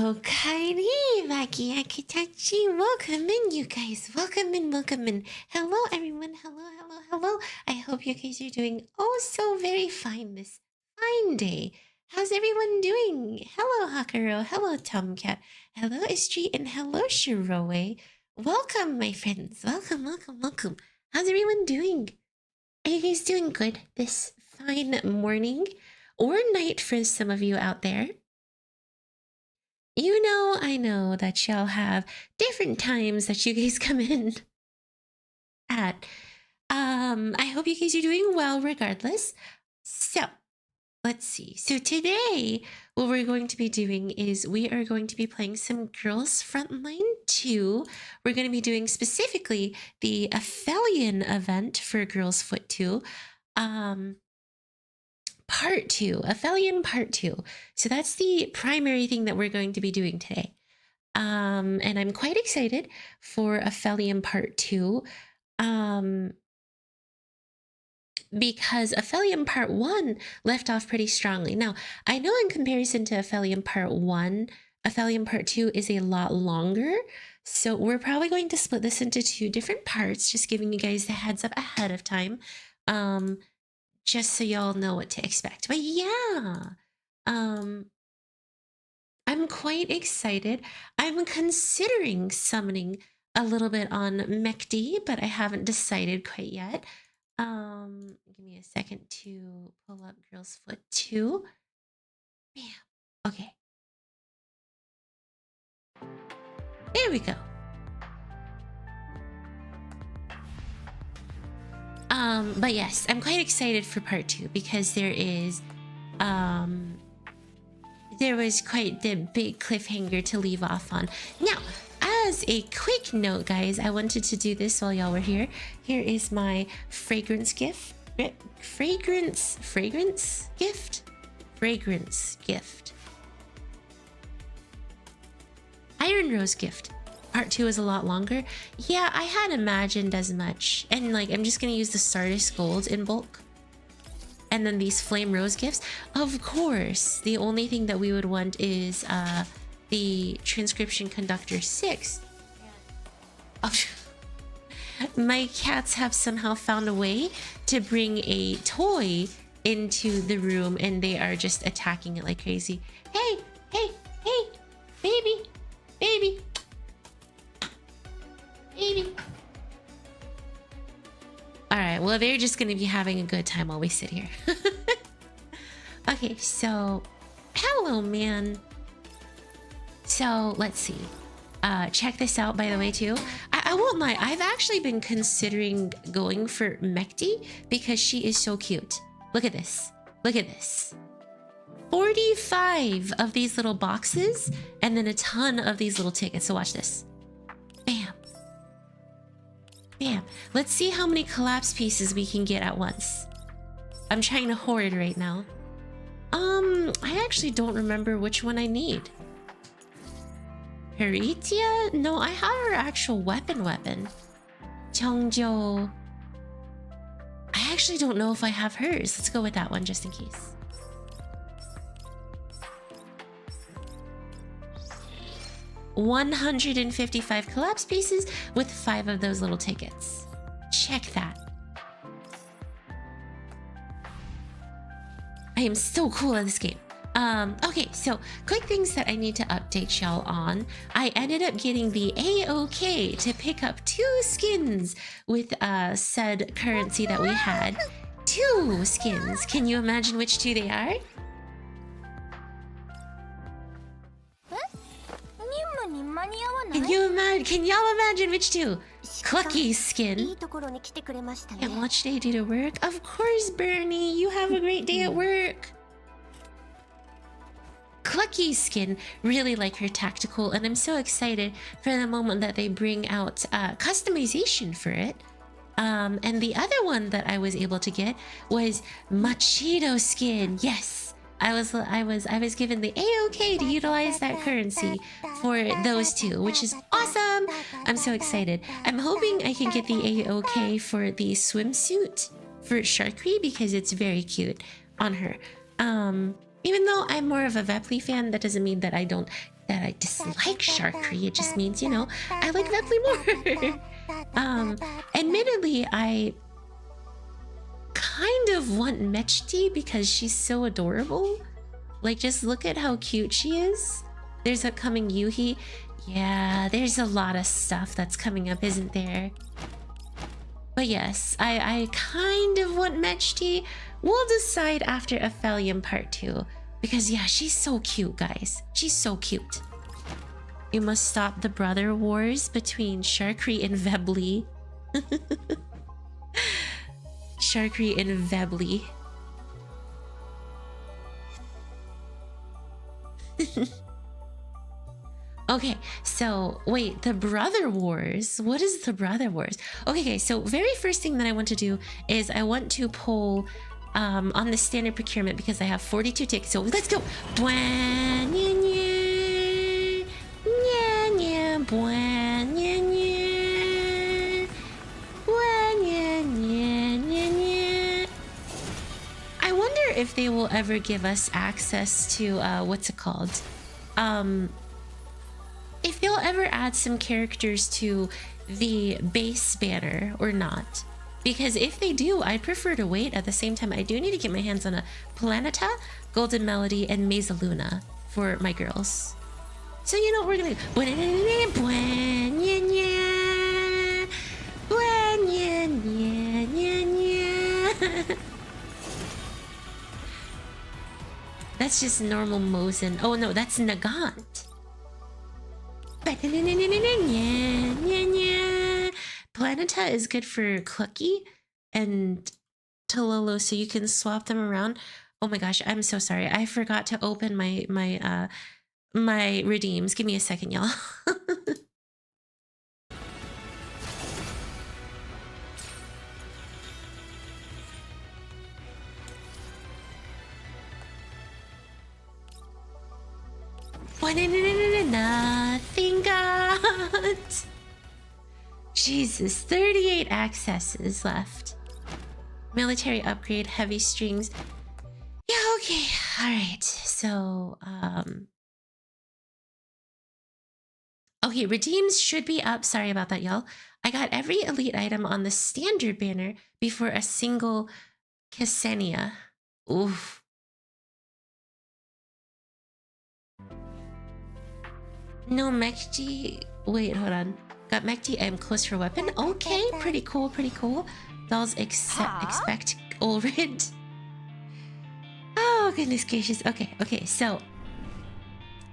Okairi, Maki Akitachi. Welcome in, you guys. Welcome in, welcome in. Hello, everyone. Hello, hello, hello. I hope you guys are doing oh so very fine this fine day. How's everyone doing? Hello, Hakuro. Hello, Tomcat. Hello, Street, and hello, Shiroe. Welcome, my friends. Welcome, welcome, welcome. How's everyone doing? Are you guys doing good this fine morning or night for some of you out there? You know, I know that y'all have different times that you guys come in at. I hope you guys are doing well regardless. So, let's see. So today, what we're going to be doing is we are going to be playing some Girls Frontline 2. We're going to be doing specifically the Aphelion event for Girls Foot 2. Part 2, Aphelion Part 2. So that's the primary thing that we're going to be doing today. And I'm quite excited for Aphelion Part 2. Because Aphelion Part 1 left off pretty strongly. Now, I know in comparison to Aphelion Part 1, Aphelion Part 2 is a lot longer. So we're probably going to split this into 2 different parts, just giving you guys the heads up ahead of time. Just so y'all know what to expect. But yeah, I'm quite excited. I'm considering summoning a little bit on Mechty, but I haven't decided quite yet. Give me a second to pull up Girls Foot 2. Bam. Okay. There we go. But yes, I'm quite excited for part 2 because there was quite the big cliffhanger to leave off on. Now, as a quick note, guys, I wanted to do this while y'all were here. Here is my fragrance gift. Fragrance gift. Iron Rose gift. Part 2 is a lot longer. Yeah, I had imagined as much. And like, I'm just gonna use the Stardust Gold in bulk. And then these Flame Rose gifts. Of course, the only thing that we would want is the Transcription Conductor 6. Oh, my cats have somehow found a way to bring a toy into the room and they are just attacking it like crazy. Hey, hey, hey, baby, baby. Baby. All right, well, they're just gonna be having a good time while we sit here. Okay, so hello, man. So let's see. Check this out, by the way, too. I won't lie, I've actually been considering going for Mechty because she is so cute. Look at this. Look at this. 45 of these little boxes and then a ton of these little tickets. So watch this. Bam. Bam. Let's see how many collapse pieces we can get at once. I'm trying to hoard right now. I actually don't remember which one I need. Heritia? No, I have her actual weapon. Chongjo. I actually don't know if I have hers. Let's go with that one just in case. $155 collapse pieces with 5 of those little tickets. Check that. I am so cool at this game. Okay, so quick things that I need to update y'all on. I ended up getting the A-OK to pick up 2 skins with said currency that we had. 2 skins. Can you imagine which 2 they are? Can y'all imagine which 2? Clucky's skin. And watch day do to work. Of course, Bernie. You have a great day at work. Clucky's skin, really like her tactical, and I'm so excited for the moment that they bring out customization for it. And the other one that I was able to get was Machito skin. Yes, I was given the A-OK to utilize that currency for those 2, which is awesome. I'm so excited. I'm hoping I can get the A-OK for the swimsuit for Sharkry because it's very cute on her. Even though I'm more of a Vepli fan, that doesn't mean that I dislike Sharkry. It just means, you know, I like Vepli more. Admittedly, I kind of want Mechty because she's so adorable. Like, just look at how cute she is. There's upcoming Yuhi. Yeah, there's a lot of stuff that's coming up, isn't there? But yes, I kind of want Mechty. We'll decide after Aphelion Part 2. Because yeah, she's so cute, guys. She's so cute. You must stop the brother wars between Sharkry and Vebly. Sharkry and Vebly. Okay, so wait, the brother wars. What is the brother wars? Okay, so very first thing that I want to do is I want to pull on the standard procurement because I have 42 tickets. So let's go. I wonder if they will ever give us access to what's it called? If they'll ever add some characters to the base banner or not. Because if they do, I'd prefer to wait. At the same time, I do need to get my hands on a Planeta, Golden Melody, and Mesaluna for my girls. So you know what we're gonna do. That's just normal Mosin. Oh no, that's Nagant. Planeta is good for Clucky and Tololo, so you can swap them around. Oh my gosh, I'm so sorry. I forgot to open my redeems. Give me a second, y'all. Nothing got. Jesus, 38 accesses left. Military upgrade, heavy strings. Yeah, okay. All right. So, okay, redeems should be up. Sorry about that, y'all. I got every elite item on the standard banner before a single Ksenia. Oof. No Mechty. Wait, hold on. Got Mechty and closer weapon. Okay, pretty cool, pretty cool. Dolls expect Ulrid. Oh, goodness gracious. Okay, okay, so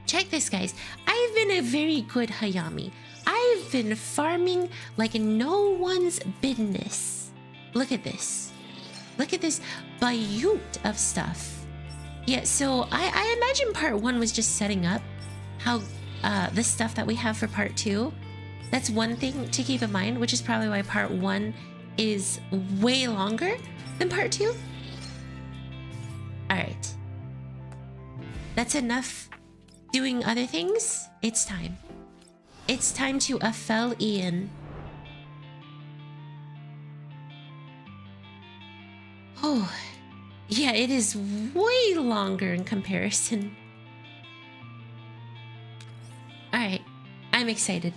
check this, guys. I've been a very good Hayami. I've been farming like no one's business. Look at this. Look at this bayut of stuff. Yeah, so I imagine part 1 was just setting up how the stuff that we have for part 2. That's one thing to keep in mind, which is probably why part 1 is way longer than part 2. All right. That's enough doing other things. It's time. It's time to Aphelion. Oh, yeah, it is way longer in comparison. All right, I'm excited.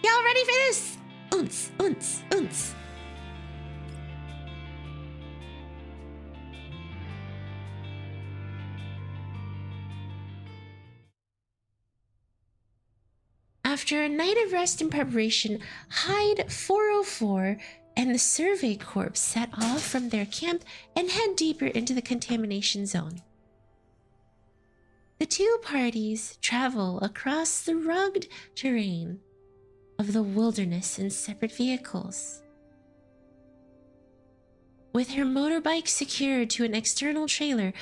Y'all ready for this? Unce, unce, unce. After a night of rest and preparation, Hyde 404 and the Survey Corps set off from their camp and head deeper into the contamination zone. The two parties travel across the rugged terrain of the wilderness in separate vehicles. With her motorbike secured to an external trailer,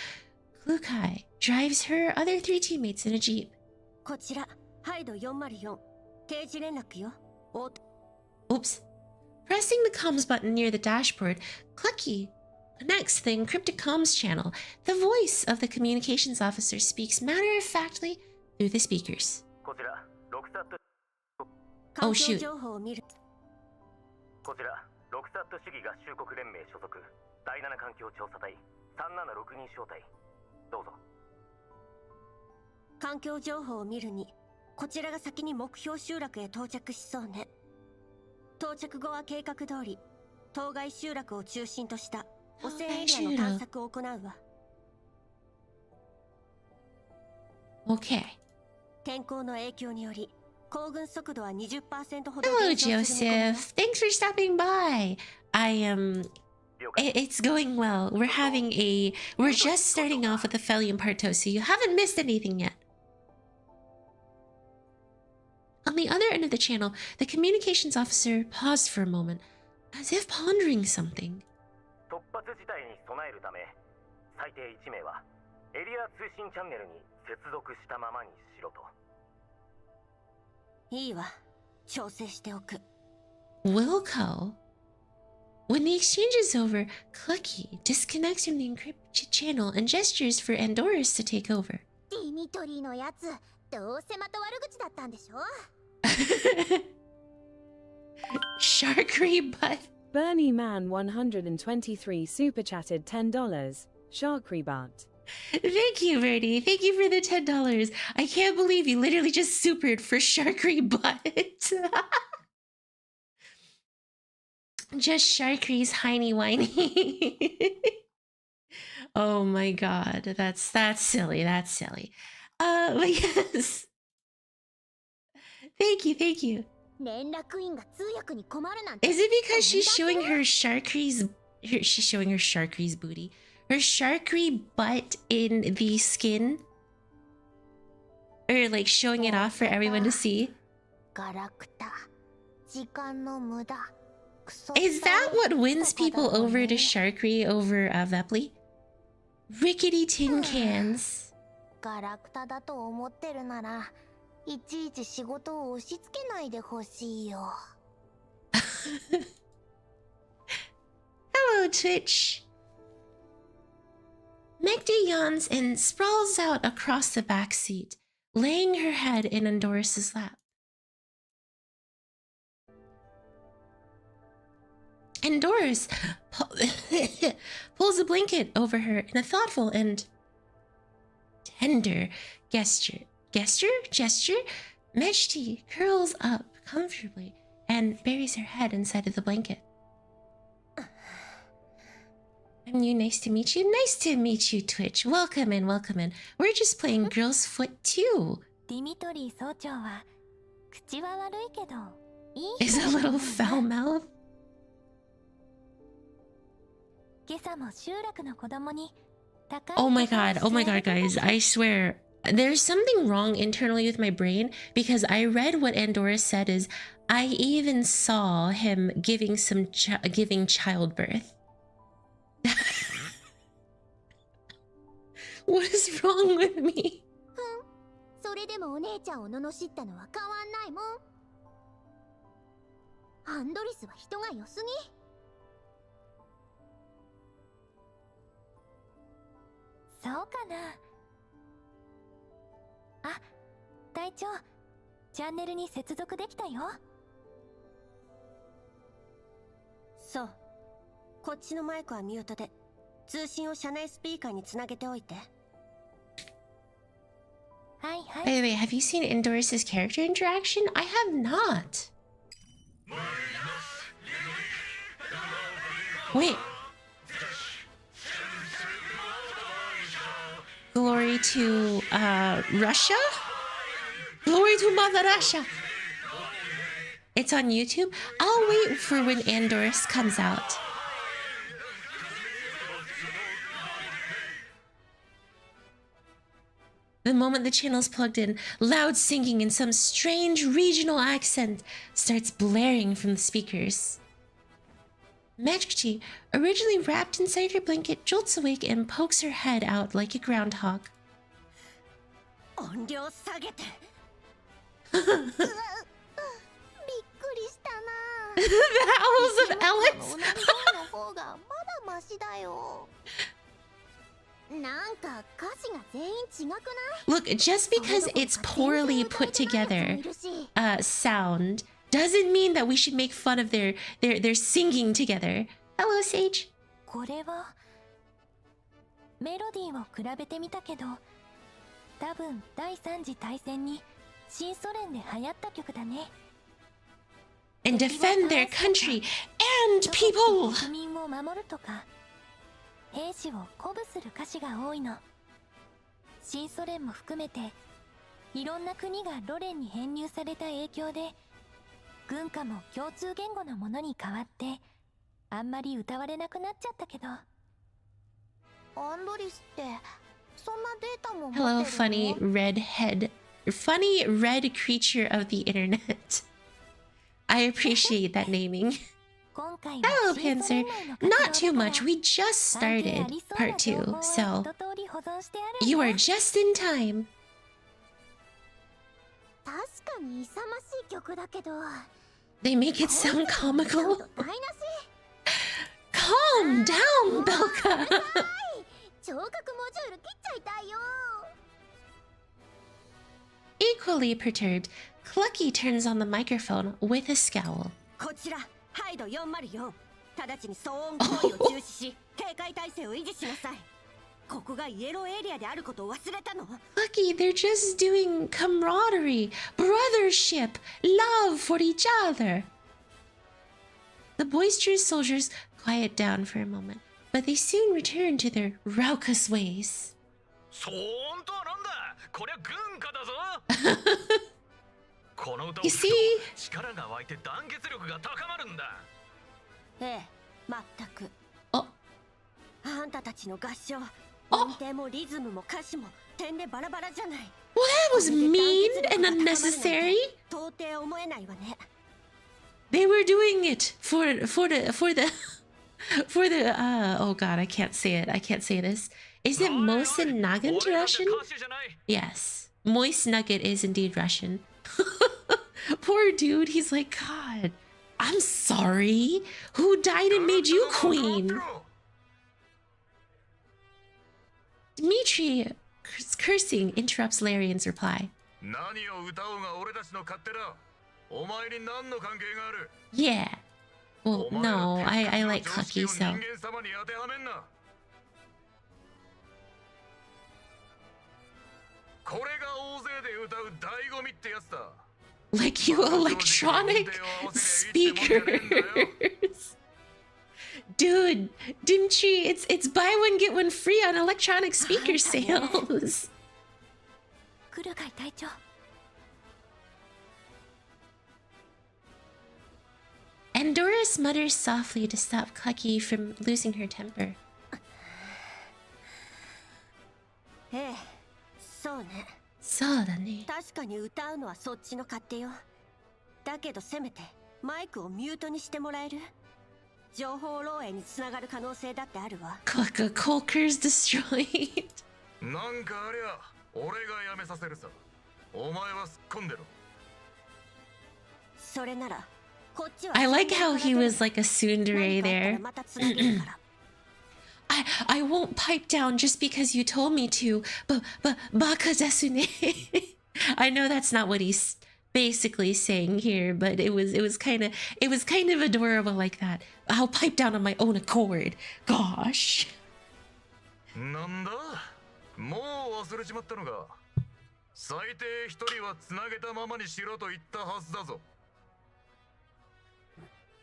Klukai drives her other 3 teammates in a jeep. Oops. Pressing the comms button near the dashboard, Clucky connects the encrypted comms channel. The voice of the communications officer speaks matter-of-factly through the speakers. Oh shoot. 環境情報を見るに、こちらが先に目標集落へ到着しそうね。到着後は計画通り、当該集落を中心とした汚染エリアの探索を行うわ。Okay. 天候の影響により、行軍速度は 20% ほど Hello, 減少する見込みよ。 Joseph. Thanks for stopping by. It's going well. We're just starting off with the Aphelion part 2, so you haven't missed anything yet. On the other end of the channel, the communications officer paused for a moment, as if pondering something. 突発事態に備えるため、最低1名はエリア通信チャンネルに接続したままにしろと。いいわ、調整しておく。 Wilco. When the exchange is over, Clucky disconnects from the encrypted channel and gestures for Andorus to take over. ディミトリーのやつ、どうせまた悪口だったんでしょ。Sharkery butt. Bernie Man 123 super chatted $10. Sharkery butt. Thank you, Verdi. Thank you for the $10. I can't believe you literally just supered for Sharkery butt. Just Sharkery's hiney whiny. Oh my god, that's silly. That's silly. But yes. Thank you. 連絡員が通訳に困るなんて。 Is it because she's showing her Sharkery's booty? Her Sharkery butt in the skin? Or like showing it off for everyone to see? ガラクタ、時間の無駄。 Is that what wins people over to Sharkery over Vepli? Rickety tin cans. ガラクタだと思ってるなら、いちいち仕事を押し付けないでほしいよ。 Hello, Twitch. Mechty yawns and sprawls out across the back seat, laying her head in Andorus's lap. Andorus pulls a blanket over her in a thoughtful and tender gesture. Mechty curls up comfortably and buries her head inside of the blanket. I'm new, nice to meet you. Nice to meet you, Twitch. Welcome in. We're just playing Girl's Foot 2. ディミトリー総長は口は悪いけどいい。 Is a little foul mouth. 今朝も集落の子供に高い。 Oh my god, guys. I swear. There's something wrong internally with my brain because I read what Andorus said is I even saw him giving childbirth. What is wrong with me? それでもお姉ちゃんを罵ったのは変わんないもん。アンドリスは人が良すぎ。そうかな。あ、隊長、チャンネルに接続できたよ。そう。こっちのマイクはミュートで、通信を車内スピーカーにつなげておいて。はいはい。 By the way, have you seen Andorus's character interaction? I have not. Wait. Glory to Russia? Glory to Mother Russia. It's on YouTube. I'll wait for when Andorus comes out. The moment the channel's plugged in, loud singing in some strange regional accent starts blaring from the speakers. Mechty, originally wrapped inside her blanket, jolts awake and pokes her head out like a groundhog. 音量下げて。びっくりしたな。 The owls of 同 Ellis! じ声の方がまだマシだよ。なんか歌詞が全員違くない？ Look, just because it's poorly put together sound doesn't mean that we should make fun of their singing together. Hello, Sage. これはメロディーを比べてみたけど多分第三次大戦に新ソ連で流行った曲だね。 And defend their country and people! 国民を守るとか兵士を鼓舞する歌詞が多いの。新ソ連も含めていろんな国がロ連に編入された影響で軍歌も共通言語のものに変わってあんまり歌われなくなっちゃったけど。アンドリスってそんなデータも持 Hello, ってる funny の？ red head. Funny red creature of the internet. I appreciate that naming. 今回は Hello, 新ソ連 Panzer. 内の活動 Not too だから much. We just 関係あ started りそうな part 情 2, 報は so 一通り保存してあるんだ。 you are just in time. 確かに勇ましい曲だけど They make it sound ちょっ comical. と台無し。 Calm down, Belka. 聴覚モジュール切っちゃいたいよ。 Equally perturbed, Clucky turns on the microphone with a scowl. こちらハイド404、直ちに騒音行為を中止し警戒態勢を維持しなさい。ここがイエローエリアであることを忘れたの？ Clucky, they're just doing camaraderie, brothership, love for each other. The boisterous soldiers quiet down for a moment, but they soon return to their raucous ways. そーんとはなんだ、こりゃ軍歌だぞ。この歌を You 聴く see? と力が湧いて団結力が高まるんだ。ええ、まったく。ああんたたちの合唱、音程もリズムも歌詞も点でバラバラじゃない。 Well, that was mean and unnecessary. 到底思えないわね。 They were doing it for oh god, I can't say it. I can't say this. Is it Moist and Nugget Russian? 俺だって歌手じゃない。 Yes. Moist Nugget is indeed Russian. Poor dude, he's like, God, I'm sorry. Who died and made you queen? Dmitry, cursing, interrupts Larian's reply. 何を歌おうが俺たちの勝手だ。お前に何の関係がある。 Yeah. Well, お前 no, ら I 天 like 下の常識 Clucky, を so. 人間様に当てはめんな。これが大勢で歌う醍醐味ってやつだ。 Like you electronic speakers. Dude, Dmitry, it's buy one get one free on electronic speaker sales. 来るかい隊長。 Andorus mutters softly to stop Clucky from losing her temper. ええ、そうね。そうだね。確かに歌うのはそっちの勝手よ。だけどせめてマイクをミュートにしてもらえる？情報漏洩につながる可能性だってあるわ。 Colker's destroyed. なんかありゃ、俺がやめさせるさ。お前はすっ込んでろ。それなら、こっちは I like how he was like a tsundere 何かあったら there. またつなげるから。 I won't pipe down just because you told me to, but baka desune. I know that's not what he's basically saying here, but it was kind of adorable like that. I'll pipe down on my own accord. Gosh. なんだ？もう忘れちまったのか。最低一人はつなげたままにしろと言ったはずだぞ。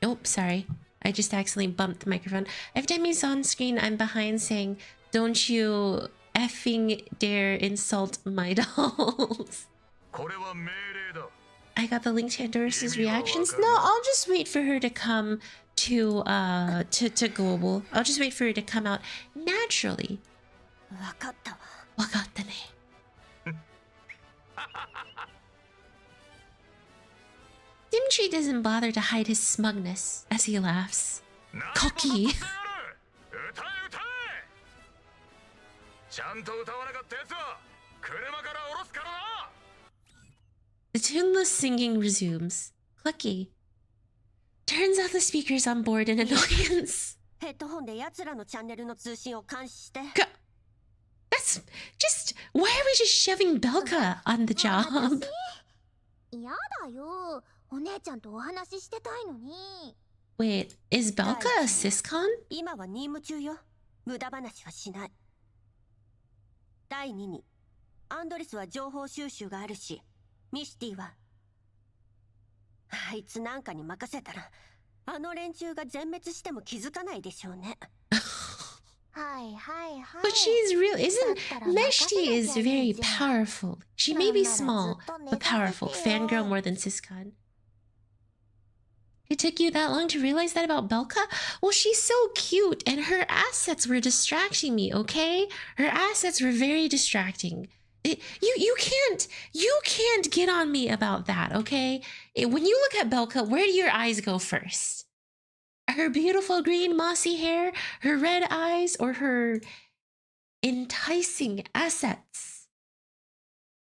Oh, sorry. I just accidentally bumped the microphone. Every time he's on screen, I'm behind saying, "Don't you effing dare insult my dolls." これは命令だ。 I got the link to Andorus's reactions. No, I'll just wait for her to come to global. I'll just wait for her to come out naturally. わかったわ。わかったね。Dmitry doesn't bother to hide his smugness as he laughs. Cocky. ちゃんと歌わなかったやつは車から降ろすからな。 The tuneless singing resumes. Clucky turns off the speakers on board in annoyance. ヘッドホンで奴らのチャンネルの通信を監視して。 That's just... Why are we just shoving Belka on the job? やだよ。お姉ちゃんとお話ししてたいのに。 Wait, is Belka a syscon? 今は任務中よ。無駄話はしない。第2に、アンドレスは情報収集があるし、ミシティはあいつなんかに任せたらあの連中が全滅しても気づかないでしょうね。はいはいはい。 But she's real, isn't Mechty is very powerful. She may be small, but powerful. Fangirl more than Siscon. It took you that long to realize that about Belka? Well, she's so cute, and her assets were distracting me, okay? Her assets were very distracting. You can't get on me about that, okay? When you look at Belka, where do your eyes go first? Her beautiful green mossy hair, her red eyes, or her enticing assets?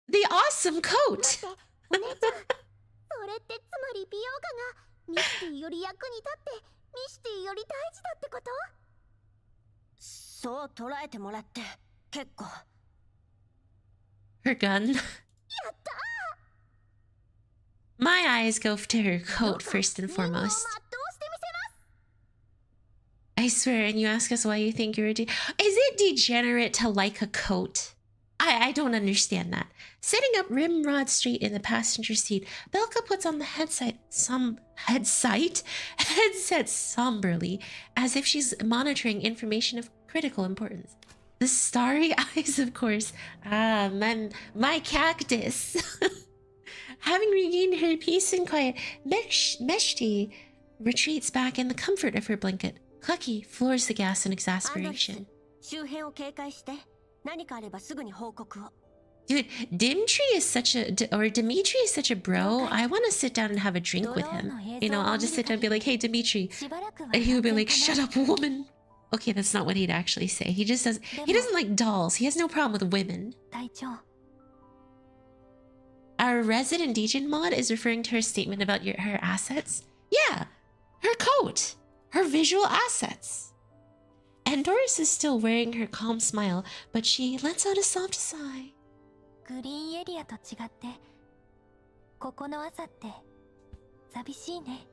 The awesome coat! お姉ちゃん、それってつまり美容家がミシティより役に立ってミシティより大事だってこと？そう捉えてもらって結構。Her gun. My eyes go to her coat first and foremost. I swear, and you ask us why you think you're is it degenerate to like a coat? I don't understand that. Setting up Rimrod straight in the passenger seat, Belka puts on the headset somberly, as if she's monitoring information of critical importance. The starry eyes, of course. Ah, my cactus. Having regained her peace and quiet, Mechty retreats back in the comfort of her blanket. Clucky floors the gas in exasperation. 周辺を警戒して、何かあればすぐに報告を。Dude, Dmitry is such a bro. I want to sit down and have a drink with him. You know, I'll just sit down and be like, hey, Dmitry. And he would be like, shut up, woman. Okay, that's not what he'd actually say. He doesn't like dolls. He has no problem with women. Our resident Dejin mod is referring to her statement about her assets. Yeah, her coat. Her visual assets. And Doris is still wearing her calm smile, but she lets out a soft sigh. グリーンエリアと違って、ここの朝って寂しいね。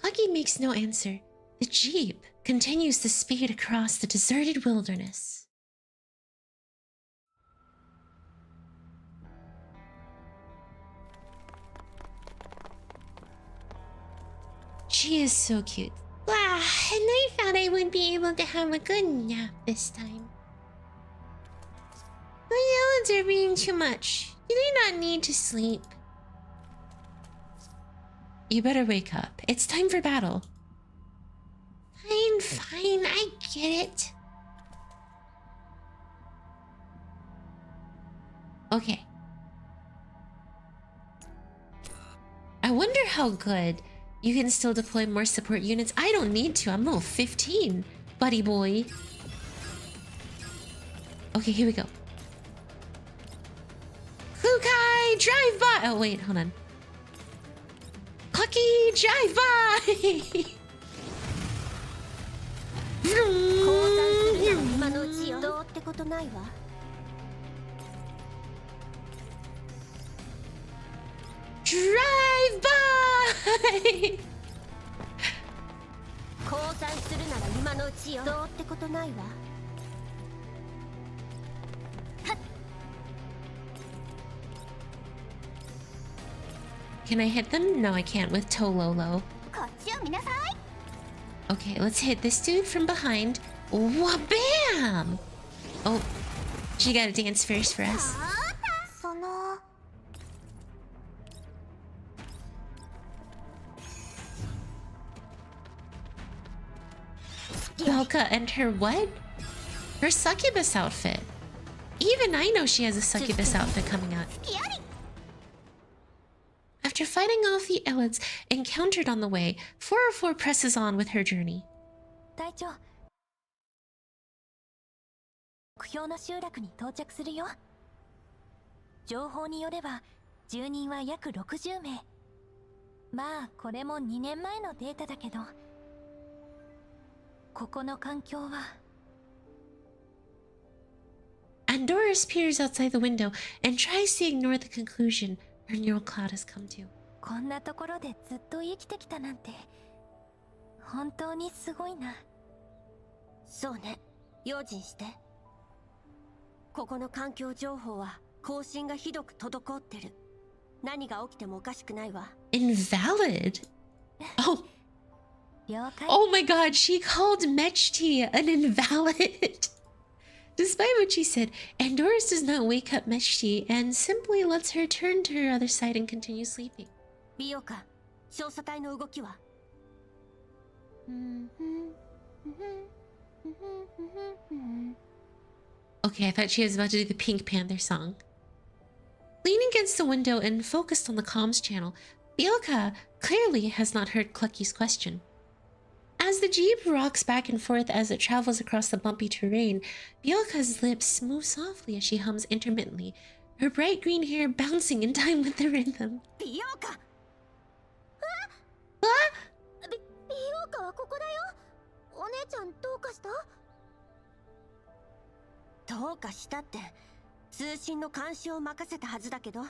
Clucky makes no answer. The jeep continues to speed across the deserted wilderness. She is so cute. Wow, and I thought I would be able to have a good nap this time. The yellows are being too much. Do they not need to sleep? You better wake up. It's time for battle. Fine, I get it. Okay. I wonder how good you can still deploy more support units. I don't need to. I'm level 15, buddy boy. Okay, here we go. Kukai, drive by! Oh, wait, hold on. Clucky, drive by! Drive by! Can I hit them? No, I can't with Tololo. Okay, let's hit this dude from behind. Wha-bam! Oh, she gotta dance first for us. Belka and her what? Her succubus outfit. Even I know she has a succubus outfit coming out. After fighting off the Elids encountered on the way, 404 presses on with her journey. 隊長、目標の集落に到着するよ。情報によれば住人は約60名。まあこれも2年前のデータだけど、ここの環境は。Andoris peers outside the window and tries to ignore the conclusion her neural cloud has come to. こんなところでずっと生きてきたなんて本当にすごいな。そうね、用心して。ここの環境情報は更新がひどく滞ってる。何が起きてもおかしくないわ。 Invalid? Oh. 了解。 Oh my god, she called Mechty an invalid. Despite what she said, Andorus does not wake up Mechty and simply lets her turn to her other side and continue sleeping. ビオカ、調査隊の動きは？ Okay, I thought she was about to do the Pink Panther song. Leaning against the window and focused on the comms channel, Bielka clearly has not heard Clucky's question. As the jeep rocks back and forth as it travels across the bumpy terrain, Bielka's lips move softly as she hums intermittently, her bright green hair bouncing in time with the rhythm. ビオカ！ Ah! ビオカはここだよ。お姉ちゃんどうかした？どうかしたって、通信の監視を任せたはずだけど。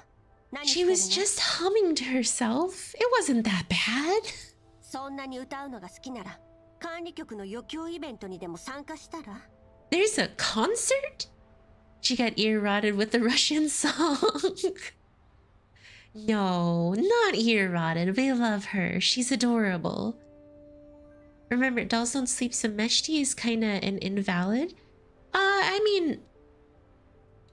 何 She してる was の？ just humming to herself. It wasn't that bad. そんなに歌うのが好きなら、管理局の余興イベントにでも参加したら？ There's a concert? She got ear-rotted with the Russian song. No, not ear-rotted. We love her. She's adorable. Remember, dolls don't sleep, so Mechty is kinda an invalid. I mean,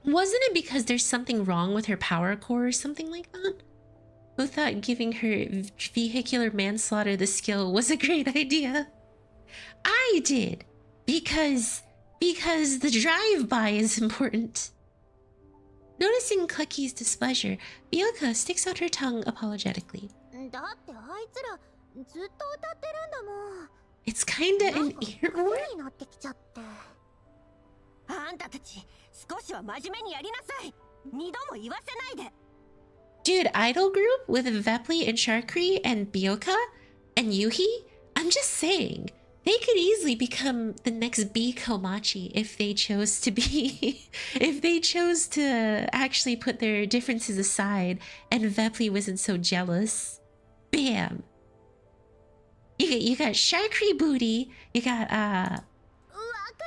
wasn't it because there's something wrong with her power core or something like that? Who thought giving her vehicular manslaughter the skill was a great idea? I did, because the drive-by is important. Noticing Clucky's displeasure, Bielka sticks out her tongue apologetically. だってあいつらずっと歌ってるんだもん。 It's kinda なん an か earworm? になってきちゃって。あんたたち、少しは真面目にやりなさい。二度も言わせないで。 Dude, idol group with Vepli and Sharkri and Bielka and Yuhi? I'm just saying, they could easily become the next B Komachi if they chose to be... if they chose to actually put their differences aside and Vepli wasn't so jealous. Bam! You got Sharkri booty, you got, わか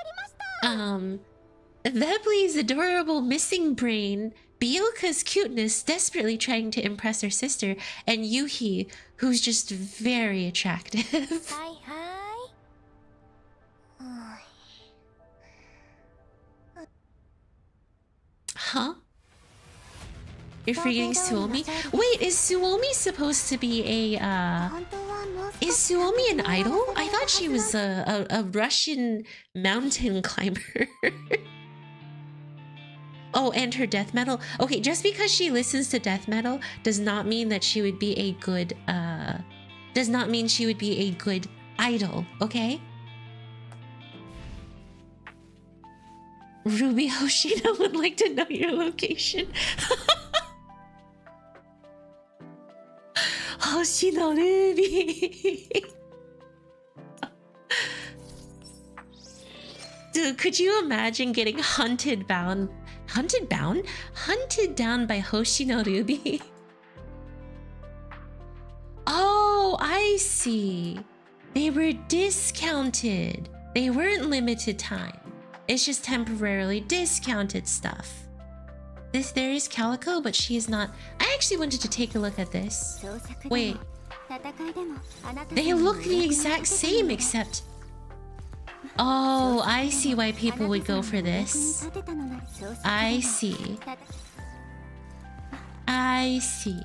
りました。 Vepli's adorable missing brain, Bielka's cuteness desperately trying to impress her sister, and Yuhi, who's just very attractive. はいはい。Huh? You're forgetting Suomi? Wait, is Suomi supposed to be a, 本当はもう Is Suomi an idol? I thought she was a Russian mountain climber. Oh, and her death metal. Okay, just because she listens to death metal does not mean that she would be a good, does not mean she would be a good idol, okay? Ruby Hoshino would like to know your location. Hoshino Ruby. Dude, could you imagine getting hunted down by Hoshino Ruby? Oh, I see. They were discounted. They weren't limited time. It's just temporarily discounted stuff. There is Calico, but she is not. I actually wanted to take a look at this. Wait. They look the exact same except... Oh, I see why people would go for this. I see. I see.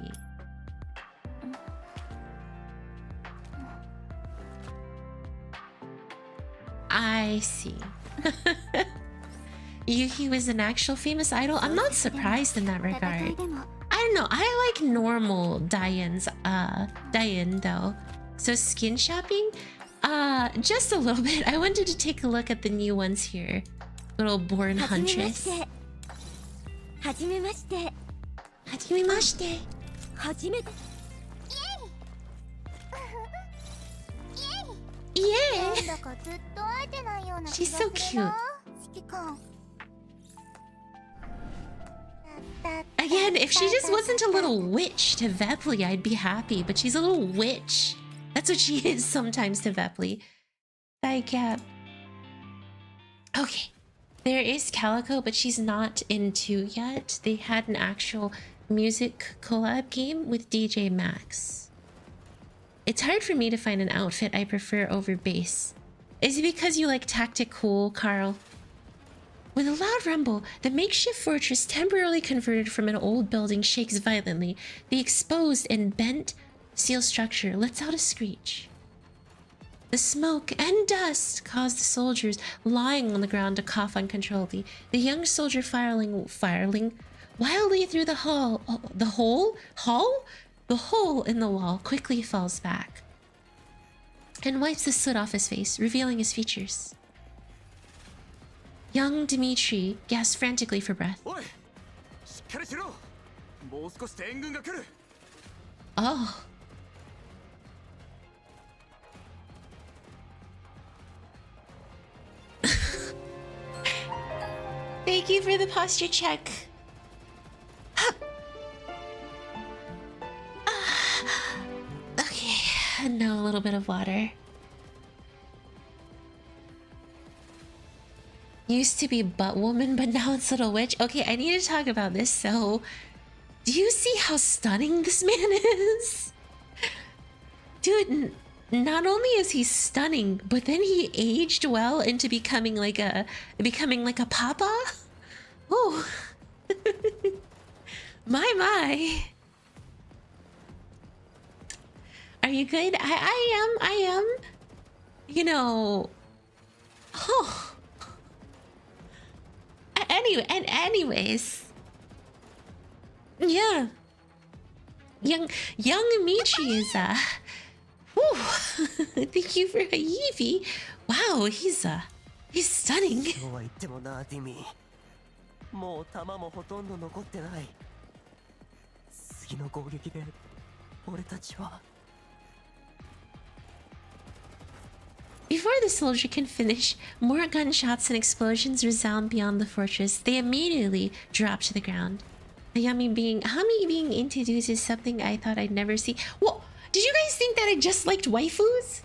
I see. Yuki was an actual famous idol? I'm not surprised in that regard. I don't know, I like normal Dian's, Dian though. So skin shopping? Just a little bit. I wanted to take a look at the new ones here. Little Born Huntress. はじめまして。はじめまして。はじめ。Yeah! なんだかずっと会えてないような気 She's が so するな。 cute. 指揮官。 Again, if she just wasn't a little witch to Vepli, I'd be happy, but she's a little witch. That's what she is sometimes to Vepli. Like, okay. There is Calico, but she's not in 2 yet. They had an actual music collab game with DJ Max. It's hard for me to find an outfit I prefer over base. Is it because you like tactic cool, Carl? With a loud rumble, the makeshift fortress temporarily converted from an old building shakes violently. The exposed and bent steel structure lets out a screech. The smoke and dust caused the soldiers lying on the ground to cough uncontrollably. The young soldier firing wildly through the the hole in the wall quickly falls back and wipes the soot off his face, revealing his features. Young Dmitry gasps frantically for breath. Oh. Thank you for the posture check. Okay, and now a little bit of water. Used to be butt woman, but now it's little witch. Okay, I need to talk about this. So, do you see how stunning this man is? Dude, not only is he stunning, but then he aged well into becoming like a papa. Oh, my. Are you good? I am. You know. Oh. Anyways. Yeah. Young Mechty is whew. Thank you for Hayami. Wow, he's stunning. Before the soldier can finish, more gunshots and explosions resound beyond the fortress. They immediately drop to the ground. Hayami being introduced is something I thought I'd never see. Whoa! Did you guys think that I just liked waifus?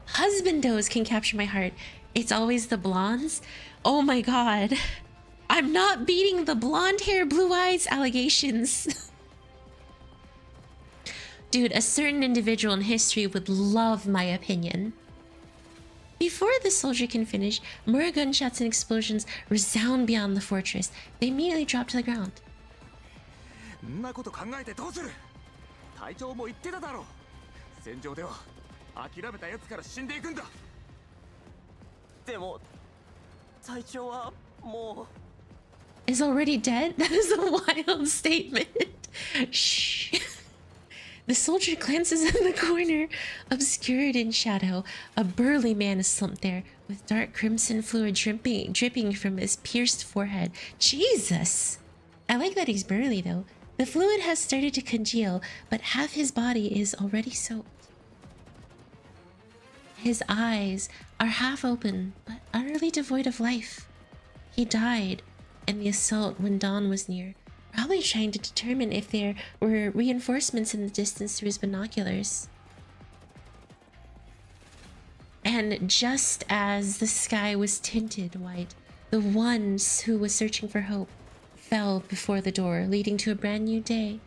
Husbandos can capture my heart. It's always the blondes. Oh my god. I'm not beating the blonde hair, blue eyes allegations. Dude, a certain individual in history would love my opinion. Before the soldier can finish, more gunshots and explosions resound beyond the fortress. They immediately drop to the ground. Is already dead? That is a wild statement. Shh. The soldier glances in the corner, obscured in shadow. A burly man is slumped there, with dark crimson fluid dripping from his pierced forehead. Jesus! I like that he's burly, though. The fluid has started to congeal, but half his body is already soaked. His eyes are half open, but utterly devoid of life. He died in the assault when dawn was near. Probably trying to determine if there were reinforcements in the distance through his binoculars. And just as the sky was tinted white, the ones who was searching for hope fell before the door, leading to a brand new day.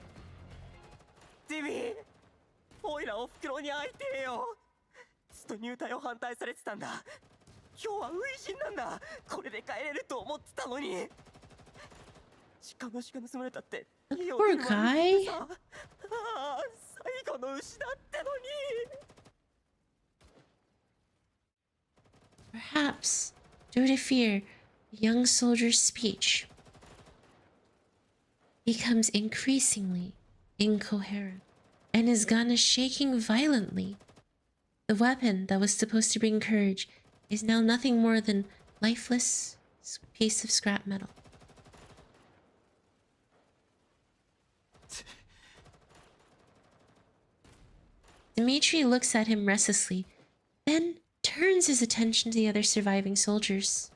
Poor guy. Perhaps, due to fear, the young soldier's speech becomes increasingly incoherent, and his gun is shaking violently. The weapon that was supposed to bring courage is now nothing more than lifeless piece of scrap metal. Dmitry looks at him restlessly, then turns his attention to the other surviving soldiers.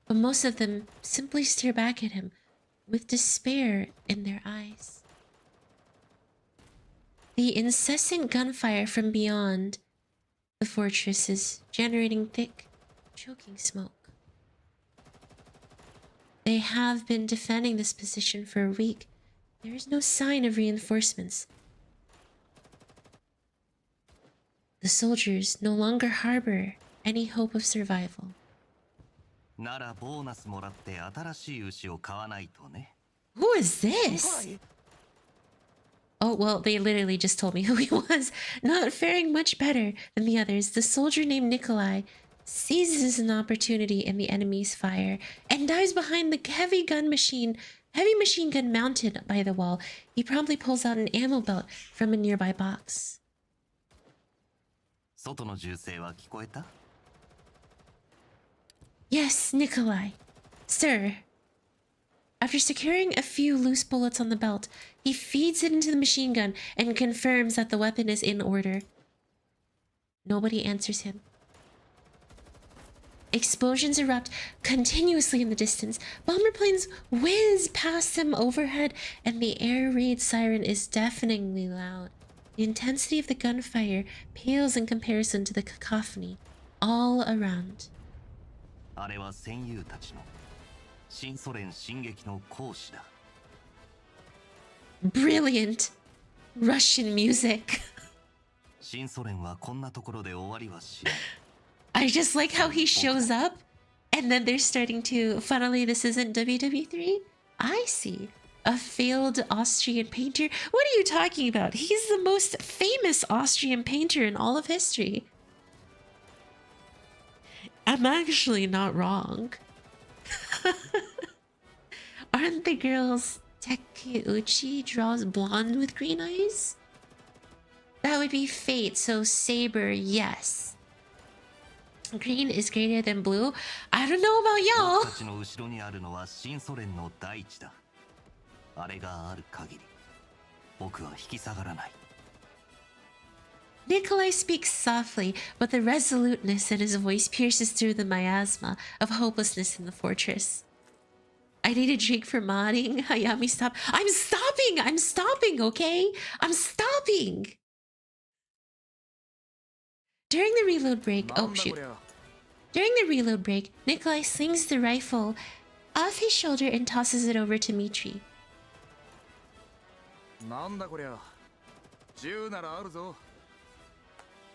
But most of them simply stare back at him with despair in their eyes. The incessant gunfire from beyond the fortress is generating thick, Choking smoke. They have been defending this position for a week. There is no sign of reinforcements. The soldiers no longer harbor any hope of survival. Who is this? Oh, well, they literally just told me who he was. Not faring much better than the others, the soldier named Nikolai seizes an opportunity in the enemy's fire and dives behind the heavy machine gun mounted by the wall. He promptly pulls out an ammo belt from a nearby box. Yes, Nikolai. Sir. After securing a few loose bullets on the belt, he feeds it into the machine gun and confirms that the weapon is in order. Nobody answers him. Explosions erupt continuously in the distance. Bomber planes whiz past them overhead, and the air raid siren is deafeningly loud. The intensity of the gunfire pales in comparison to the cacophony all around. Brilliant Russian music. I just like how he shows up and then they're starting to... Funnily, this isn't WW3? I see. A failed Austrian painter? What are you talking about? He's the most famous Austrian painter in all of history. I'm actually not wrong. Aren't the girls Takeuchi draws blonde with green eyes? That would be fate, so saber, yes. Green is greater than blue? I don't know about y'all. Nikolai speaks softly, but the resoluteness in his voice pierces through the miasma of hopelessness in the fortress. I need a drink for modding. Hayami, stop. I'm stopping! I'm stopping, okay? I'm stopping! During the reload break... Oh, shoot. During the reload break, Nikolai slings the rifle off his shoulder and tosses it over to Dmitry.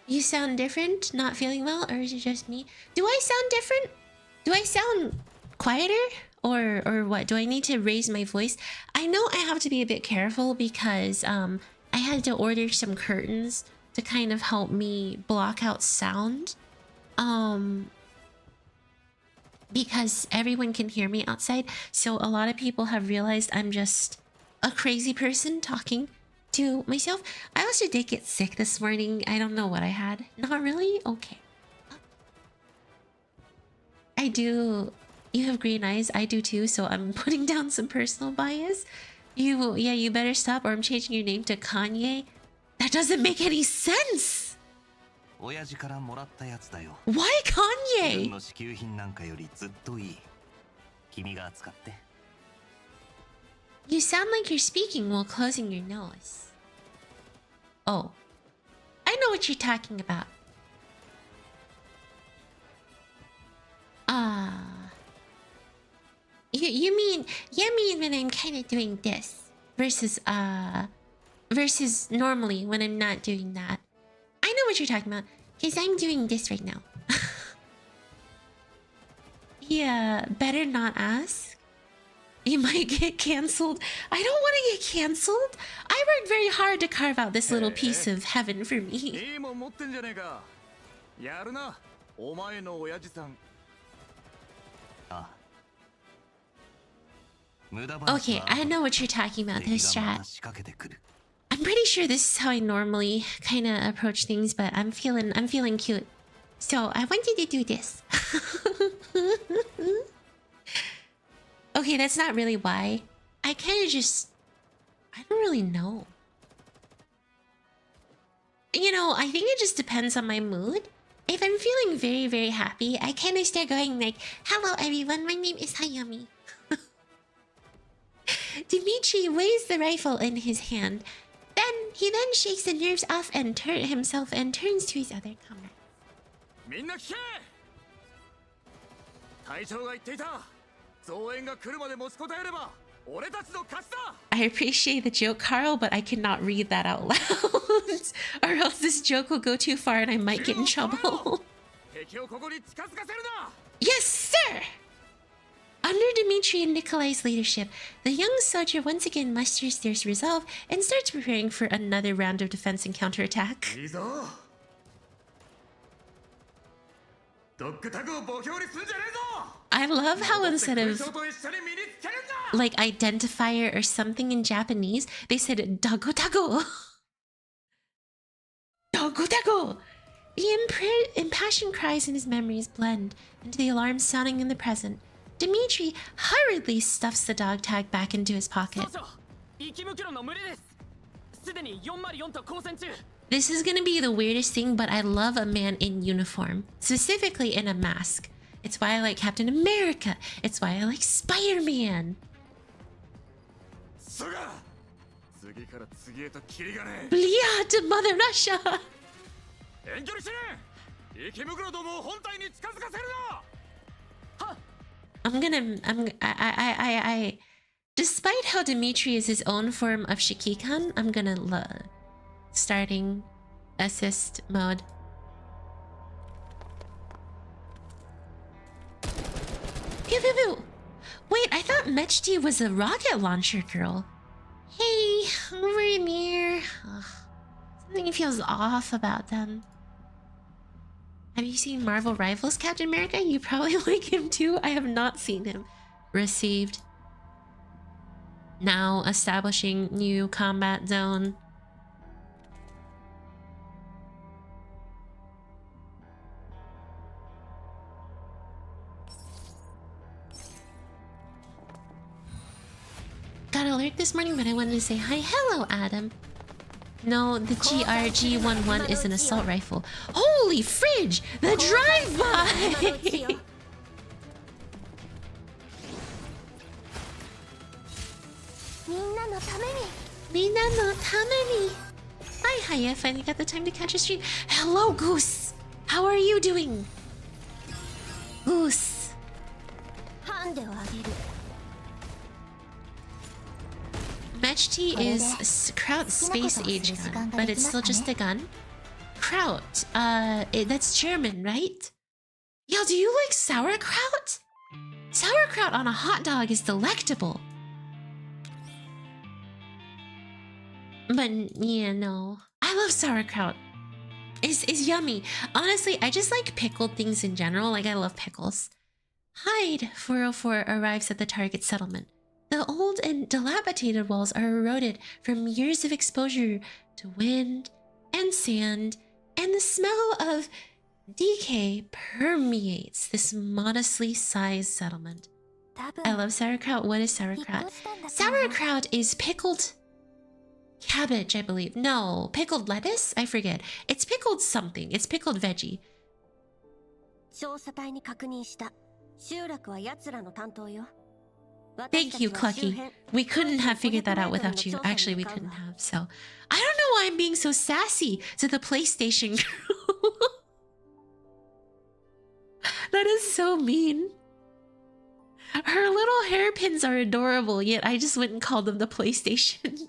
You sound different? Not feeling well? Or is it just me? Do I sound different? Do I sound quieter? Or what? Do I need to raise my voice? I know I have to be a bit careful because I had to order some curtains to kind of help me block out sound. Because everyone can hear me outside. So a lot of people have realized I'm just a crazy person talking to myself. I also did get sick this morning. I don't know what I had. Not really? Okay. I do... You have green eyes. I do too, so I'm putting down some personal bias. You better stop or I'm changing your name to Kanye. That doesn't make any sense! Why Kanye? You sound like you're speaking while closing your nose. Oh. I know what you're talking about. You mean when I'm kind of doing this versus normally when I'm not doing that. I know what you're talking about because I'm doing this right now. Yeah, better not ask. You might get cancelled. I don't want to get cancelled. I worked very hard to carve out this little piece of heaven for me. Okay, I know what you're talking about, this strat. I'm pretty sure this is how I normally kind of approach things, but I'm feeling cute. So I wanted to do this. Okay, that's not really why. I kind of just... I don't really know. You know, I think it just depends on my mood. If I'm feeling very, very happy, I kind of start going like, "Hello everyone, my name is Hayami." Dmitry weighs the rifle in his hand. He then shakes the nerves off and himself and turns to his other comrades. I appreciate the joke, Carl, but I cannot read that out loud. Or else this joke will go too far and I might get in trouble. Yes, sir! Under Dmitry and Nikolai's leadership, the young soldier once again musters their resolve and starts preparing for another round of defense and counterattack. I love how instead of like identifier or something in Japanese, they said dago dago. Dago dago. The impassioned cries in his memories blend into the alarms sounding in the present. Dmitry hurriedly stuffs the dog tag back into his pocket. This is gonna be the weirdest thing, but I love a man in uniform, specifically in a mask. It's why I like Captain America. It's why I like Spider-Man. Bliad, Mother Russia! Despite how Dmitry is his own form of Shikikan, I'm gonna starting assist mode. Pew pew pew! Wait, I thought Mechty was a rocket launcher girl. Hey, over in here. Ugh, something feels off about them. Have you seen Marvel Rivals, Captain America? You probably like him too. I have not seen him. Received. Now establishing new combat zone. Got alert this morning, but I wanted to say hi. Hello, Adam. No, the GRG-11 is an assault rifle. Holy fridge! The drive-by! Minna no tameni. Hi, Haya. Finally got the time to catch a stream. Hello, Goose. How are you doing? Goose. Mechty is Kraut's space age gun, but it's still just a gun. Kraut, that's German, right? Yo, do you like sauerkraut? Sauerkraut on a hot dog is delectable. But yeah, no. I love sauerkraut. It's yummy. Honestly, I just like pickled things in general. Like, I love pickles. Hyde 404 arrives at the target settlement. The old and dilapidated walls are eroded from years of exposure to wind and sand, and the smell of decay permeates this modestly sized settlement. I love sauerkraut. What is sauerkraut? Sauerkraut is pickled cabbage, I believe. No, pickled lettuce? I forget. It's pickled something. It's pickled veggie. Thank you, Clucky. We couldn't have figured that out without you. Actually, we couldn't have, so... I don't know why I'm being so sassy to the PlayStation girl. That is so mean. Her little hairpins are adorable, yet I just went and called them the PlayStation.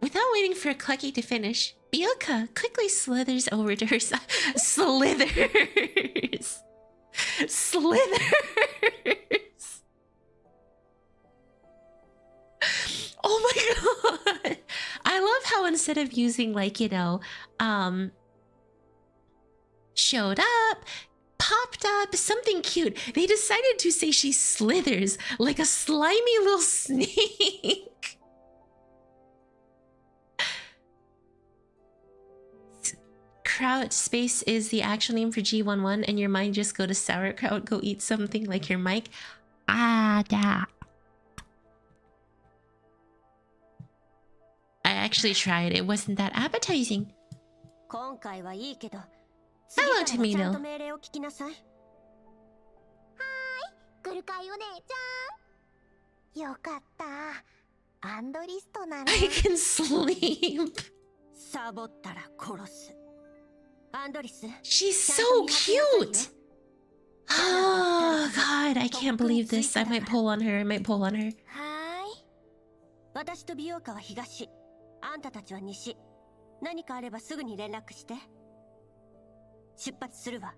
Without waiting for Clucky to finish, Bioka quickly slithers over to her side. Slithers! Oh my god! I love how instead of using, like, you know, showed up, popped up, something cute, they decided to say she slithers like a slimy little snake. Kraut space is the actual name for G11, and your mind just go to sauerkraut, go eat something like your mic. Ah, da. I actually tried. It wasn't that appetizing. Hello, Tomato. アンドリストなら I can sleep. サボったら殺す。アンドリス、 She's so cute. Oh god, I can't believe this. I might pull on her. I might pull on her. はーい。私と美容家は東、あんたたちは西。何かあればすぐに連絡して。出発するわ。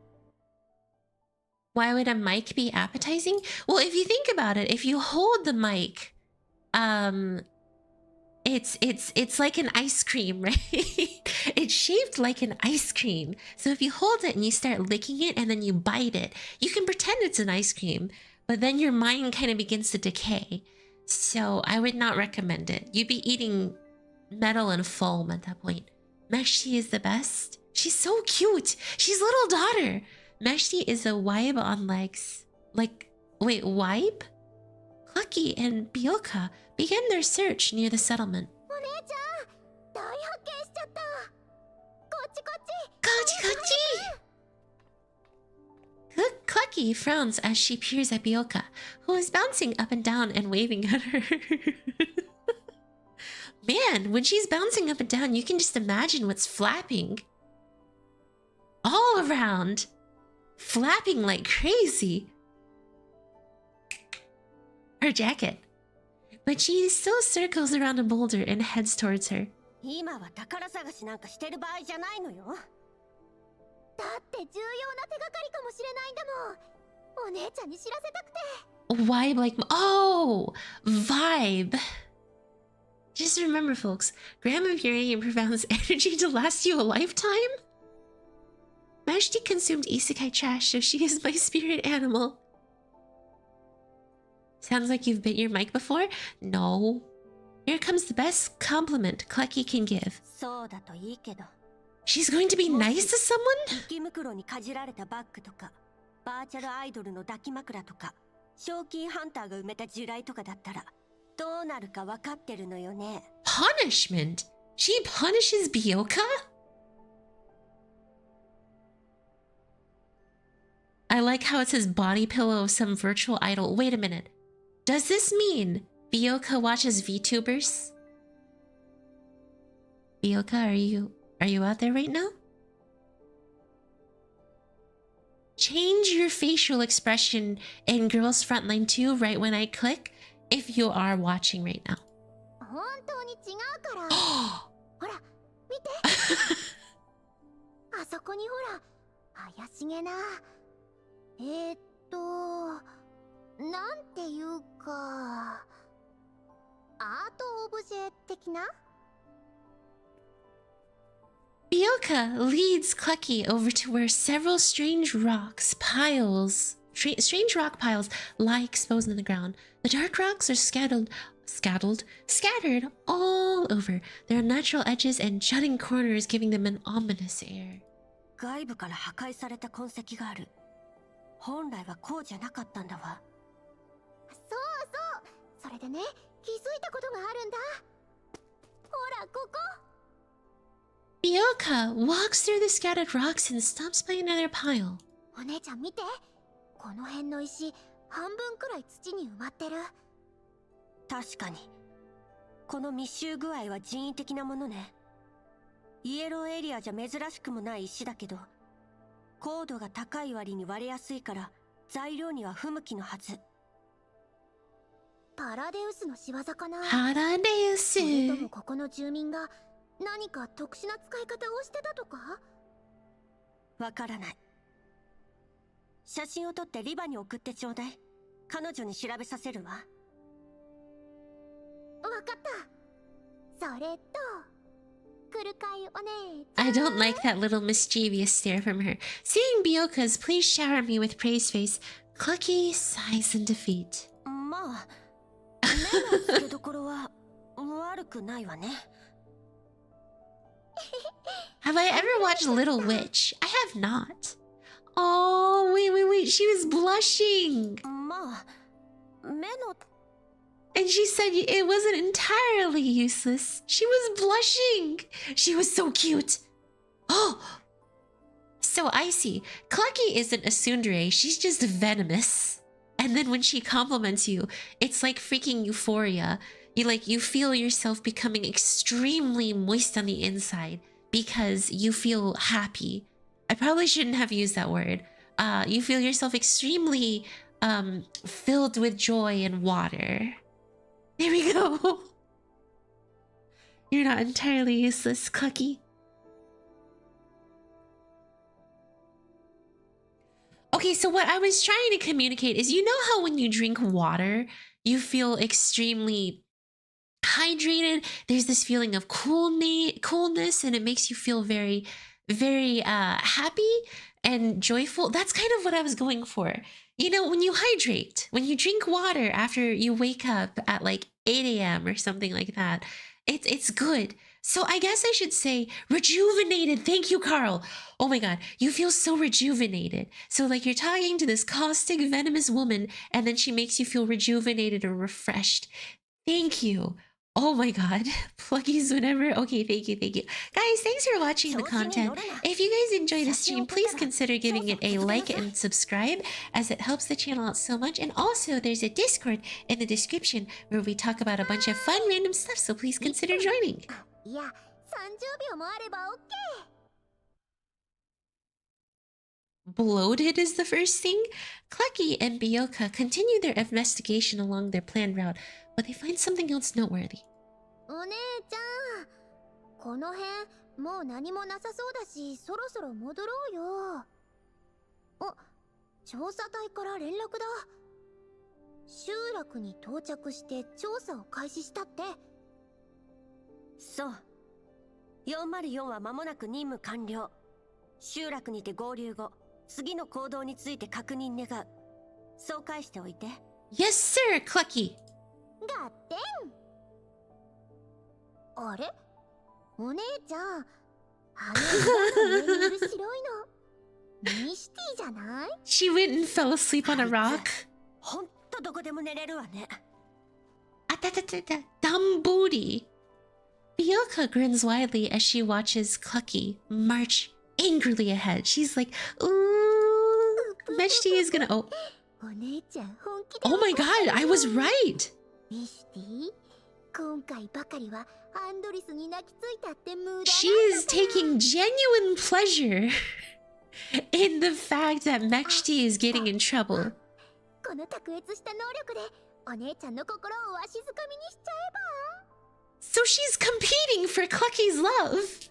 Why would a mic be appetizing? Well, if you think about it, if you hold the mic, it's like an ice cream, right? It's shaped like an ice cream. So if you hold it and you start licking it and then you bite it, you can pretend it's an ice cream, but then your mind kind of begins to decay. So I would not recommend it. You'd be eating metal and foam at that point. Mechty is the best. She's so cute. She's little daughter. Mechty is a wibe on legs. Like, wait, wibe? Clucky and Bioka began their search near the settlement. お姉ちゃん、大発見しちゃった。こっちこっち。 Clucky frowns as she peers at Bioka, who is bouncing up and down and waving at her. Man, when she's bouncing up and down, you can just imagine what's flapping. All around. Flapping like crazy. Her jacket. But she still circles around a boulder and heads towards her. 今は宝探しなんかしてる場合じゃないのよ。だって重要な手がかりかもしれないんだもん。お姉ちゃんに知らせたくて。 Vibe like... Oh! Vibe. Just remember, folks, gram of uranium provides energy to last you a lifetime? Mechty consumed isekai trash, so she is my spirit animal. Sounds like you've bit your mic before? No. Here comes the best compliment Clucky can give. そうだといいけど。 She's going to be nice to someone? 雪袋にかじられたバッグとか、バーチャルアイドルの抱き枕とか、賞金ハンターが埋めた地雷とかだったら、どうなるか分かってるのよね。Punishment? She punishes Bioka? I like how it says body pillow of some virtual idol. Wait a minute. Does this mean Bioka watches VTubers? Bioka, are you out there right now? Change your facial expression in Girls Frontline 2 right when I click if you are watching right now. 本当に違うから。ほら、見て。あそこにほら、怪しげな。なんていうか、アートオブジェ的な？ Bioka leads Clucky over to where several strange rock piles lie exposed on the ground. The dark rocks are scattered all over. Their unnatural edges and jutting corners giving them an ominous air. 外部から破壊された痕跡がある。本来はこうじゃなかったんだわ。そうそう。それでね、気づいたことがあるんだ。ほら、ここ。Bioka walks through the scattered rocks and stops by another pile. お姉ちゃん見て。この辺の石、半分くらい土に埋まってる。確かに。この密集具合は人為的なものね。イエローエリアじゃ珍しくもない石だけど、高度が高い割に割れやすいから材料には不向きのはず。パラデウスの仕業かな。パラデウス。それともここの住民が何か特殊な使い方をしてたとか？わからない。写真を撮ってリバに送ってちょうだい。彼女に調べさせるわ。わかった。それと。I don't like that little mischievous stare from her. Seeing Bioka's please shower me with praise face, Clucky sighs in defeat. まあ、目の付けどころは悪くないわね。Have I ever watched Little Witch? I have not. Oh, wait. She was blushing. まあ、目の And she said it wasn't entirely useless. She was blushing. She was so cute. Oh, so icy. Clucky isn't a tsundere. She's just venomous. And then when she compliments you, it's like freaking euphoria. you feel yourself becoming extremely moist on the inside because you feel happy. I probably shouldn't have used that word. You feel yourself extremely filled with joy and water. There we go. You're not entirely useless, Clucky. Okay, so what I was trying to communicate is, you know how when you drink water, you feel extremely hydrated? There's this feeling of coolness, and it makes you feel very, very happy and joyful. That's kind of what I was going for. You know, when you hydrate, when you drink water after you wake up at like 8 a.m. or something like that, it's good. So I guess I should say rejuvenated. Thank you, Carl. Oh my God, you feel so rejuvenated. So like you're talking to this caustic, venomous woman, and then she makes you feel rejuvenated or refreshed. Thank you. Oh my God, pluggies whenever. Okay, thank you. Guys, thanks for watching the content. If you guys enjoyed the stream, please consider giving it a like and subscribe, as it helps the channel out so much. And also, there's a Discord in the description where we talk about a bunch of fun random stuff, so please consider joining. Bloated is the first thing. Clucky and Bioka continue their investigation along their planned route, but they find something else noteworthy. お姉ちゃん、この辺もう何もなさそうだし、そろそろ戻ろうよ。あ、調査隊から連絡だ。集落に到着して調査を開始したって。そう。404は間もなく任務完了。集落にて合流後、次の行動について確認願う。そう返しておいて。Yes, sir, Clucky. 合点。あれ？お姉ちゃん、あの上にいる白いの、ミシティじゃない？ She went and fell asleep on a rock. ほんとどこでも寝れるわね。あたたたた、dumb booty. Bioka grins widely as she watches Clucky march angrily ahead. She's like, ooh, Mechty is gonna... Oh. Oh my God, I was right. She is taking genuine pleasure in the fact that Mechty is getting in trouble. So she's competing for Clucky's love.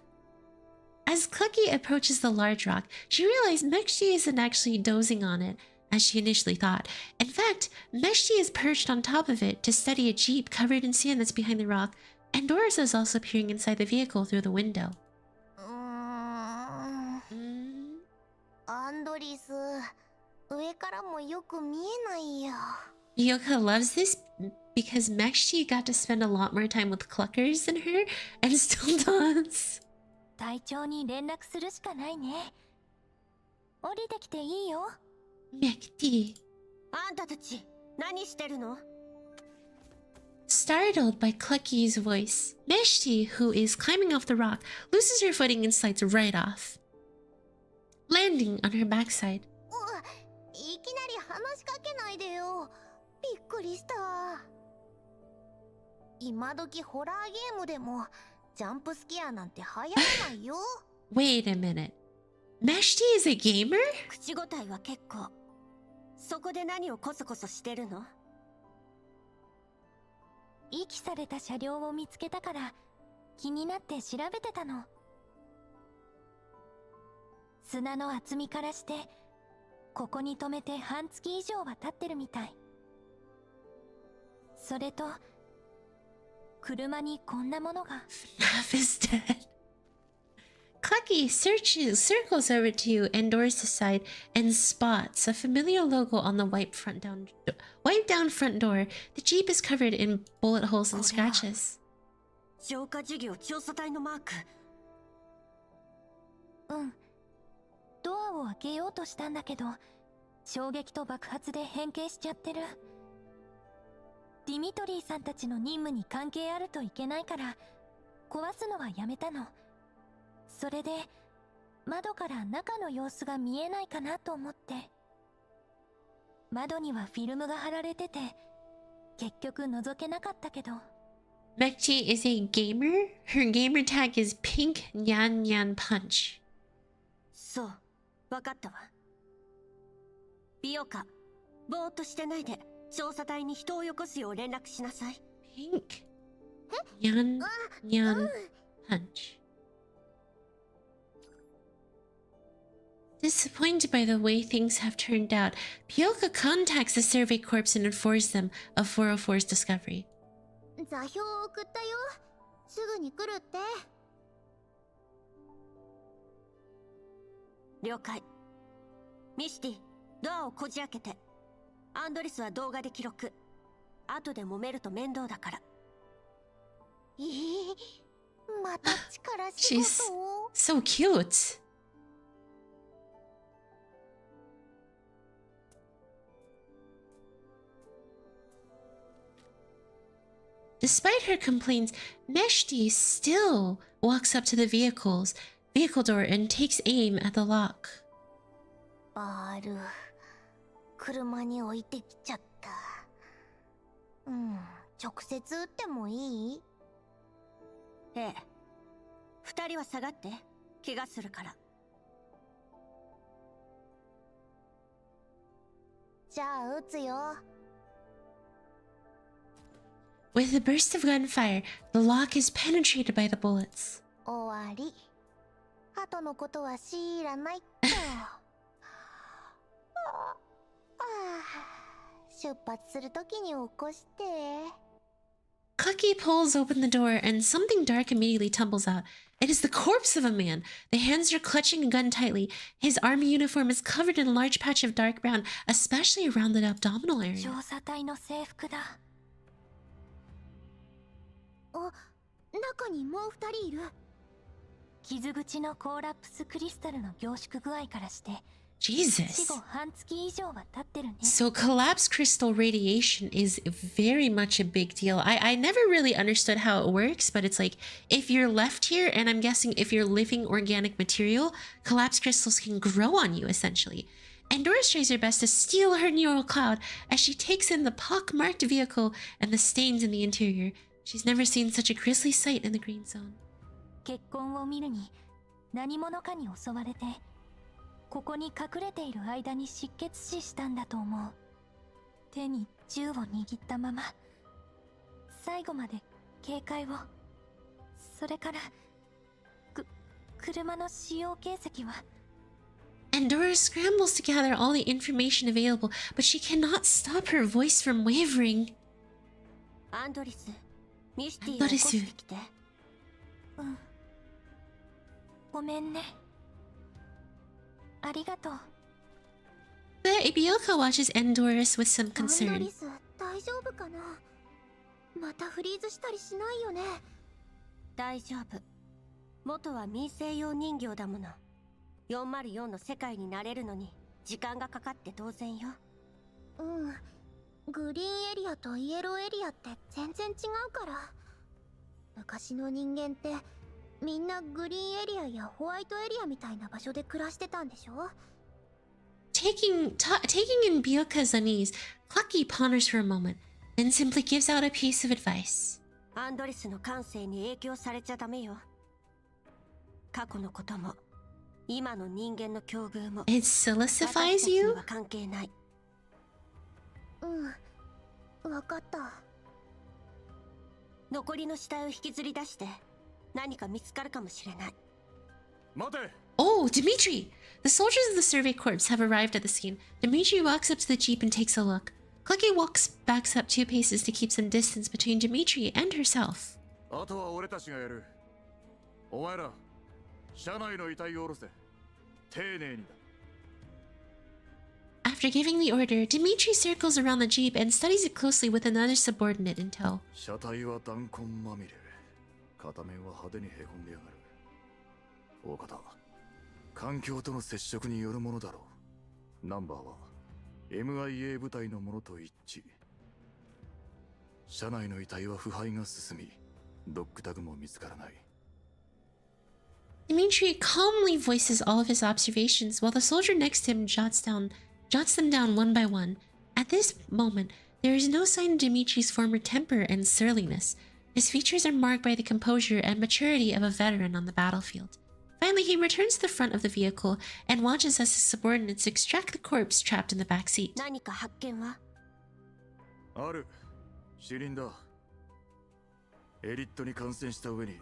As Clucky approaches the large rock, she realizes Mechty isn't actually dozing on it, as she initially thought. In fact, Mechty is perched on top of it to study a jeep covered in sand that's behind the rock, and Doris is also peering inside the vehicle through the window. Bioka loves this because Mechty got to spend a lot more time with cluckers than her, and still does. 隊長に連絡するしかないね。降りてきていいよ。Mechty. あんたたち、何してるの? Startled by Clucky's voice, Mechty, who is climbing off the rock, loses her footing and slides right off, landing on her backside. いきなり話しかけないでよ。びっくりした。今時ホラーゲームでもジャンプスケアなんて流行らないよ。Wait a minute. Mechty is a gamer? 口答えは結構。そこで何をコソコソしてるの？遺棄された車両を見つけたから気になって調べてたの。砂の厚みからしてここに止めて半月以上は経ってるみたい。それと車にこんなものが。FNAF is dead. Clucky circles over to Doris' side and spots a familiar logo on the wiped down front door. The Jeep is covered in bullet holes and scratches. 消火事業調査隊のマーク。うん。ドアを開けようとしたんだけど、衝撃と爆発で変形しちゃってる。ディミトリーさんたちの任務に関係あるといけないから、壊すのはやめたの。それで、窓から中の様子が見えないかなと思って。窓にはフィルムが貼られてて、結局覗けなかったけど。Mechty is a gamer. Her gamer tag is Pink Nyan Nyan Punch. そう、わかったわ。美容家、ぼーっとしてないで調査隊に人をよこすよう連絡しなさい。 Pink Nyan Nyan Punch. Disappointed by the way things have turned out, Pyoka contacts the Survey Corps and informs them of 404's discovery. 座標を送ったよ。すぐに来るって。了解。ミシティ、ドアをこじ開けて。アンドリスは動画で記録。後で揉めると面倒だから。また力仕 She's 事を。 so cute. Despite her complaints, Mechty still walks up to the vehicle door and takes aim at the lock. バール、車に置いてきちゃった。直接撃ってもいい？ええ。二人は下がって。怪我するから。じゃあ撃つよ。With a burst of gunfire, the lock is penetrated by the bullets. 終わり。後のことは知らないっと。出発するときに起こして。Clucky pulls open the door and something dark immediately tumbles out. It is the corpse of a man. The hands are clutching a gun tightly. His army uniform is covered in a large patch of dark brown, especially around the abdominal area. 調査隊の制服だ。中にもう二人いる。傷口のコーラプスクリスタルの凝縮具合からして、死 Jesus. 後半月以上は経ってるね。 So collapsed crystal radiation is very much a big deal. I never really understood how it works, but it's like if you're left here, and I'm guessing if you're living organic material, collapsed crystals can grow on you essentially. And Doris tries her best to steal her neural cloud as she takes in the pock-marked vehicle and the stains in the interior. She's never seen such a grisly sight in the green zone. 血痕を見るに何者かに襲われて、ここに隠れている間に失血死したんだと思う。手に銃を握ったまま、最後まで警戒を。それから車の使用形跡は。 And Doris scrambles to gather all the information available, but she cannot stop her voice from wavering. アンドリス、ミシティを起こしてきて。ごめんね。ありがとう。 But Ibioka watches Doris with some アンド concern. リス、大丈夫かな？またフリーズしたりしないよね。大丈夫。元は民生用人形だもの。404の世界になれるのに時間がかかって当然よ。グリーンエリアとイエローエリアって全然違うから。昔の人間ってみんなグリーンエリアやホワイトエリアみたいな場所で暮らしてたんでしょ？ Taking in Bioka's unease, Clucky ponders for a moment, then simply gives out a piece of advice. アンドリスの感性に影響されちゃダメよ。過去のことも今の人間の境遇も It 私た silicifies ちに you? は関係ない。わかった。残りの死体を引きずり出して何か見つかるかもしれない。待て。 Oh, Dmitry! The soldiers of the Survey Corps have arrived at the scene. Dmitry walks up to the jeep and takes a look. Clucky backs up 2 paces to keep some distance between Dmitry and herself. あとは俺たちがやる。お前ら、車内の遺体を下ろせ。丁寧にだ。 After giving the order, Dmitry circles around the jeep and studies it closely with another subordinate in tow. 車体は弾痕まみれ。片面は派手にへこんでやがる。大方、環境との接触によるものだろう。ナンバーは MIA 部隊のものと一致。車内の遺体は腐敗が進み、ドッグタグも見つからない。 Dmitry calmly voices all of his observations while the soldier next to him jots them down one by one. At this moment, there is no sign of Dimitri's former temper and surliness. His features are marked by the composure and maturity of a veteran on the battlefield. Finally, he returns to the front of the vehicle and watches as his subordinates extract the corpse trapped in the back seat. 何か発見は？ある。死人だ。エリットに感染した上に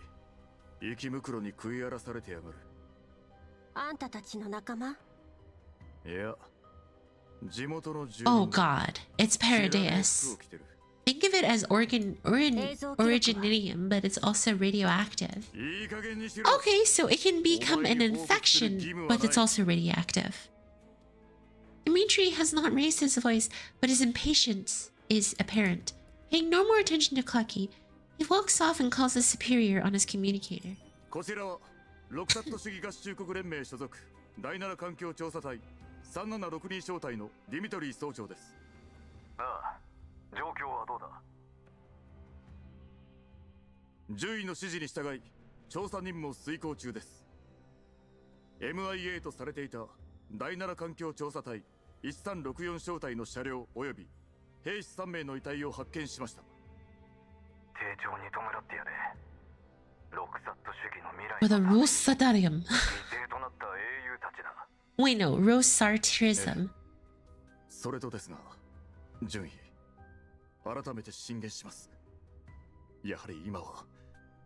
生き袋に食い荒らされてやがる。あんたたちの仲間？いや、地元の住民。Oh god, it's Paradeus. Think of it as originium, but it's also radioactive. Okay, so it can become an infection, but it's also radioactive. Dmitry has not raised his voice, but his impatience is apparent. Paying no more attention to Clucky, he walks off and calls his superior on his communicator. こちらはロクサット主義合衆国連盟所属第7環境調査隊3762小隊のディミトリー総長です。ああ、状況はどうだ？獣医の指示に従い調査任務を遂行中です。MIA とされていた第7環境調査隊1364小隊の車両及び兵士3名の遺体を発見しました。丁重に弔ってやれ。ロクサット主義の未来 With a Rosatarium. 犠牲となった英雄たちだ。Wait, no, Rosartrism. それとですが、順位改めて進言します。やはり今は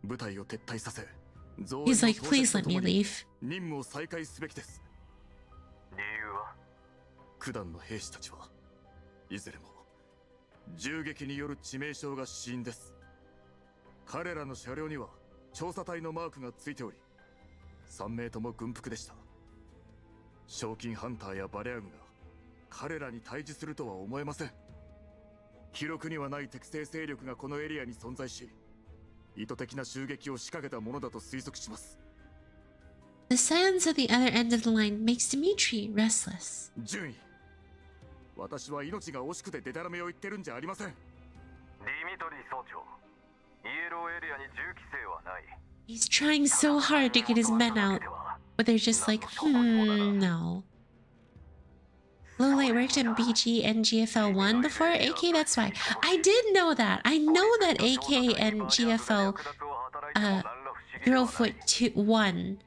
部隊を撤退させ、He's like, please let me leave. 任務を再開すべきです。理由は？九段の兵士たちはいずれも銃撃による致命傷が死因です。彼らの車両には調査隊のマークがついており、3名とも軍服でした。賞金ハンターやバレアグが彼らに対峙するとは思えません。記録にはない敵性勢力がこのエリアに存在し、意図的な襲撃を仕掛けたものだと推測します。The silence at the other end of the line makes Dmitry restless. 順位、私は命が惜しくてデタラメを言ってるんじゃありません。ディミトリー総長、イエローエリアに銃規制はない。He's trying so hard to get his men out, but they're just like, no. Low Light worked on BG and GFL1 before AK, that's why. I did know that. I know that AK and GFL Girlfoot 1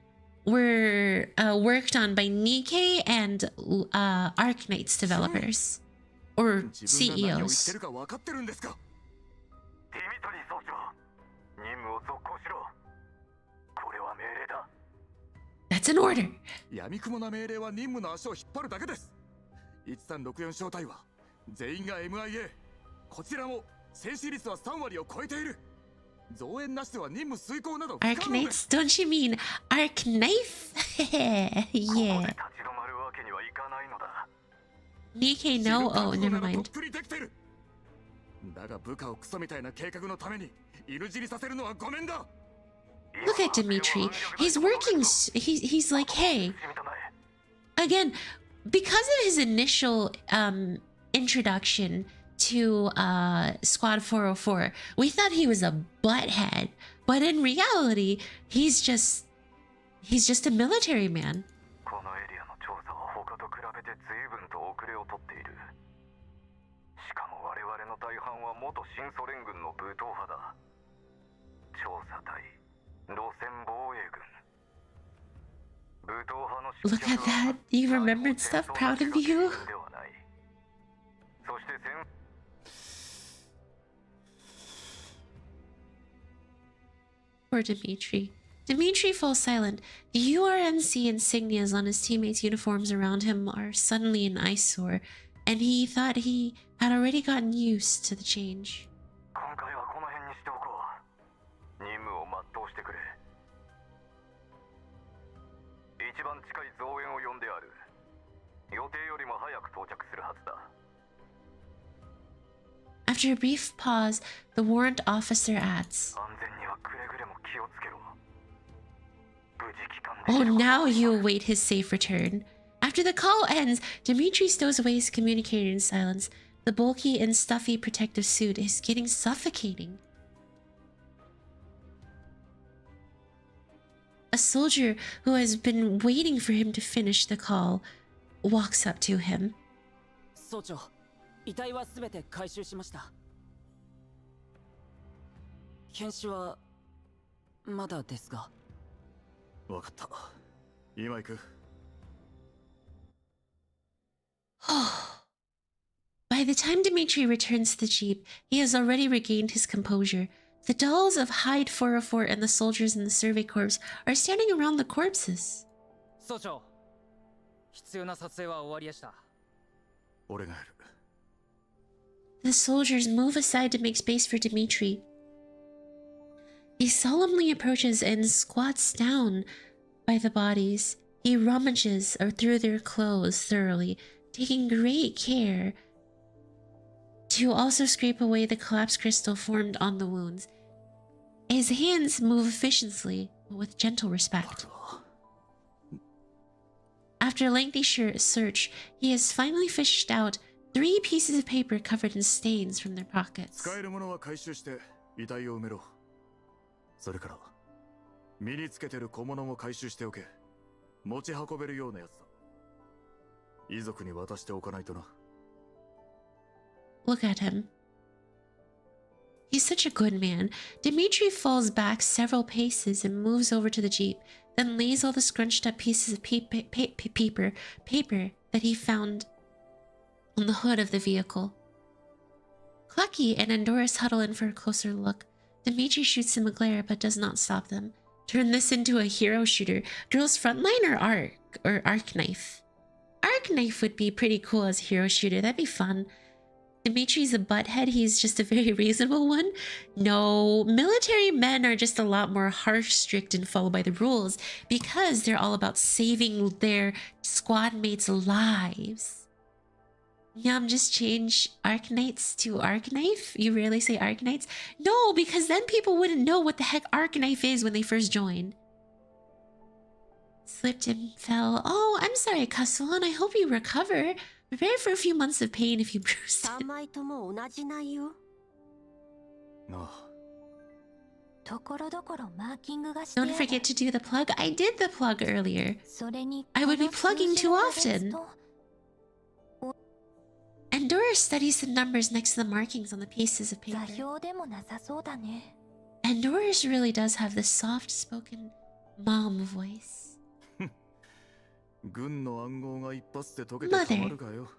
were worked on by Nikkei and Arknights developers. Or CEOs. That's an order. 闇雲な命令は任務の足を引っ張るだけです。1364小隊は全員が MIA。こちらも戦死率は3割を超えている。増援なしでは任務遂行など不可能です。 Arknights? Don't you mean Arknife? Yeah. Nikkei no? Oh, never mind. だが部下をクソみたいな計画のために犬死にさせるのはごめんだ。 Look at Dmitry. He's working. He's like, hey. Again, because of his initial introduction to Squad 404, we thought he was a butthead, but in reality, he's just a military man. このエリアの調査は他と比べて随分と遅れをとっている。しかも我々の大半は元新ソ連軍の武闘派だ。調査隊、路線防衛軍。Look at that. You remembered stuff. Proud of you. Poor Dmitry. Dmitry falls silent. The URNC insignias on his teammates' uniforms around him are suddenly an eyesore, and he thought he had already gotten used to the change. After a brief pause, the warrant officer adds, "Oh, now you await his safe return." After the call ends, Dmitry stows away his communicator in silence. The bulky and stuffy protective suit is getting suffocating. A soldier who has been waiting for him to finish the call walks up to him. 総長、遺体はすべて回収しました。検視はまだですが。わかった。今行く。By the time Dmitry returns to the jeep, he has already regained his composure. The dolls of Hyde 404 and the soldiers in the survey corps are standing around the corpses. 総長、必要な撮影は終わりやした。俺がやる。The soldiers move aside to make space for Dmitry. He solemnly approaches and squats down by the bodies. He rummages through their clothes thoroughly, taking great care to also scrape away the collapsed crystal formed on the wounds. His hands move efficiently, but with gentle respect. After a lengthy search, he has finally fished out 3 pieces of paper covered in stains from their pockets. 使えるものは回収して遺体を埋めろ。それから身につけてる小物も回収しておけ。持ち運べるようなやつだ。遺族に渡しておかないとな。Look at him. He's such a good man. Dmitry falls back several paces and moves over to the jeep, then lays all the scrunched up pieces of paper that he found on the hood of the vehicle. Clucky and Andorus huddle in for a closer look. Dmitry shoots him a glare but does not stop them. Turn this into a hero shooter. Girls frontline or arc knife? Arc knife would be pretty cool as a hero shooter. That'd be fun. Dmitry's a butthead. He's just a very reasonable one. No, military men are just a lot more harsh, strict, and follow by the rules because they're all about saving their squad mates' lives. Yum, just change arc knights to arc knife? You rarely say arc knights? No, because then people wouldn't know what the heck arc knife is when they first join. Slipped and fell. Oh, I'm sorry, Castellan. I hope you recover. Prepare for a few months of pain if you bruised it. 3枚とも同じ内容。なあ。ところどころマーキングがしてあ Don't る。 forget to do the plug. I did the plug earlier. それに I would be この plugging 数字 too の often. と Andorra studies the numbers next to the markings on the pieces of 座 paper. 標でもなさそうだね。Andorra really does have this soft-spoken mom voice. 軍の暗号が一発で解けてたまるかよ。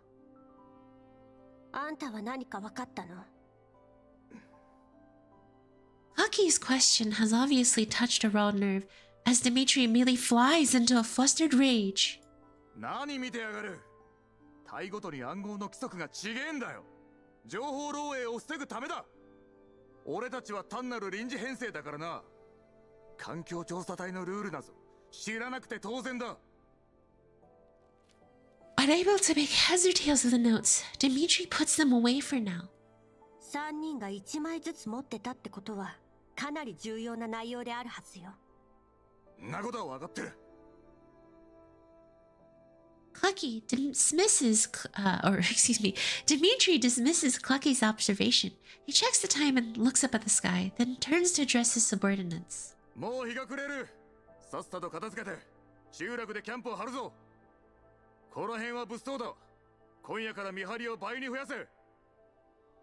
あんたは何か分かったの？ Lucky's question has obviously touched a raw nerve as Dmitry immediately flies into a flustered rage. 何見てやがる。隊ごとに暗号の規則が違えんだよ。情報漏洩を防ぐためだ。俺たちは単なる臨時編成だからな。環境調査隊のルールなど知らなくて当然だ。Unable to make heads or tails of the notes, Dmitry puts them away for now. 3人が1枚ずつ持ってたってことはかなり重要な内容であるはずよ。んなことは分かってる。Clucky dismisses, Dmitry dismisses Clucky's observation. He checks the time and looks up at the sky, then turns to address his subordinates. もう日が暮れる。さっさと片付けて集落でキャンプを張るぞ。この辺は物騒だ。今夜から見張りを倍に増やせ。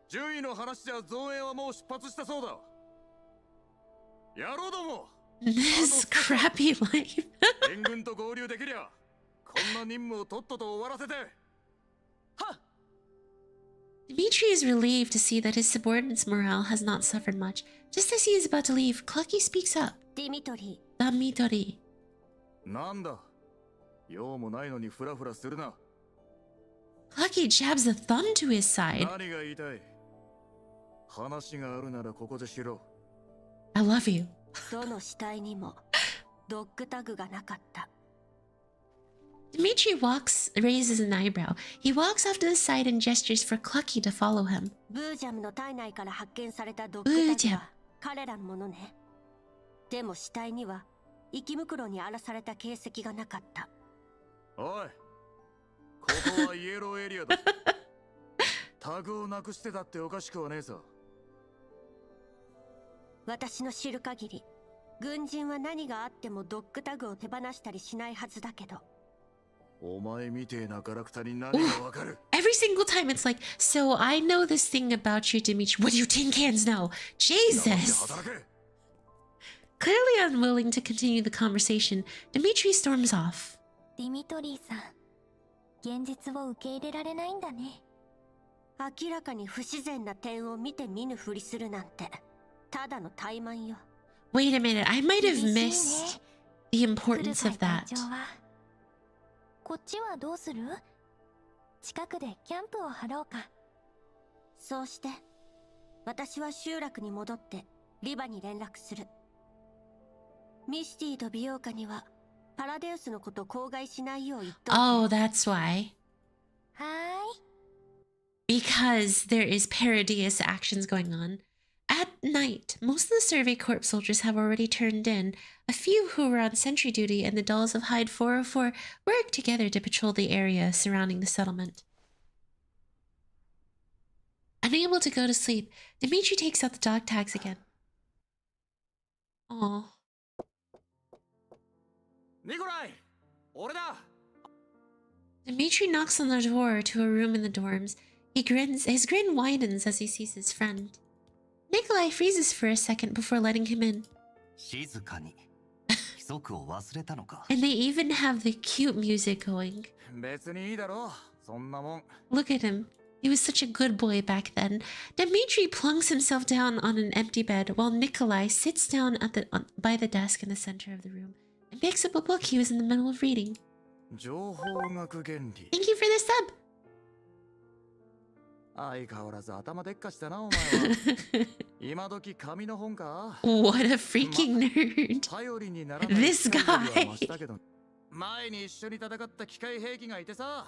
順位の話じゃ造営はもう出発したそうだ。野郎ども。This crappy life. 援軍と合流できりゃ、こんな任務をとっとと終わらせて。はっ。Dmitry is relieved to see that his subordinate's morale has not suffered much. Just as he is about to leave, Clucky speaks up. ディミトリ Dmitry. なんだ。用もないのにフラフラするな。Clucky jabs a thumb to his side. 何が言いたい。話があるならここでしろ。I love you. どの死体にもドッグタグがなかった。 Dmitry raises an eyebrow. He walks off to the side and gestures for Clucky to follow him. ブージャムの体内から発見されたドッグタグは彼らのものね。でも死体には生き袋に荒らされた形跡がなかった。おい、ここはイエローエリアだ。タグをなくしてたっておかしくはねえさ。私の知る限り、軍人は何があってもドッグタグを手放したりしないはずだけど。お前みてえなガラクタに何がわかる。 Every single time it's like, so I know this thing about you, Dmitry. What do you tin cans know? Jesus! Clearly unwilling to continue the conversation, Dmitry storms off. ディミトリーさん、現実を受け入れられないんだね。明らかに不自然な点を見て見ぬふりするなんてただの怠慢よ。 Wait a minute, I might have missed the importance of that. こっちはどうする？近くでキャンプを張ろうか。そうして私は集落に戻ってリバに連絡する。ミシティと美容家にはパラデウスのこと口外しないよう言っといて。 Oh, that's why. はーい。 Because there is parodious actions going on. At night, most of the Survey Corps soldiers have already turned in. A few who were on sentry duty and the Dolls of Hyde 404 work together to patrol the area surrounding the settlement. Unable to go to sleep, Dmitry takes out the dog tags again. Aww. Nikolai! 俺だ! Dmitry knocks on the door to a room in the dorms. His grin widens as he sees his friend. Nikolai freezes for a second before letting him in. And they even have the cute music going. 別にいいだろう、そんなもん。 Look at him. He was such a good boy back then. Dmitry plunks himself down on an empty bed while Nikolai sits down by the desk in the center of the room and picks up a book he was in the middle of reading. 情報学原理。 Thank you for the sub. 相変わらず頭でっかしたなお前は。今時紙の本か。 What a freaking nerd. 頼りにならない。 This guy. 前に一緒に戦った機械兵器がいてさ、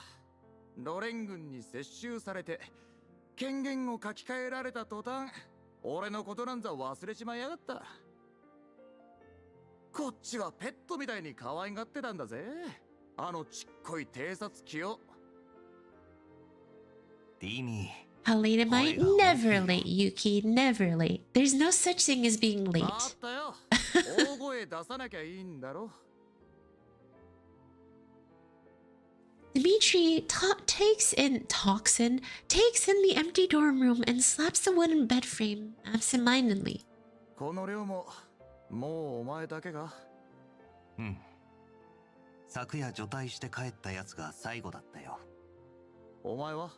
ロレン軍に接収されて権限を書き換えられた途端、俺のことなんざ忘れちまいやがった。こっちはペットみたいに可愛がってたんだぜ、あのちっこい偵察機を。How late am I? Never late, Yuki. Never late. There's no such thing as being late. あったよ。大声出さなきゃいいんだろ。Dmitry takes in the empty dorm room and slaps the wooden bed frame absentmindedly. この量ももうお前だけが。うん。昨夜除隊して帰ったやつが最後だったよ。お前は？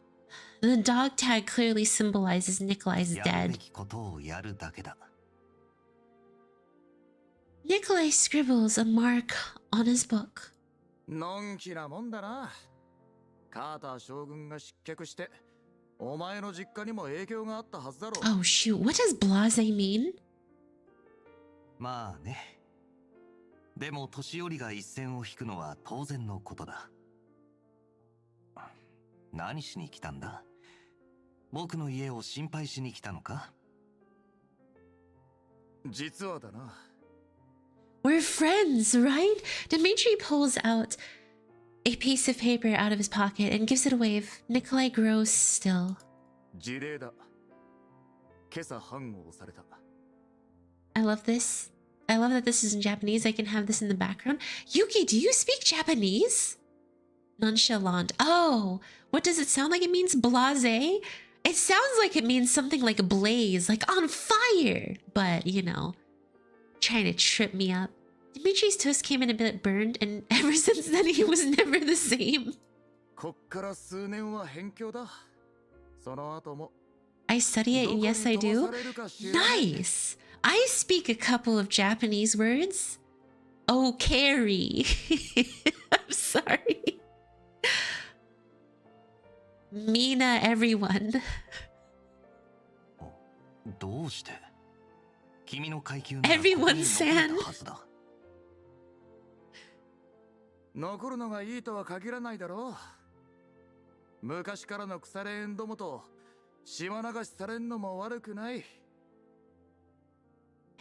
The dog tag clearly symbolizes Nikolai's やるべ dead. きことをやるだけだ。Nikolai scribbles a mark on his book. のんきなもんだな。カーター将軍が失脚して、お前の実家にも影響があったはずだろう。 Oh shoot, what does blase mean? まあね。でも年寄りが一線を引くのは当然のことだ。何しに来たんだ？僕の家を心配しに来たのか？実はだな。 We're friends, right? Dmitry pulls out a piece of paper out of his pocket and gives it a wave. Nikolai grows still. 辞令だ。今朝反応された。 I love this. I love that this is in Japanese. I can have this in the background. Yuki, do you speak Japanese? Nonchalant. Oh, what does it sound like? It means blasé? It sounds like it means something like blaze, like on fire. But, you know, trying to trip me up. Dmitry's toast came in a bit burned, and ever since then he was never the same. こっから数年は辺境だ。その後も I study it, and yes, I do. Nice! I speak a couple of Japanese words. Oh, Carrie. I'm sorry. Mina, everyone. どうして？君の階級 Everyone, San. 残るのがいいとは限らないだろう。昔からの腐れ縁どもと島流しされんのも悪くない。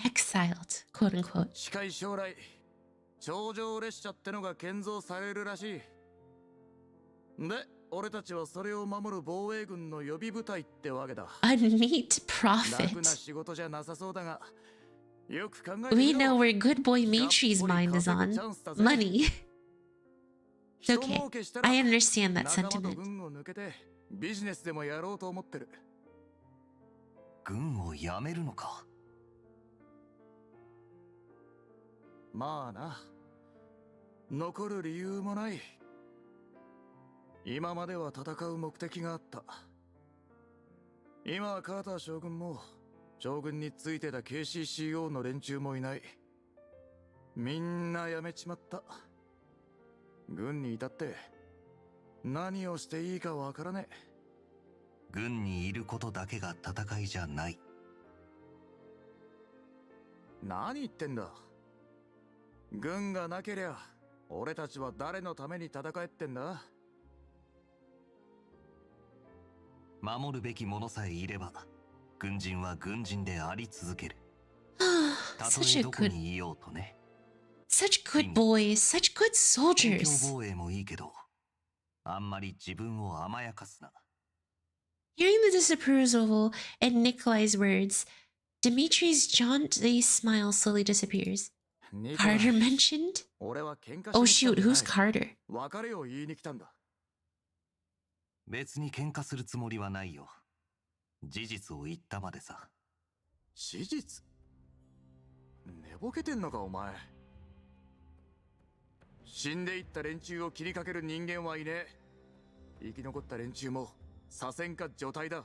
Exiled, quote unquote. 近い将来、頂上列車ってのが建造されるらしい。で、俺たちはそれを守る防衛軍の予備部隊ってわけだ。A neat 楽な prophet. 仕事じゃなさそうだが、よく考えて We みろ。 know where good boy Dmitry's mind is on. Money. It's okay. I understand that 仲間と sentiment. 軍を抜けてビジネスでもやろうと思ってる。軍を辞めるのか。まあな。残る理由もない。今までは戦う目的があった。今はカーター将軍も将軍についてた KCCO の連中もいない。みんな辞めちまった。軍にいたって何をしていいかわからねえ。軍にいることだけが戦いじゃない。何言ってんだ。軍がなけりゃ俺たちは誰のために戦えってんだ。守るべき者さえいれば軍人は軍人であり続ける。たと Such え a どこ good, にいようとね。 such good boys, such good 環境 soldiers. 防衛もいいけど、あんまり自分を甘やかすな。 Hearing the disapproval in Nikolai's words, Dmitri's jaunty smile slowly disappears. Carter mentioned? 俺は喧嘩 Oh しに来たん shoot, じゃない。 who's Carter? 別れを言いに来たんだ。別に喧嘩するつもりはないよ。事実を言ったまでさ。事実？寝ぼけてんのかお前。死んでいった連中を切りかける人間はいねえ。生き残った連中も左遷か除隊だ。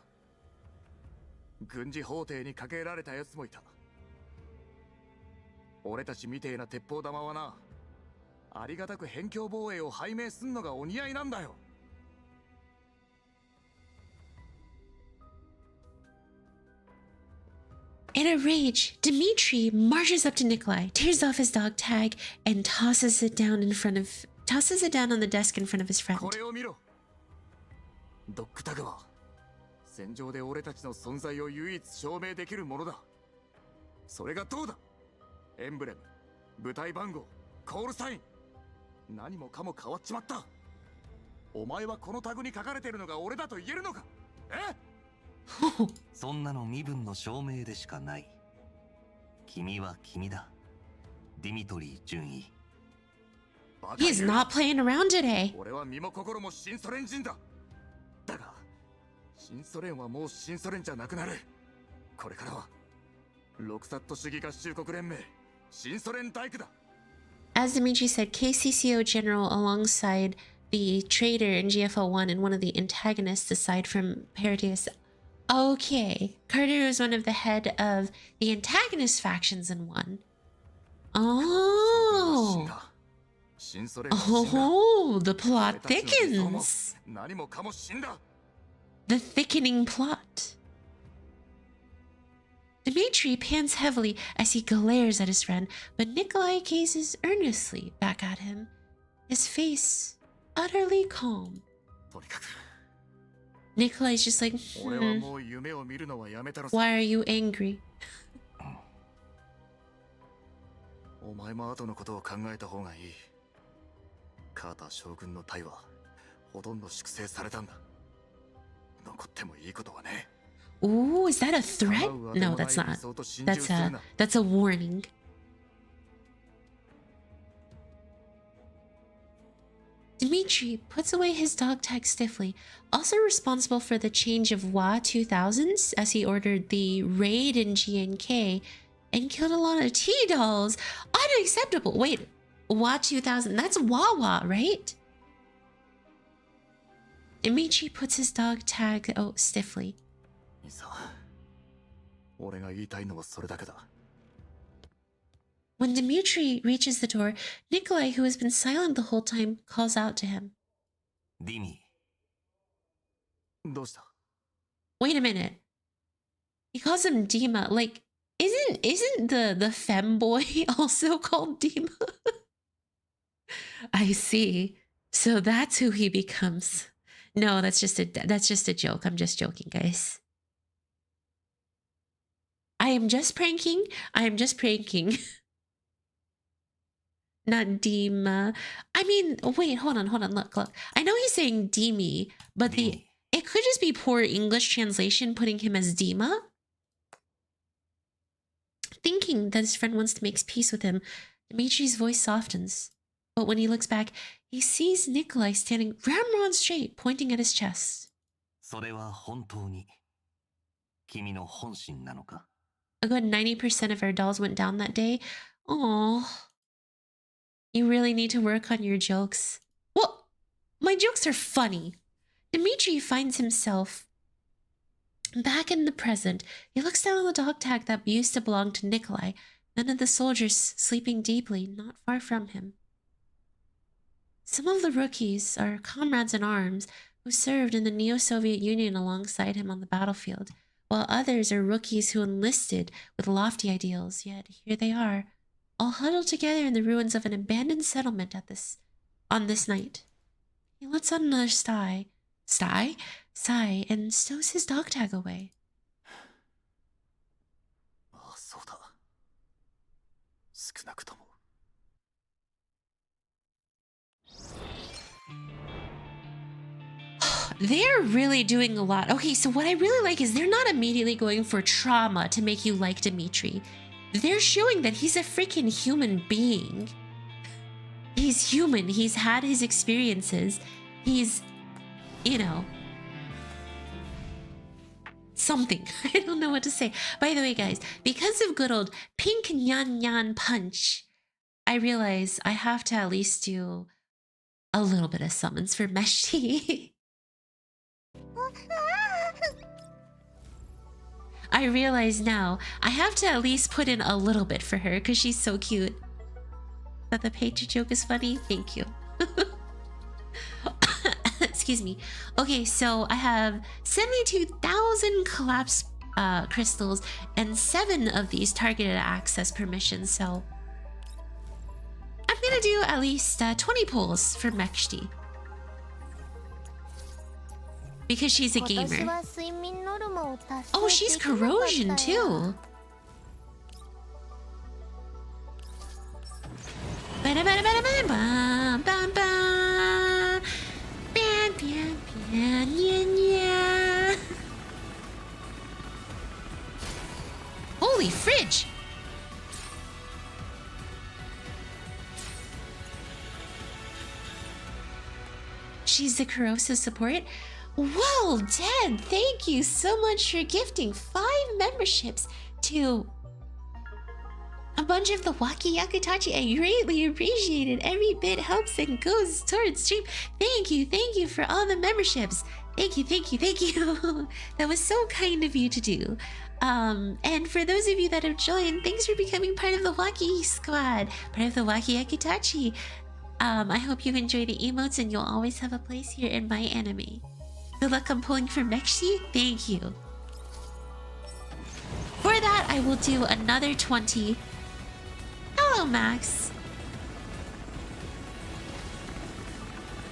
軍事法廷にかけられた奴もいた。俺たちみてえな鉄砲玉はな、ありがたく辺境防衛を拝命すんのがお似合いなんだよ。In a rage, Dmitry marches up to Nikolai, tears off his dog tag, and tosses it down on the desk in front of his friend. これを見ろ。ドッグタグは戦場で俺たちの存在を唯一証明できるものだ。それがどうだ。エンブレム、部隊番号、コールサイン、何もかも変わっちまった。お前はこのタグに書かれてるのが俺だと言えるのか。え？そんなの身分の証明でしかない。君は君だ。ディミトリー准尉。 He is not playing around today. 俺は身も心も新ソ連人だ。だが新ソ連はもう新ソ連じゃなくなる。これからはロクサット主義合衆国連盟新ソ連大工だ。 As Dmitry said, KCCO general alongside the traitor in GFL1 and one of the antagonists aside from Courteous. Okay, Carter was one of the head of the antagonist factions in one. Oh. Oh, the plot thickens. The thickening plot. Dmitry pants heavily as he glares at his friend, but Nikolai gazes earnestly back at him, his face utterly calm. Nikolai's just like, why are you angry? お前も後のことを考えた方がいい。カーター将軍の隊はほとんど粛清されたんだ。残ってもいいことはね。 Ooh, is that a threat? No, that's not. That's a warning. Dmitry puts away his dog tag stiffly, also responsible for the change of WA 2000s as he ordered the raid in GNK and killed a lot of T-dolls. Unacceptable. Wait, WA 2000, that's Wawa, right? Dmitry puts his dog tag out stiffly. When Dmitry reaches the door, Nikolai, who has been silent the whole time, calls out to him. Dimi. Wait a minute. He calls him Dima. Like, isn't the femboy also called Dima? I see. So that's who he becomes. No, that's just a joke. I'm just joking, guys. I am just pranking. Not Dima. I mean, wait, hold on. Look. I know he's saying Dimi, but it could just be poor English translation putting him as Dima. Thinking that his friend wants to make peace with him, Dimitri's voice softens. But when he looks back, he sees Nikolai standing ramrod straight, pointing at his chest. それは本当に君の本心なのか? A good 90% of our dolls went down that day. Oh, you really need to work on your jokes. Well, my jokes are funny. Dmitry finds himself back in the present. He looks down on the dog tag that used to belong to Nikolai, then at the soldiers sleeping deeply not far from him. Some of the rookies are comrades in arms who served in the Neo-Soviet Union alongside him on the battlefield, while others are rookies who enlisted with lofty ideals. Yet here they are, all huddled together in the ruins of an abandoned settlement on this night. He lets out another sigh, and stows his dog tag away. ああ、そうだ。少なくとも。They're really doing a lot. Okay, so what I really like is they're not immediately going for trauma to make you like Dmitry. They're showing that he's a freaking human being. He's human. He's had his experiences. He's, you know, something. I don't know what to say. By the way, guys, because of good old Pink Nyan Nyan Punch, I realize I have to at least do a little bit of summons for Mechty. I realize now I have to at least put in a little bit for her because she's so cute. That the page joke is funny? Thank you. Excuse me. Okay, so I have 72,000 collapse crystals and 7 of these targeted access permissions, so I'm gonna do at least 20 pulls for Mechty. Because she's a gamer. Oh, she's corrosion too. Holy fridge! She's the corrosive support? Well, Dad, thank you so much for gifting 5 memberships to a bunch of the Waki Yakutachi. I greatly appreciate it. Every bit helps and goes towards stream. Thank you for all the memberships. Thank you. That was so kind of you to do. And for those of you that have joined, thanks for becoming part of the Waki squad, part of the Waki Yakutachi. I hope you enjoy the emotes and you'll always have a place here in my anime. Good luck on pulling for Mechty. Thank you. For that, I will do another 20. Hello, Max.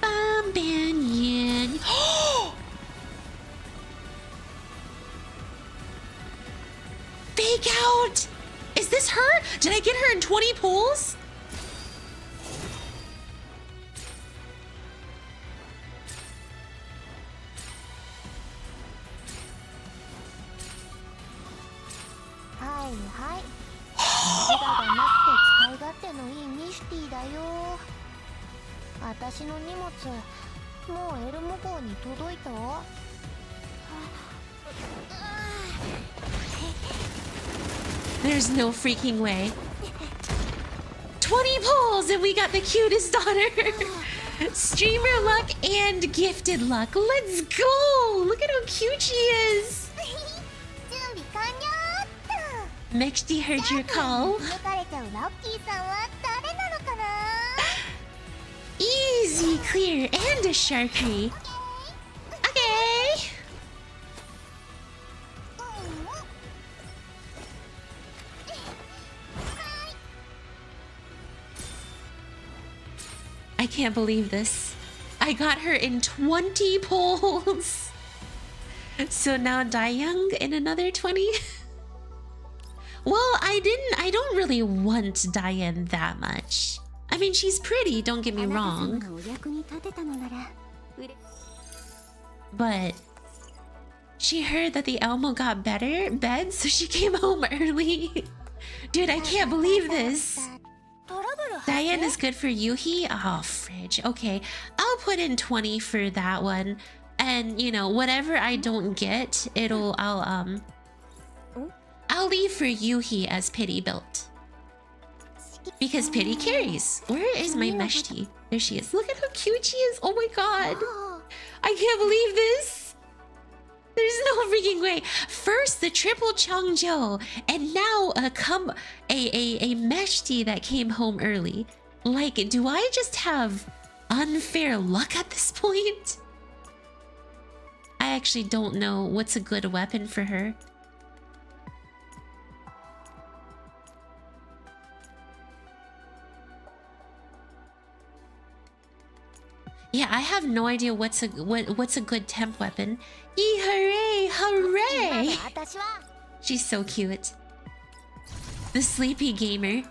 Bam Ban Yin. Fake out! Is this her? Did I get her in 20 pulls? There's no freaking way. 20 pulls and we got the cutest daughter. Streamer luck and gifted luck. Let's go! Look at how cute she is. Mechty heard your call. Easy, clear, and a Sharkry. Okay. I can't believe this. I got her in 20 pulls. So now Dayoung in another 20. Well, I don't really want Diane that much. I mean, she's pretty, don't get me wrong. But she heard that the Elmo got beds, so she came home early. Dude, I can't believe this. Diane Dayan is good for Yuhi? Oh, fridge. Okay, I'll put in 20 for that one. And, you know, whatever I don't get, I'll leave for Yuhi as pity built. Because pity carries. Where is my Mechty? There she is. Look at how cute she is. Oh my god. I can't believe this. There's no freaking way. First the triple Changzhou, and now a Mechty that came home early. Like, do I just have unfair luck at this point? I actually don't know what's a good weapon for her. Yeah, I have no idea what's a good temp weapon. Yee hooray, hooray! She's so cute. The sleepy gamer.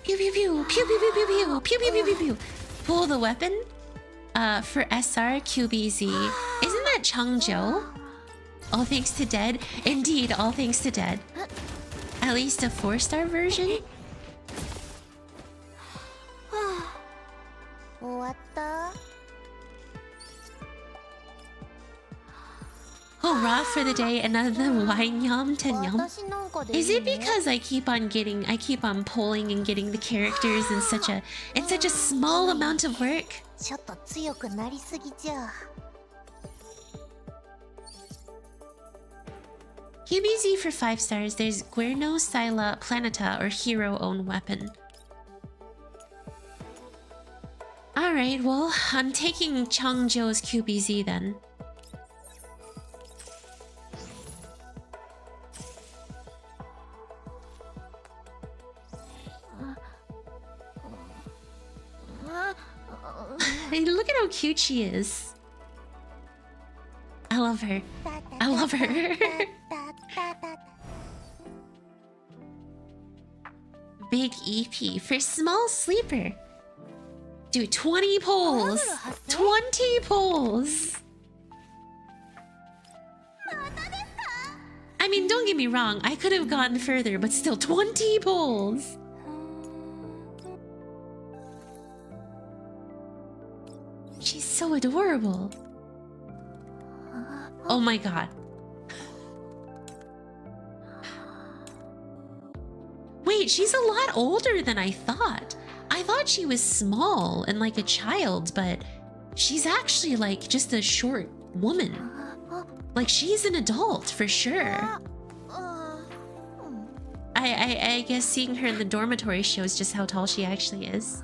Pew pew pew pew pew pew pew pew pew pew pew pew pew. Pull the weapon. For SR QBZ. Isn't that Changzhou? All thanks to Dead. Indeed, all thanks to Dead. At least a 4-star version. Hurrah for the day, another wine yum, 10 yum. Is it because I keep on pulling and getting the characters in such a small amount of work? QBZ for 5 stars, there's Guerno, Scylla, Planeta, or Hero own weapon. Alright, well, I'm taking Changzhou's QBZ then. Look at how cute she is. I love her. I love her. Big EP for small sleeper. Dude, 20 pulls. 20 pulls. I mean, don't get me wrong. I could have gone further, but still 20 pulls. She's so adorable. Oh my god. Wait, she's a lot older than I thought. I thought she was small and like a child, but she's actually like just a short woman. Like, she's an adult for sure. I guess seeing her in the dormitory shows just how tall she actually is.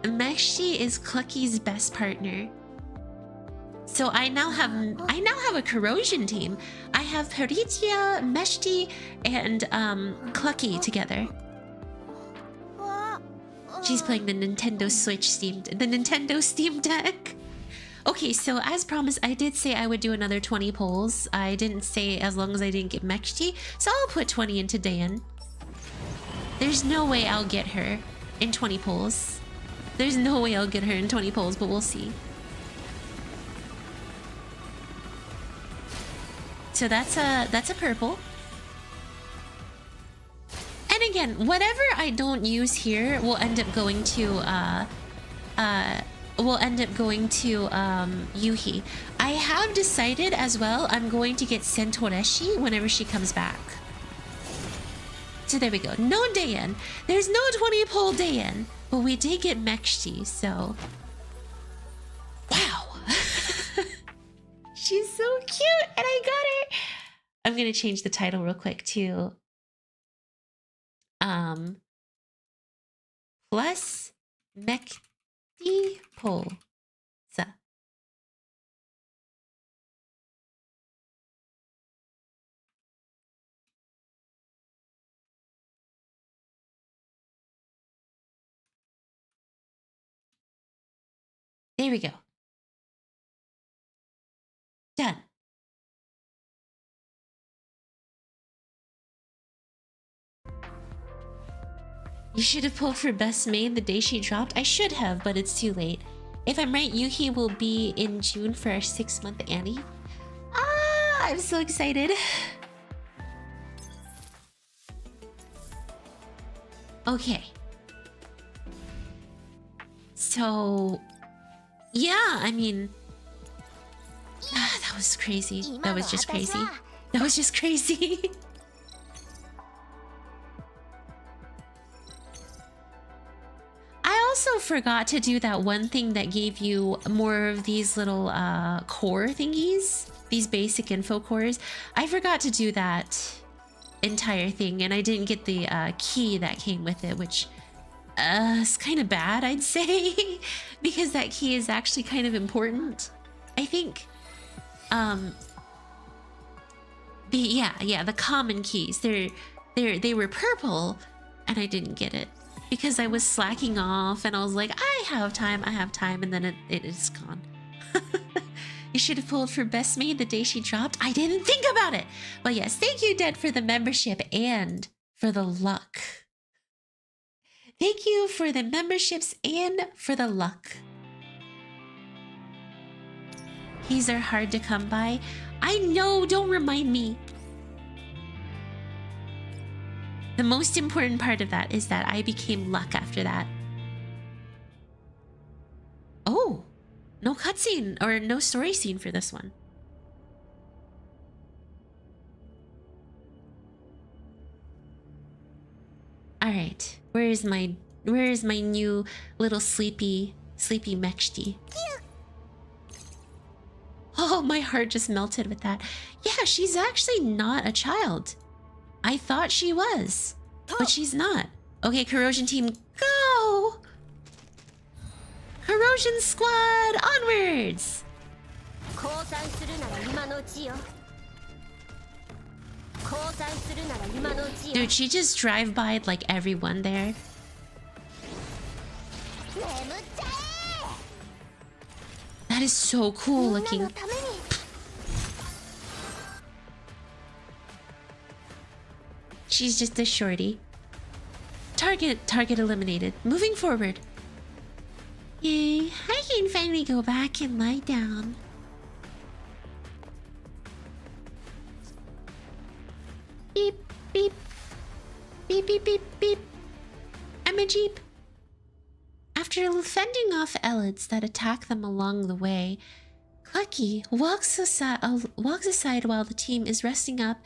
Mechty is Clucky's best partner. So I now have a corrosion team. I have Peritia, Mechty, and Clucky together. She's playing the Nintendo Steam Deck. Okay, so as promised, I did say I would do another 20 polls. I didn't say as long as I didn't get Mechty, so I'll put 20 into Dayan. There's no way I'll get her in 20 polls. There's no way I'll get her in 20 polls, but we'll see. So that's a purple. And again, whatever I don't use here will end up going to Yuhi. I have decided as well I'm going to get Sentoreshi whenever she comes back. So there we go. No Dayan. There's no 20 poll Dayan, but we did get Mechty, so wow. She's so cute, and I got her. I'm gonna change the title real quick to plus Mechty poll. There we go. Done. You should have pulled for best maid the day she dropped. I should have, but it's too late. If I'm right, Yuhi will be in June for our 6-month Annie. Ah, I'm so excited. Okay. So, yeah, I mean, that was crazy. That was just crazy. That was just crazy. I also forgot to do that one thing that gave you more of these little core thingies, these basic info cores. I forgot to do that entire thing, and I didn't get the key that came with it, which is kind of bad, I'd say, because that key is actually kind of important. I think the common keys, they were purple, and I didn't get it because I was slacking off, and I was like, I have time, and then it is gone. You should have pulled for Best Maid the day she dropped. I didn't think about it. But yes, thank you, Dead, for the membership and for the luck. Thank you for the memberships and for the luck. Keys are hard to come by. I know, don't remind me. The most important part of that is that I became luck after that. Oh. No cutscene or no story scene for this one. All right, where is my new little sleepy Mechty? Oh, my heart just melted with that. Yeah, she's actually not a child. I thought she was, but she's not. Okay, Corrosion team, go! Corrosion squad, onwards! Dude, she just drive-by'd like everyone there. That is so cool looking. She's just a shorty. Target eliminated. Moving forward. Yay, I can finally go back and lie down. Beep, beep. Beep, beep, beep, beep. I'm a jeep. After fending off elids that attack them along the way, Clucky walks aside while the team is resting up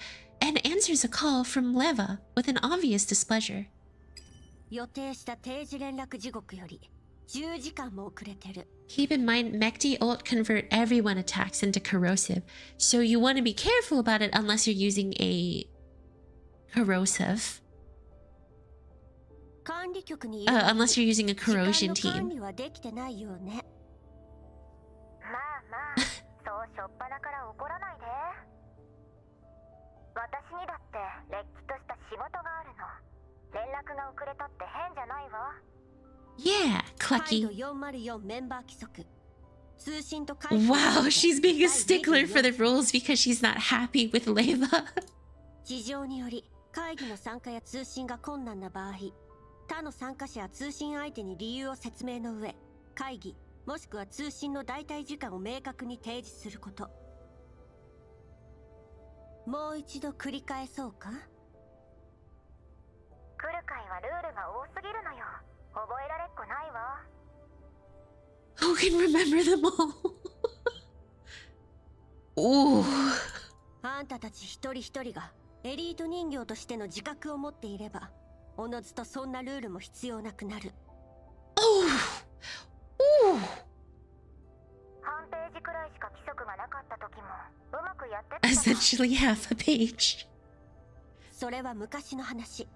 and answers a call from Leva with an obvious displeasure. Keep in mind, Mechty ult convert everyone attacks into corrosive, so you want to be careful about it unless you're using a corrosive. Unless you're using a corrosion team. Yeah, Clucky. Wow, she's being a stickler for the rules because she's not happy with Leva. 他の参加者や通信相手に理由を説明の上、会議もしくは通信の代替時間を明確に提示すること。もう一度繰り返そうか？来る会はルールが多すぎるのよ。覚えられっこないわ。Who can remember them all? あんたたち一人一人がエリート人形としての自覚を持っていれば。 おのずとそんなルールも必要なくなる。半ページくらいしか規則がなかった時もうまくやってた。Essentially half a page。それは昔の話。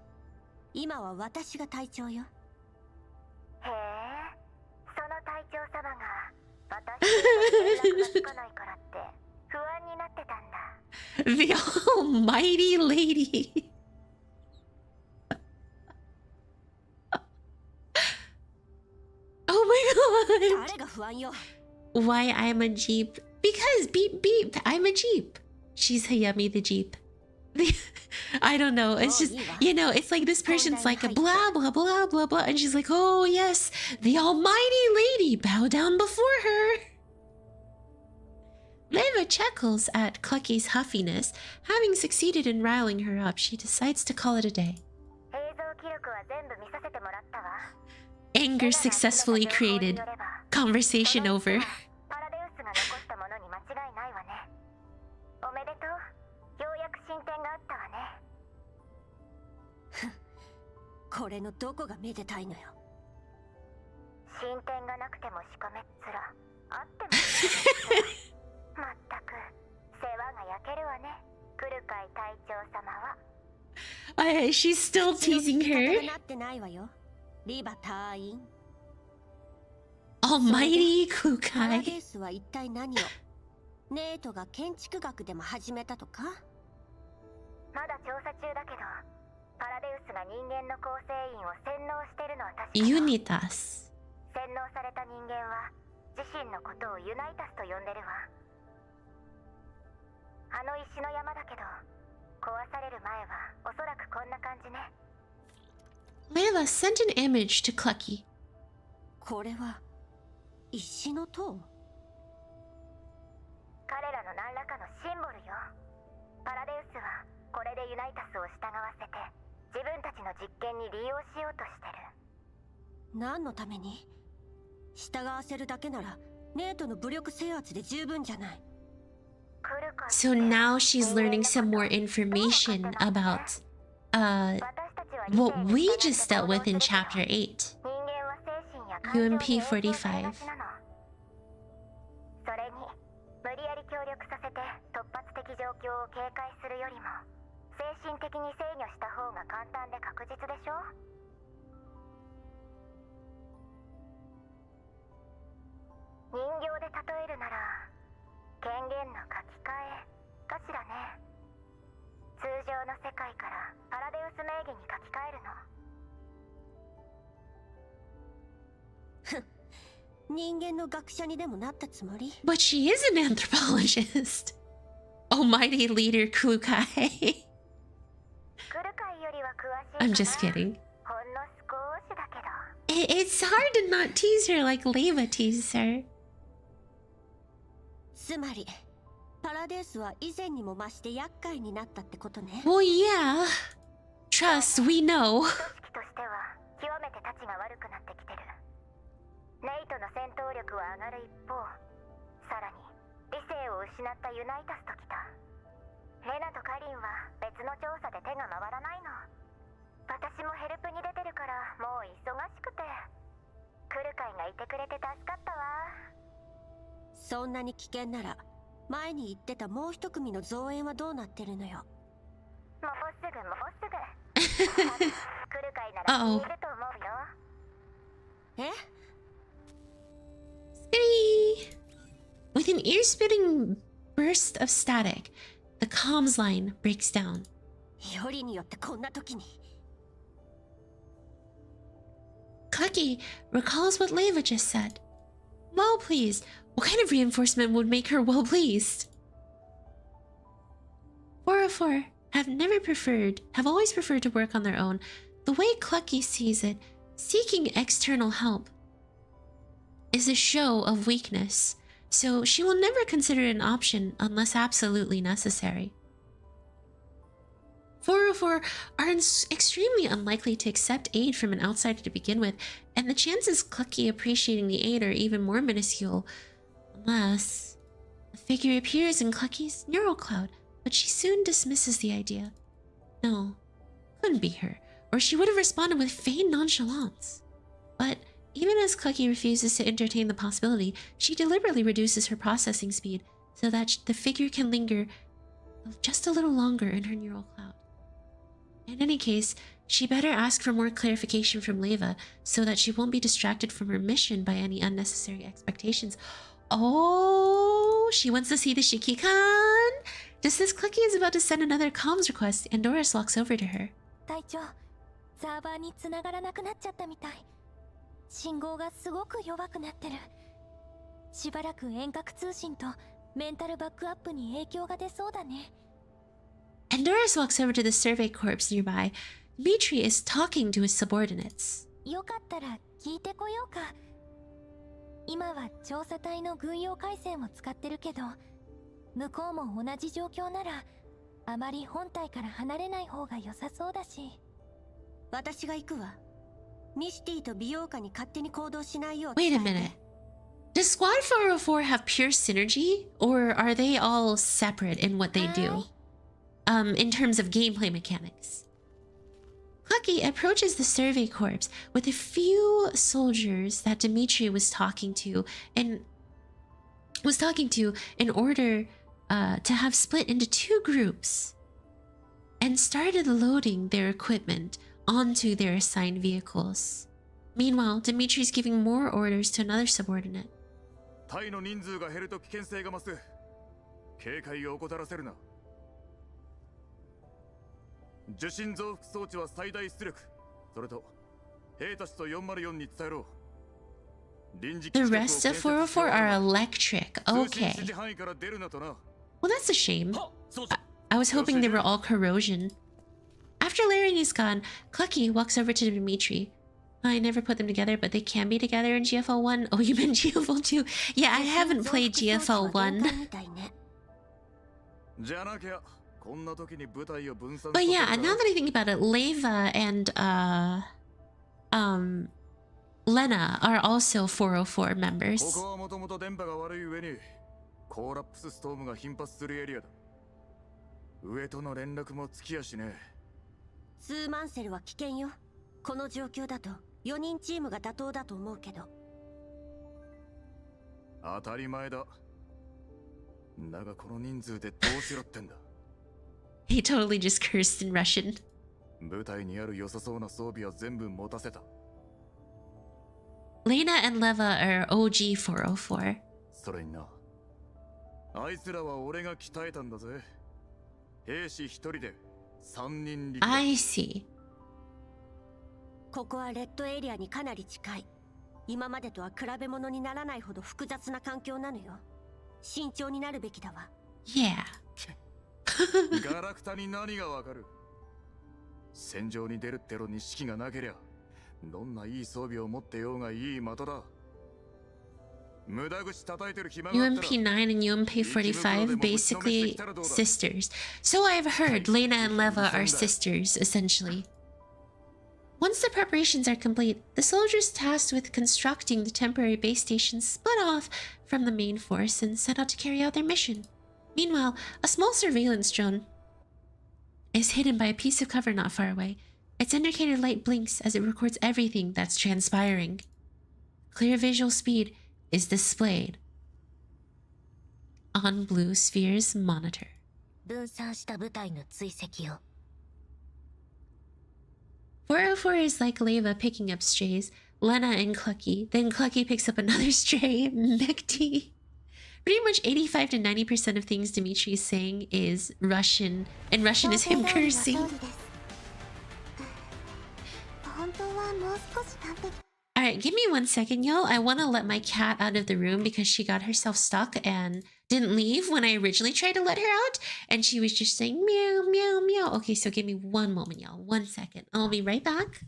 今は私が隊長よ。へえ、その隊長様が私に連絡がつかないからって不安になってたんだ。The almighty lady. Oh my god! Why I'm a Jeep? Because beep beep, I'm a Jeep. She's Hayami the Jeep. I don't know, it's just, you know, it's like this person's like a blah blah blah blah blah, and she's like, oh yes, the almighty lady, bow down before her. Leva chuckles at Clucky's huffiness. Having succeeded in riling her up, she decides to call it a day. Anger successfully created. Conversation over. パラデウスが残したものに間違いないわね。おめでとう。ようやく進展があったわね。これのどこがめでたいのよ。進展がなくてもしかめっ面。あってもまったく世話が焼けるわね。来るかい隊長様は。She's still teasing her. なってないわよ。リバ隊員。Almighty パラデ Kukai. ウスは一体何をネートが建築学でも始めたとか。まだ調査中だけど、パラデウスが人間の構成員を洗脳してるのは確か。 Unitas. 洗脳された人間は自身のことをユナイタスと呼んでるわ。あの石の山だけど、壊される前はおそらくこんな感じね。Layla sent an image to Clucky. これは石の塔。彼らの何らかのシンボルよ。パラデウスはこれでユナイタスを従わせて自分たちの実験に利用しようとしてる。何のために？従わせるだけならネートの武力制圧で十分じゃない。 So now she's learning some more information about what we just dealt with in chapter 8. UMP 45. それに無理やり協力させて突発的状況を警戒するよりも精神的に制御した方が簡単で確実でしょ。人形で例えるなら権限の書き換えかしらね。通常の世界からパラデウス名義に書き換えるの。人間の学者にでもなったつもり？ But she is an anthropologist. Almighty leader Kukai. I'm just kidding. It's hard to not tease her like Leva teases her. つまりパラデウスは以前にも増して厄介になったってことね。 Well, yeah. Trust, we know. 組織としては極めて立ちが悪くなってきてる。ネイトの戦闘力は上がる一方、さらに理性を失ったユナイタスときた。レナとカリンは別の調査で手が回らないの。私もヘルプに出てるからもう忙しくて。来る会がいてくれて助かったわ。そんなに危険なら前に言ってたもう一組の増援はどうなってるのよ。もうすぐもうすぐ。来る会ならいると思うよ。えSkitty! With an ear-splitting burst of static, the comms line breaks down. よりによってこんな時に。Clucky recalls what Leva just said. Well pleased. What kind of reinforcement would make her well pleased? 404 have always preferred to work on their own. The way Clucky sees it, seeking external help is a show of weakness, so she will never consider it an option unless absolutely necessary. 404 are extremely unlikely to accept aid from an outsider to begin with, and the chances Clucky appreciating the aid are even more minuscule, unless a figure appears in Clucky's neural cloud, but she soon dismisses the idea. No, couldn't be her, or she would have responded with feigned nonchalance. But even as Clucky refuses to entertain the possibility, she deliberately reduces her processing speed so that the figure can linger just a little longer in her neural cloud. In any case, she better ask for more clarification from Leva so that she won't be distracted from her mission by any unnecessary expectations. Oh, she wants to see the Shikikan! Just as Clucky is about to send another comms request, and Doris walks over to her. 隊長、サーバーに繋がらなくなっちゃったみたい。信号がすごく弱くなってる。しばらく遠隔通信とメンタルバックアップに影響が出そうだね。And Doris walks over to the survey corps nearby. Dmitry is talking to his subordinates. よかったら聞いてこようか。今は調査隊の軍用回線を使ってるけど、向こうも同じ状況なら、あまり本体から離れない方が良さそうだし。私が行くわ。ミシティと美容家に勝手に行動しないよう Wait 伝 a えて。 minute. Does Squad 404 have pure synergy, or are they all separate in what they do? In terms of gameplay mechanics. Clucky approaches the survey corps with a few soldiers that Dmitry was talking to in order to have split into two groups and started loading their equipment onto their assigned vehicles. Meanwhile, Dmitry's giving more orders to another subordinate. タイの人数が減ると危険性が増す。警戒を怠らせるな。受信増幅装置は最大出力。それと兵たちと404に伝えろ。 The rest of 404 are electric. Okay. Well, that's a shame. I was hoping they were all corrosion. After Laren is gone, Clucky walks over to Dmitry. I never put them together, but they can be together in GFL1. Oh, you meant GFL2? Yeah, I haven't played GFL1. But yeah, now that I think about it, Leva and Lena are also 404 members. ここはもともと電波が悪い上にコーラップスストームが頻発するエリアだ。上との連絡もつきやしねえ。ツーマンセルは危険よ。この状況だと4人チームが妥当だと思うけど。当たり前だ。だがこの人数でどうしろってんだ。He totally just cursed in Russian. 部隊にある良さそうな装備は全部持たせた。 Lena and Leva are OG 404. それにな。あいつらは俺が鍛えたんだぜ。兵士一人で3人力。I see. ここはレッドエリアにかなり近い。今までとは比べ物にならないほど複雑な環境なのよ。慎重になるべきだわ。Yeah. ガラクタに何がわかる。戦場に出るってのに士気がなけりゃ、どんないい装備を持ってようがいい的だ。UMP9 and UMP45 basically sisters. So I've heard Lena and Leva are sisters, essentially. Once the preparations are complete, the soldiers tasked with constructing the temporary base station split off from the main force and set out to carry out their mission. Meanwhile, a small surveillance drone is hidden by a piece of cover not far away. Its indicator light blinks as it records everything that's transpiring. Clear visual speed is displayed on Blue Sphere's monitor. 分散した部隊の追跡を。404 is like Leva picking up strays, Lena and Clucky. Then Clucky picks up another stray, Mechty. Pretty much 85 to 90% of things Dmitry is saying is Russian, and Russian is him cursing. Alright, give me 1 second, y'all. I want to let my cat out of the room because she got herself stuck and didn't leave when I originally tried to let her out. And she was just saying meow, meow, meow. Okay, so give me 1 moment, y'all. 1 second. I'll be right back.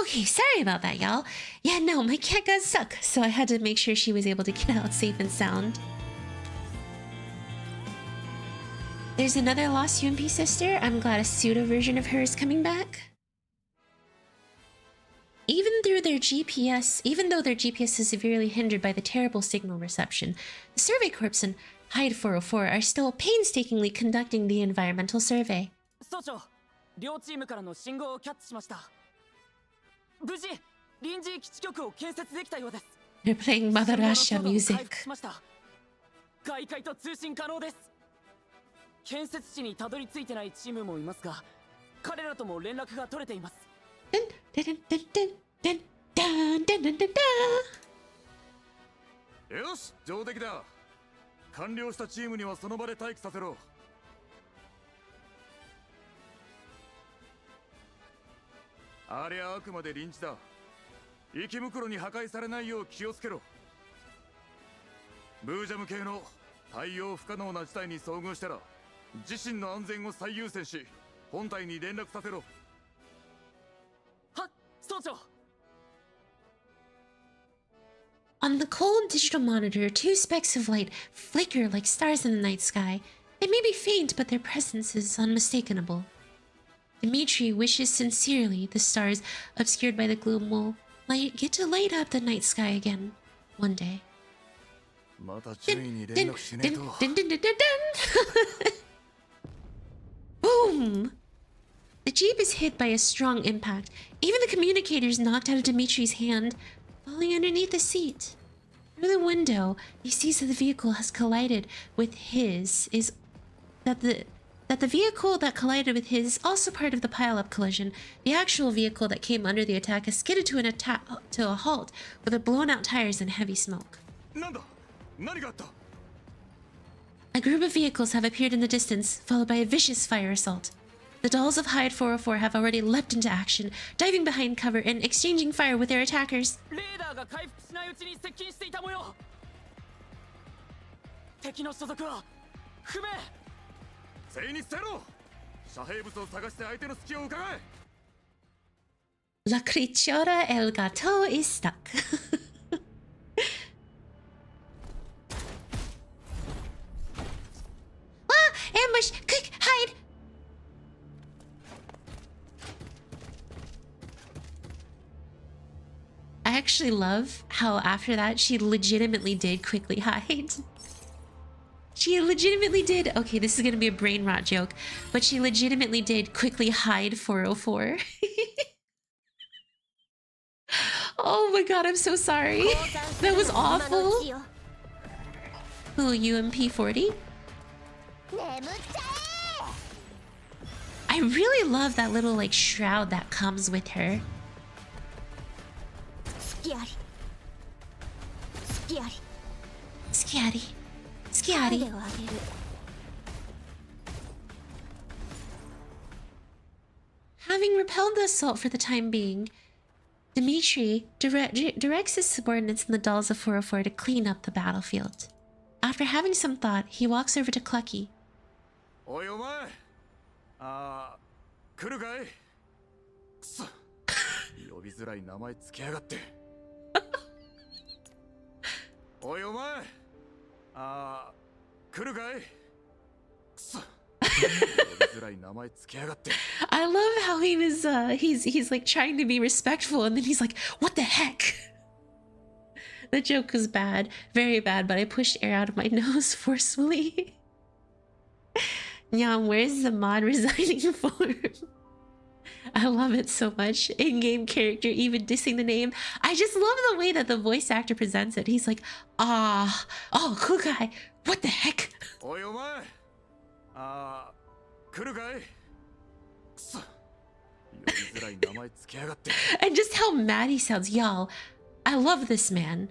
Okay, sorry about that, y'all. Yeah, no, my cat got stuck, so I had to make sure she was able to get out safe and sound. There's another lost UMP sister. I'm glad a pseudo version of her is coming back. Even though their GPS is severely hindered by the terrible signal reception, the Survey Corps and Hyde 404 are still painstakingly conducting the environmental survey. 総長、両チームからの信号をキャッチしました。無事、臨時基地局を建設できたようです。They're playing Mother Russia music. 外界と通信可能です。建設地にたどり着いてないチームもいますが、彼らとも連絡が取れています。よし、上出来だ。完了したチームにはその場で待機させろ。ありゃあくまで臨時だ。息袋に破壊されないよう気をつけろ。ブージャム系の対応不可能な事態に遭遇したら自身の安全を最優先し本体に連絡させろ。はっ、総長。 On the cold digital monitor, two specks of light flicker like stars in the night sky. They may be faint, but their presence is unmistakable. Dmitry wishes sincerely the stars, obscured by the gloom, will get to light up the night sky again one day. また順位に連絡しねえと。 Boom! The jeep is hit by a strong impact. Even the communicator's knocked out of Dmitry's hand, falling underneath the seat. Through the window, he sees that the vehicle has collided with his. That the vehicle that collided with his is also part of the pile-up collision. The actual vehicle that came under the attack has skidded to a halt with the blown-out tires and heavy smoke. なんだ？何があった？ A group of vehicles have appeared in the distance, followed by a vicious fire assault. The dolls of Hyde 404 have already leapt into action, diving behind cover and exchanging fire with their attackers. レーダーが回復しないうちに接近していた模様。敵の所属は不明。全員に捨てろ。遮蔽物を探して相手の隙を伺え。 La criatura el gato is stuck. Ah! Ambush! Quick! Hide! I actually love how after that she legitimately did quickly hide. She legitimately did. Okay, this is gonna be a brain rot joke, but she legitimately did quickly hide 404. Oh my god, I'm so sorry. That was awful. Ooh, UMP40? I really love that little like shroud that comes with her. Scary. Scary. Having repelled the assault for the time being, Dmitry directs his subordinates and the dolls of 404 to clean up the battlefield. After having some thought, he walks over to Clucky. おいお前。来るかい？くそ。呼びづらい名前つけやがって。おいお前。来るかい？くそ。 I love how he was he's like trying to be respectful and then he's like, what the heck? The joke was bad, very bad, but I pushed air out of my nose forcefully. Nyam, where's the mod resigning form? I love it so much. In-game character even dissing the name. I just love the way that the voice actor presents it. He's like, oh, cool guy, what the heck? And just how mad he sounds. Y'all, I love this man.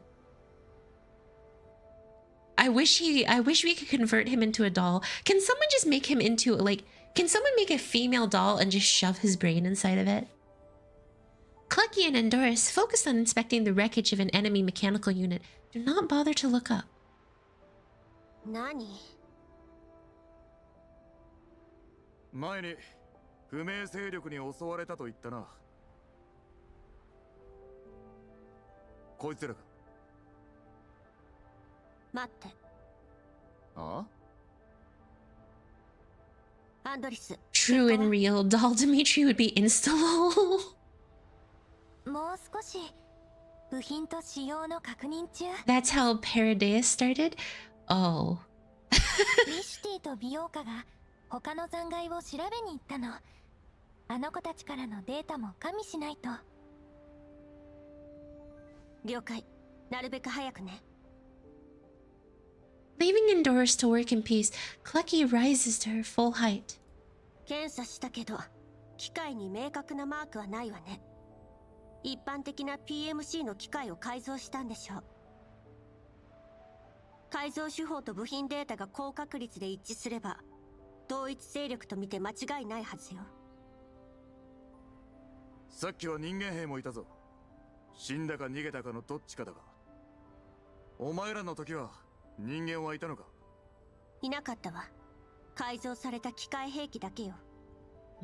I wish we could convert him into a doll. Can someone just make him into like, can someone make a female doll and just shove his brain inside of it? Clucky and Endoris, focused on inspecting the wreckage of an enemy mechanical unit, do not bother to look up. Nani? 前に不明勢力に襲われたと言ったな。こいつらか。待って。ああ？アンドリス。 True and real, doll Dmitry would be insta-lol. もう少し部品と仕様の確認中。 That's how Paradise started? Oh. ミシティと美容家が他の残骸を調べに行ったの。あの子たちからのデータも加味しないと。了解。なるべく早くね。Leaving Endoris to work in peace, Clucky rises to her full height. 検査したけど、機械に明確なマークはないわね。一般的な PMC の機械を改造したんでしょう。改造手法と部品データが高確率で一致すれば、統一勢力と見て間違いないはずよ。さっきは人間兵もいたぞ。死んだか逃げたかのどっちかだが。お前らの時は人間はいたのか？いなかったわ。改造された機械兵器だけよ。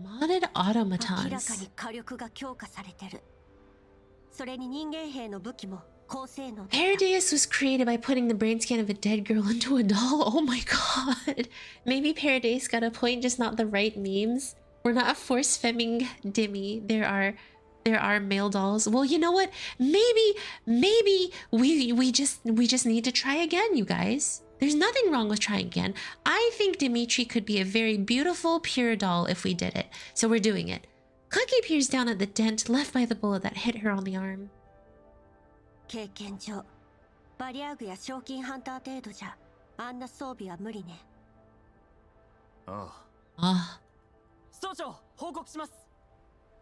Modded 明らか automatons. に火力が強化されてる。それに人間兵の武器も高性能だった。Paradeus was created by putting the brain scan of a dead girl into a doll. Oh my god. Maybe Paradeus got a point, just not the right memes. We're not force femming Dimmy. There are male dolls. Well, you know what? Maybe we just need to try again, you guys. There's nothing wrong with trying again. I think Dmitry could be a very beautiful, pure doll if we did it. So we're doing it. Clucky peers down at the dent left by the bullet that hit her on the arm. 経験上、バリア具や賞金ハンター程度じゃあんな装備は無理ね。ああ。総長、報告します。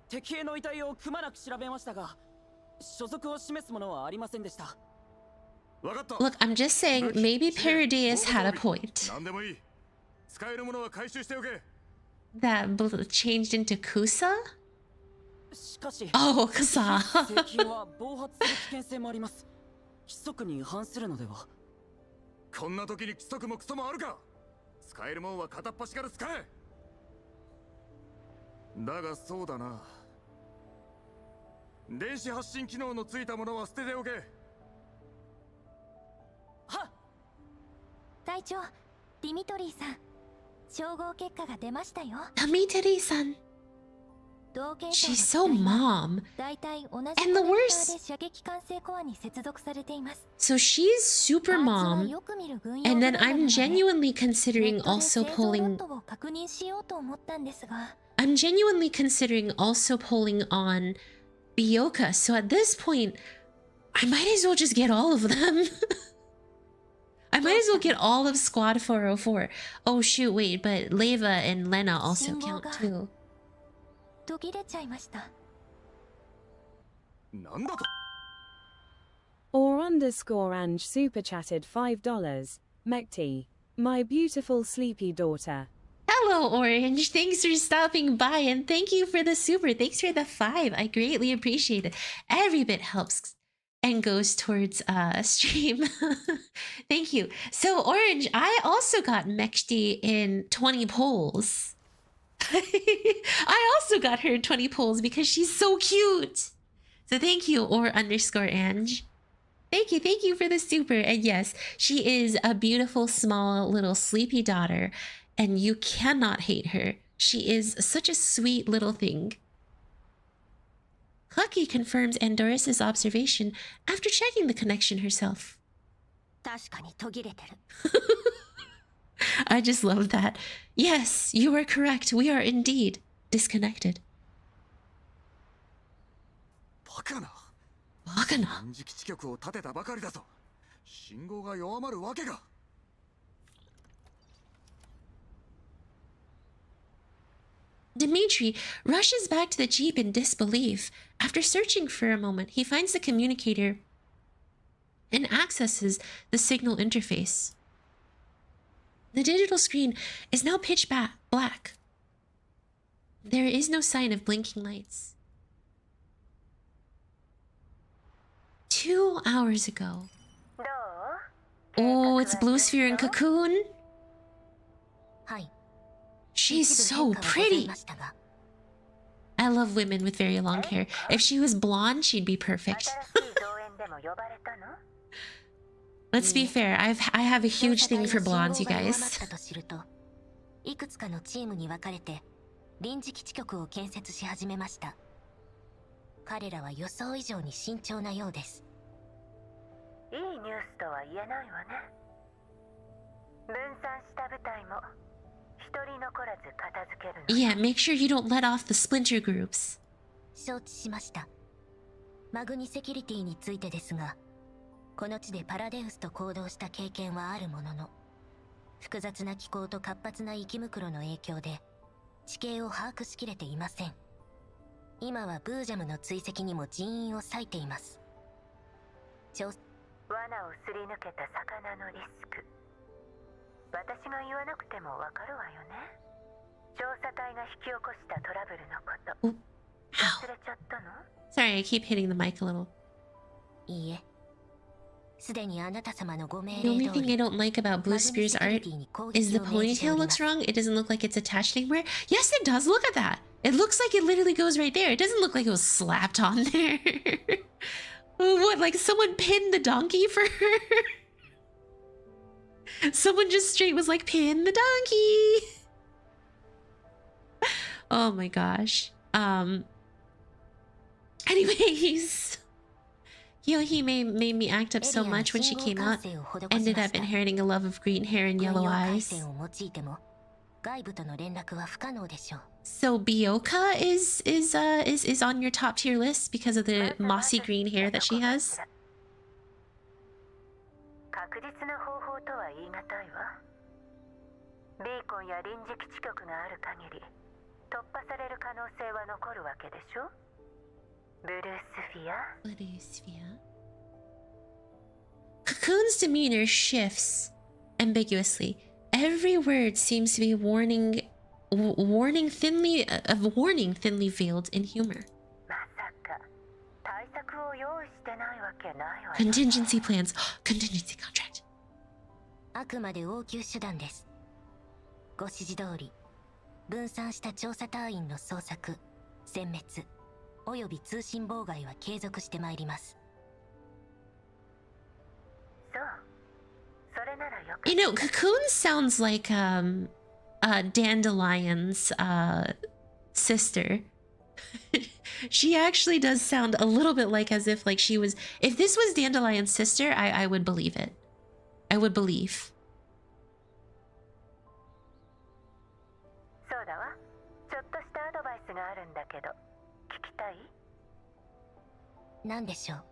敵兵の遺体をくまなく調べましたが、所属を示すものはありませんでした。わかった。 Look, I'm just saying, maybe Paradeus had a point. 何でもいい。使えるものは回収しておけ。That changed into Kusa? しかし、 Oh, Kusa. 税金は暴発する危険性もあります。規則に反するのでは。こんな時に規則もクソもあるか。使えるもんは片っ端から使え。だがそうだな。電子発信機能のついたものは捨てておけ。はっ。隊長、ディミトリーさん、照合結果が出ましたよ。Dmitry-san. 同系統の She's so mom. 大体同じ And コ the ネクター worst- で射撃管制コアに接続されています。 So she's super パーツは mom. よく見る軍用 And ブ then ランドなの I'm で genuinely ネッ considering トで also 製造ロ pulling ットを確認しようと思ったんですが、 I'm genuinely considering also pulling on Bioka. So at this point, I might as well just get all of them. I might as well get all of Squad 404. Oh shoot, wait, but Leva and Lena also count too. 途切れちゃいました。なんだと。 Or underscore Ange super chatted $5. Mechty, my beautiful sleepy daughter. Hello, Orange. Thanks for stopping by and thank you for the super. Thanks for the 5. I greatly appreciate it. Every bit helps and goes towards stream. Thank you. So, Orange, I also got Mechty in 20 polls. I also got her in 20 polls because she's so cute. So thank you, or underscore Ange. Thank you for the super. And yes, she is a beautiful, small, little sleepy daughter, and you cannot hate her. She is such a sweet little thing. Clucky confirms Andoris's observation after checking the connection herself. 確かに途切れてる。I just love that. Yes, you are correct. We are indeed disconnected. バカな。バカな。電磁基地局を立てたばかりだぞ。信号が弱まるわけが。Dmitry rushes back to the jeep in disbelief. After searching for a moment, he finds the communicator and accesses the signal interface. The digital screen is now pitch black. There is no sign of blinking lights. 2 hours ago. Oh, it's Blue Sphere and Cocoon. はい。 She's so pretty. I love women with very long hair. If she was blonde, she'd be perfect. Let's be fair. I have a huge thing for blondes, you guys. いくつかのチームに分かれて臨時基地局を建設し始めました。彼らは予想以上に慎重なようです。いいニュースとは言えないわね。分散した部隊も一人残らず片付けるの。Yeah, make sure you don't let off the splinter groups. 承知しました。マグニセキュリティについてですが、この地でパラデウスと行動した経験はあるものの、複雑な気候と活発な息袋の影響で地形を把握しきれていません。今はブージャムの追跡にも人員を割いています。罠をすり抜けた魚のリスク。私が言わなくてもわかるわよね。調査隊が引き起こしたトラブルのこと。Ow. Sorry, I keep hitting the mic a little. いいえ。すでにあなた様のご命 The 令 only 通 thing I り don't like about Blue Spear's art is the ponytail looks wrong. It doesn't look like it's attached anywhere. Yes, it does. Look at that. It looks like it literally goes right there. It doesn't look like it was slapped on there. What, like someone pinned the donkey for her? Someone just straight was like, pin the donkey. Oh my gosh. Anyways. He made me act up so much when she came out. Ended up inheriting a love of green hair and yellow eyes. So Bioka is on your top tier list because of the mossy green hair that she has. 確実な方法とは言い難いわ。ビーコンや臨時基地局がある限り突破される可能性は残るわけでしょ。ブルースフィア。Blue Sphere. Cocoon's demeanor shifts ambiguously. Every word seems to be warning thinly veiled in humor. まさか対策を用意してないわけないわ。Contingency plans. Contingency contract. あくまで応急手段です。ご指示通り、分散した調査隊員の捜索、殲滅、および通信妨害は継続してまいります。そう。それならよく。You know, Cocoon sounds like Dandelion's sister. She actually does sound a little bit like as if like she was. If this was Dandelion's sister, I would believe it. I would believe. そうだわ。ちょっとしたアドバイスがあるんだけど、聞きたい？何でしょう。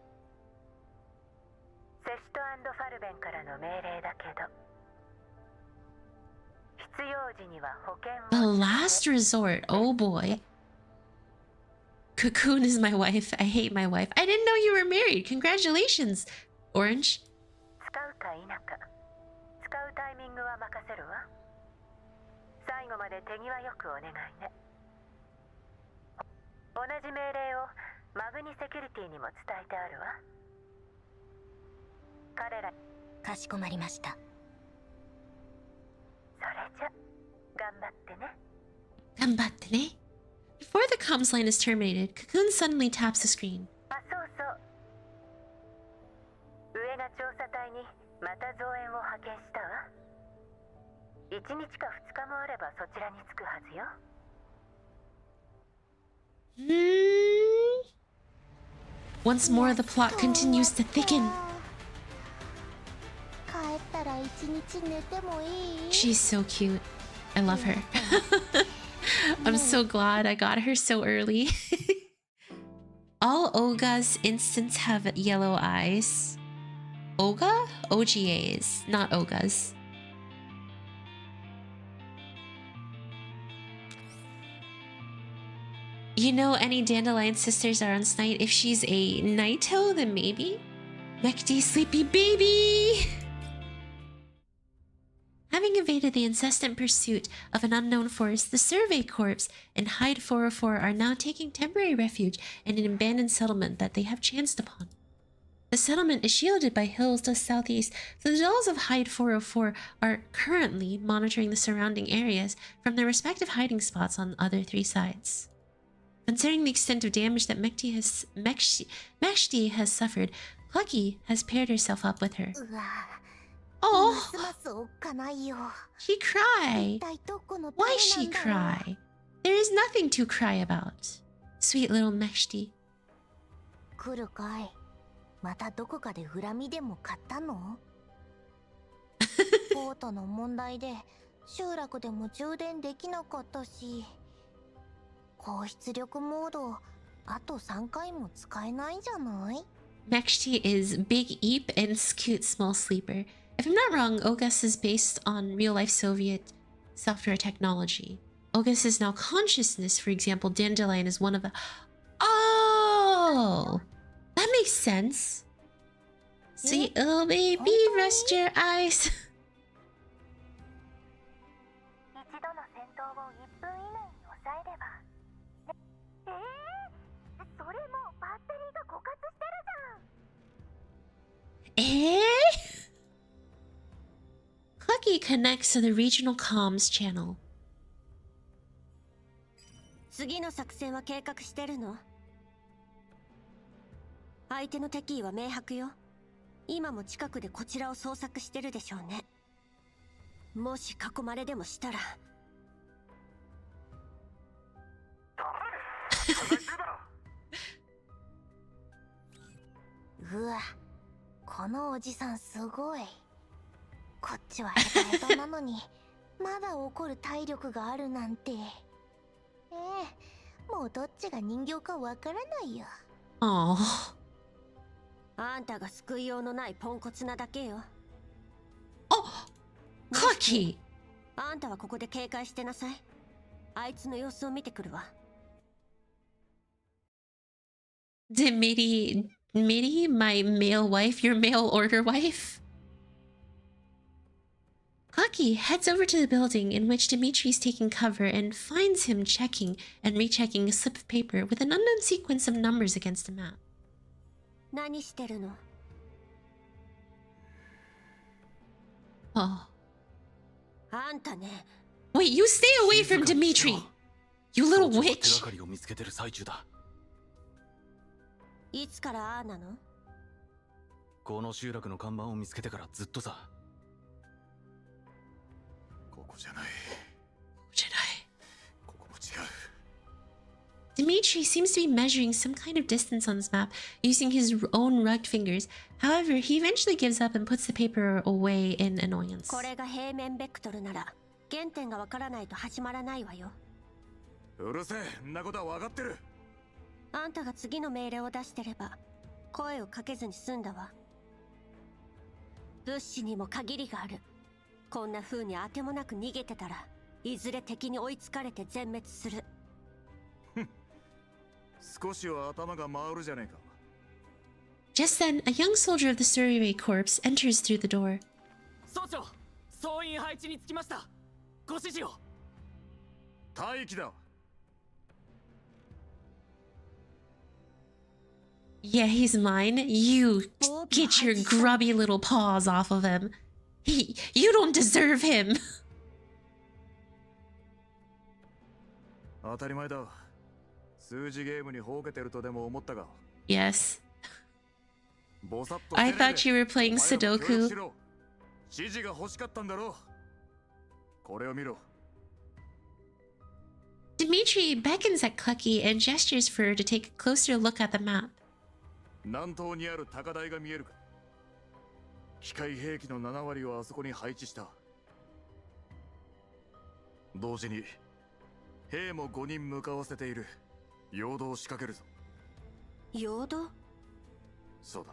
セシト&ファルベンからの命令だけど、必要時には保険を。 The last resort. Oh boy. Cocoon is my wife. I hate my wife. I didn't know you were married. Congratulations, Orange. 使うか否か、使うタイミングは任せるわ。最後まで手際よくお願いね。同じ命令をマグニセキュリティにも伝えてあるわ。彼ら。かしこまりました。それじゃ頑張ってね。頑張ってね. Before the comms line is terminated, Cocoon suddenly taps the screen. あ、そうそう。上が調査隊にまた増援を派遣したわ。1日か2日もあればそちらに着くはずよ。Once more, the plot continues to thicken. 帰ったら一日寝てもいい？ She's so cute. I love her. I'm so glad I got her so early. All Oga's instants have yellow eyes. Oga? OGAs, not Ogas. You know any Dandelion sisters are on Snight? If she's a Naito, then maybe? Mechty sleepy baby! Having evaded the incessant pursuit of an unknown force, the Survey Corps and Hyde 404 are now taking temporary refuge in an abandoned settlement that they have chanced upon. The settlement is shielded by hills to the southeast, so the dolls of Hyde 404 are currently monitoring the surrounding areas from their respective hiding spots on the other three sides. Considering the extent of damage that Mechty has suffered, Plucky has paired herself up with her. Oh, she cry. Why she cry? There is nothing to cry about. Sweet little Mechty. 来るかい。またどこかで恨みでも買ったの？ポートの問題で集落でも充電できなかったし、高出力モードあと3回も使えないんじゃない？ Mechty is Big Eep and cute small sleeper. If I'm not wrong, Ogus is based on real-life Soviet software technology. Ogus is now consciousness, for example. Dandelion is one of the... Oh! That makes sense. Sweet little baby, rest your eyes. 一度の戦闘を1分以内に抑えれば。Eh? Clucky connects to the regional comms channel. 次の作戦は計画してるの？相手の敵意は明白よ。今も近くでこちらを捜索してるでしょうね。もし囲まれでもしたら。うわ、このおじさんすごい。こっちはヘトヘトなのにまだ怒る体力があるなんて。もうどっちが人形かわからないよ。Oh. あんたが救いようのないポンコツなだけよ。Oh! Clucky! あんたはここで警戒してなさい。あいつの様子を見てくるわ。Dmitry, my male wife, your mail order wife? Clucky heads over to the building in which Dmitry's taking cover and finds him checking and rechecking a slip of paper with an unknown sequence of numbers against a map. 何してるの？ Oh. あんたね。 Wait, you stay away from Dmitry! You little witch! いつからああなの？この集落の看板を見つけてからずっとさ。ここじゃない。ここも違う。 Dmitry seems to be measuring some kind of distance on this map using his own rugged fingers. However, he eventually gives up and puts the paper away in annoyance. これが平面ベクトルなら原点がわからないと始まらないわよ。うるせえ、んなことは分かってる。あんたが次の命令を出してれば声をかけずに済んだわ。物資にも限りがある。こんな風にあてもなく逃げてたらいずれ敵に追いつかれて全滅する。少しは頭が回るじゃねえか。 Just then, a young soldier of the Survey Corps enters through the door. 総長、総員配置につきました。ご指示を。待機だ。 Yeah, he's mine. You get your grubby little paws off of him. You don't deserve him. 当たり前だ。数字ゲームにほうけてるとでも思ったが。 Yes. ぼさっと I thought you were playing Sudoku. 指示が欲しかったんだろう。これを見ろ。 Dmitry beckons at Clucky and gestures for her to take a closer look at the map. 南東にある高台が見えるか。機械兵器の7割をあそこに配置した。同時に兵も5人向かわせている。陽動を仕掛けるぞ。陽動？そうだ。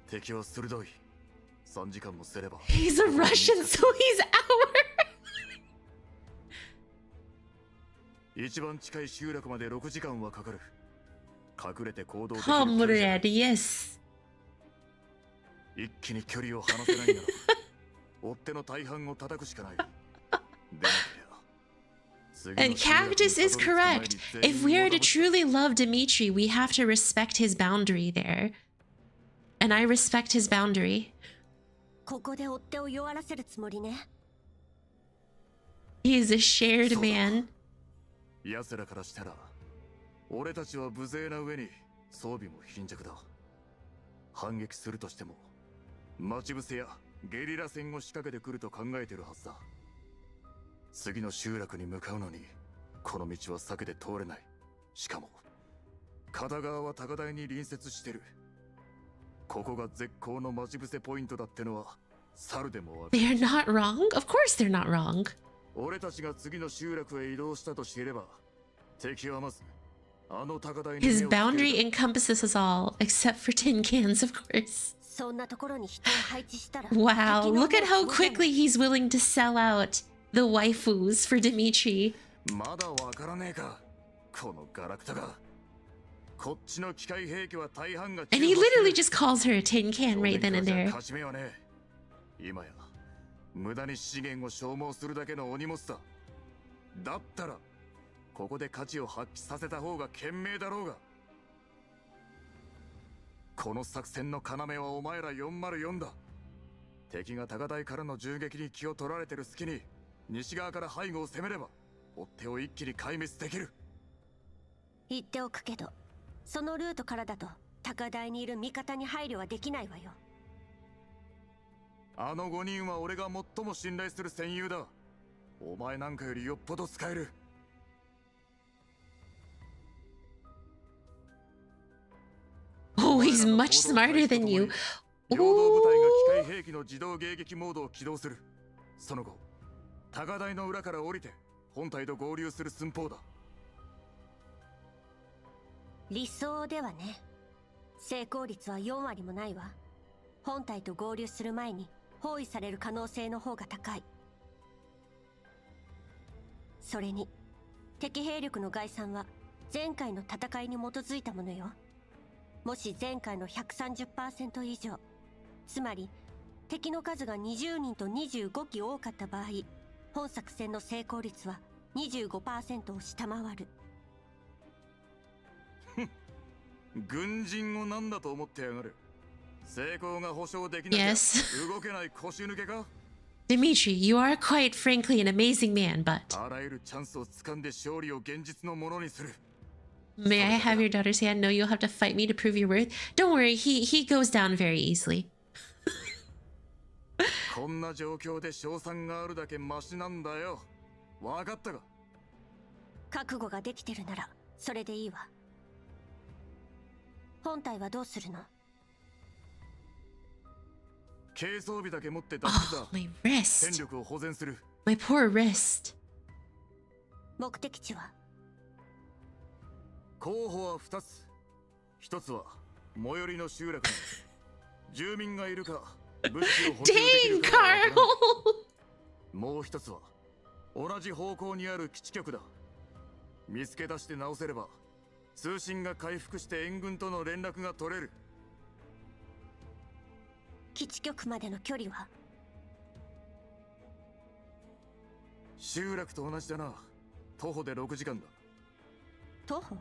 敵は鋭い。3時間もすれば。He's a Russian, so he's our. 一番近い集落まで6時間はかかる。隠れて行動できる。Comrade, yes. 一気に距離を離せないなら追っ手の大半を叩くしかない。でなけりゃ And Cactus is correct. If we are to truly love Dmitry, we have to respect his boundary there. And I respect his boundary. ここで追っ手を弱らせるつもりね。He is a shared man. 奴らからしたら俺たちは無勢な上に装備も貧弱だ。反撃するとしても待ち伏せやゲリラ戦を仕掛けてくると考えてるはずだ。次の集落に向かうのにこの道は避けて通れない。しかも片側は高台に隣接してる。ここが絶好の待ち伏せポイントだってのは猿でもわかる。 They're not wrong. Of course they're not wrong. 俺たちが次の集落へ移動したと知れば敵はまずあの高台に His boundary encompasses us all, except for tin cans, of course. そんなところに人を配置したら。 Wow, 敵の look at how もう quickly he's willing to sell out the waifus for Dmitry. まだわからねえかこのガラクタが。こっちの機械兵器は大半が And he literally just calls her a tin can right then and there. 勝ち目はねえ。今や無駄に資源を消耗するだけのお荷物だ。だったらここで価値を発揮させた方が賢明だろうが。この作戦の要はお前ら404だ。敵が高台からの銃撃に気を取られてる隙に西側から背後を攻めれば追っ手を一気に壊滅できる。言っておくけど、そのルートからだと高台にいる味方に配慮はできないわよ。あの5人は俺が最も信頼する戦友だ。お前なんかよりよっぽど使える。Oh, he's much smarter than you. 陽動部隊が機械兵器の自動迎撃モードを起動する。その後、高台の裏から降りて本体と合流する寸法だ。理想ではね。成功率は4割もないわ。本体と合流する前に包囲される可能性の方が高い。それに敵兵力の概算は前回の戦いに基づいたものよ。もし前回の 130% 以上、つまり敵の数が20人と25機多かった場合、本作戦の成功率は 25% を下回る。軍人を何だと思ってやがる。成功が保証できなきゃ動けない腰抜けか。Dmitry, you are quite frankly an amazing man, but あらゆるチャンスを掴んで勝利を現実のものにする。 may I have your daughter's hand? No, you'll have to fight me to prove your worth. Don't worry, he goes down very easily. こんな状況で賞賛があるだけマシなんだよ。わかったか。覚悟ができてるならそれでいいわ。本体はどうするの？軽装備だけ持って脱出だ。Oh, my wrist. 戦力を保全する。My poor wrist. 目的地は？候補は2つ。1つは最寄りの集落に住民がいるか物資を補給できるか。もう1つは同じ方向にある基地局だ。見つけ出して直せれば通信が回復して援軍との連絡が取れる。基地局までの距離は？集落と同じだな。徒歩で6時間だ。徒歩？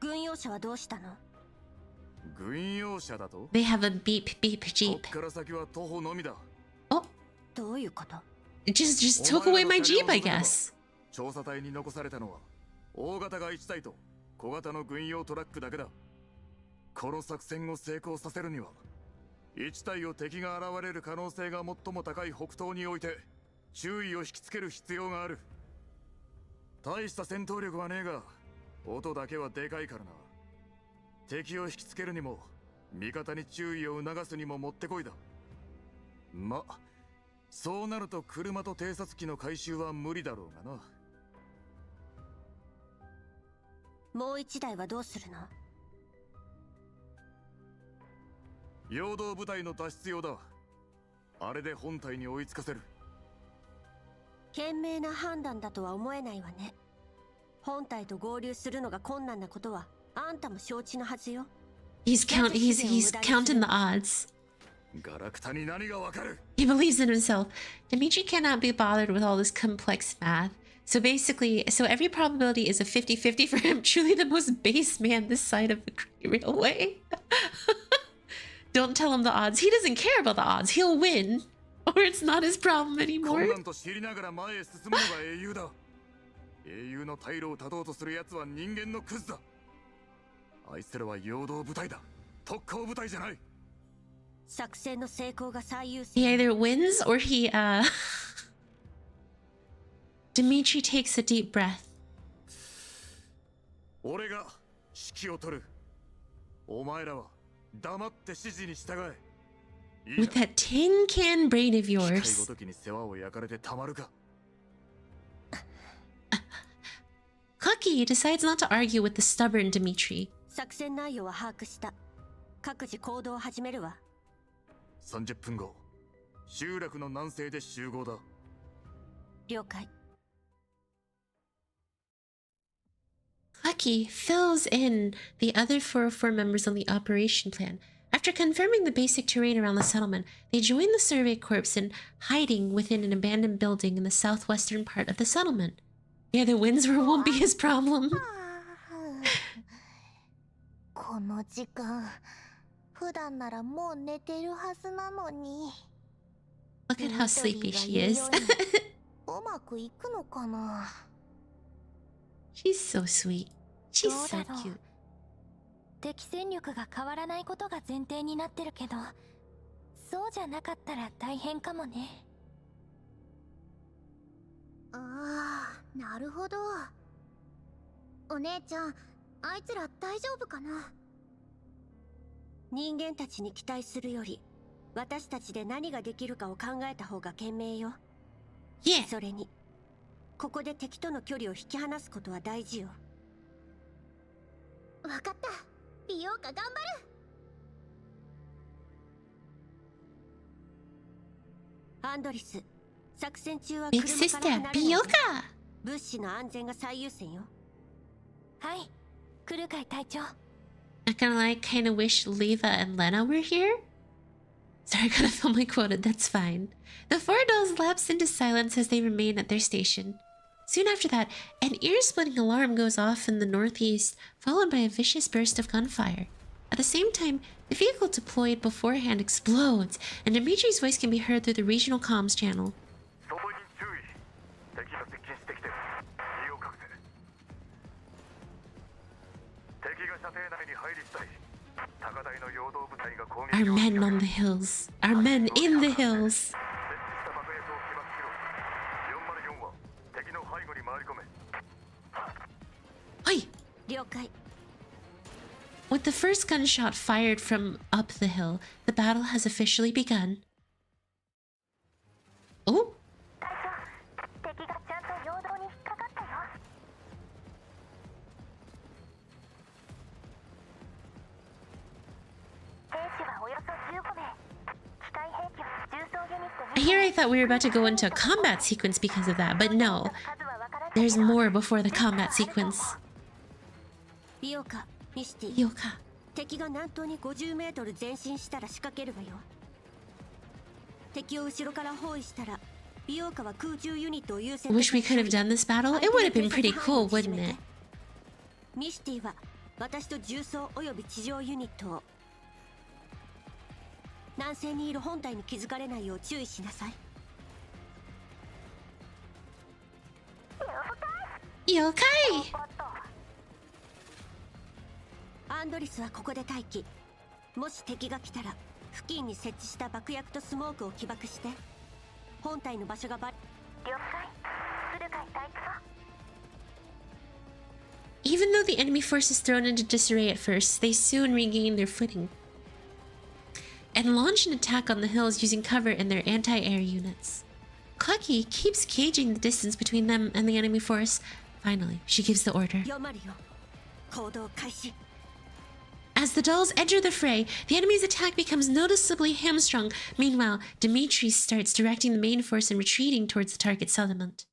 軍用車はどうしたの？軍用車だと？ They have a beep beep こ jeep. っから先は徒歩のみだ。どういうこと？ Just took away my jeep, I guess. 調査隊に残されたのは大型が1台と小型の軍用トラックだけだ。この作戦を成功させるには1体を敵が現れる可能性が最も高い北東において注意を引きつける必要がある。大した戦闘力はねえが音だけはでかいからな。敵を引きつけるにも味方に注意を促すにももってこいだ。ま、そうなると車と偵察機の回収は無理だろうがな。もう1台はどうするの？陽動部隊の脱出用だ。あれで本体に追いつかせる。賢明な判断だとは思えないわね。本体と合流するのが困難なことはあんたも承知のはずよ。He's counting the odds. ガラクタに何がわかる？ He believes in himself. Dmitry cannot be bothered with all this complex math. So basically, every probability is a 50-50 for him. Truly the most base man this side of the Great Railway. Don't tell him the odds. He doesn't care about the odds. He'll win. Or it's not his problem anymore. 困難と知りながら前へ進むのが英雄だ。英雄の退路を断とうとする奴は人間のクズだ。あいつらは陽動部隊だ。特攻部隊じゃない。作戦の成功が最優 He 先。 either wins or he, Dmitry takes a deep breath. 俺が指揮を取る。お前らは黙って指示に従え。With that tin can brain of 機械 yours. ごときに世話を焼かれてたまるか。Clucky decides not to argue with the stubborn Dmitry. 作戦内容は把握した。各自行動を始めるわ。30分後、集落の南西で集合だ。了解。Clucky fills in the other 404 members on the operation plan. After confirming the basic terrain around the settlement, they join the survey corps in hiding within an abandoned building in the southwestern part of the settlement. Yeah, the winds won't be his problem. この時間普段ならもう寝てるはずなのに。 Look at how sleepy she is. うまくいくのかな。 She's so sweet. She's so cute. 敵戦力が変わらないことが前提になってるけど、そうじゃなかったら大変かもね。ああ、なるほど。お姉ちゃん、あいつら大丈夫かな。人間たちに期待するより、私たちで何ができるかを考えた方が賢明よ。Yeah. それに、ここで敵との距離を引き離すことは大事よ。わかった。美容家頑張る。アンドリス、作戦中は Big 車から sister, 離れない Bioka. 物資の安全が最優先よ。はい、来るかい隊長。Not gonna lie, kinda wish Leva and Lena were here. Sorry, I gotta fill my quota, that's fine. The four dolls lapse into silence as they remain at their station. Soon after that, an ear-splitting alarm goes off in the northeast, followed by a vicious burst of gunfire. At the same time, the vehicle deployed beforehand explodes, and Dmitry's voice can be heard through the regional comms channel. Our men on the hills. Our men in the hills. Oi! 了解。 With the first gunshot fired from up the hill, the battle has officially begun. Oh? 隊長、敵がちゃんと陽動に引っかかったよ。兵士はおよそ15名。機械兵器は重装ユニット Here I thought we were about to go into a combat sequence because of that, but no. There's more before the combat sequence. ビオカ、ミシティ。 Yoka. 敵が南東に50メートル前進したら仕掛けるわよ。敵を後ろから包囲したら、ビオカは空中ユニットを優先 I wish we could have done this battle. It would have been pretty cool, wouldn't it? ミシティは私と重装および地上ユニットを。南西にいる本体に気づかれないよう注意しなさい。 Yokai! アンドリスはここで待機。もし敵が来たら付近に設置した爆薬とスモークを起爆して本体の場所がバレ。了解。来るかい隊長。 Even though the enemy force is thrown into disarray at first, they soon regain their footing and launch an attack on the hills using cover in their anti-air units. Clucky keeps gauging the distance between them and the enemy force. Finally, she gives the order. 読まるよ。行動開始。 As the dolls enter the fray, the enemy's attack becomes noticeably hamstrung. Meanwhile, Dmitry starts directing the main force and retreating towards the target settlement.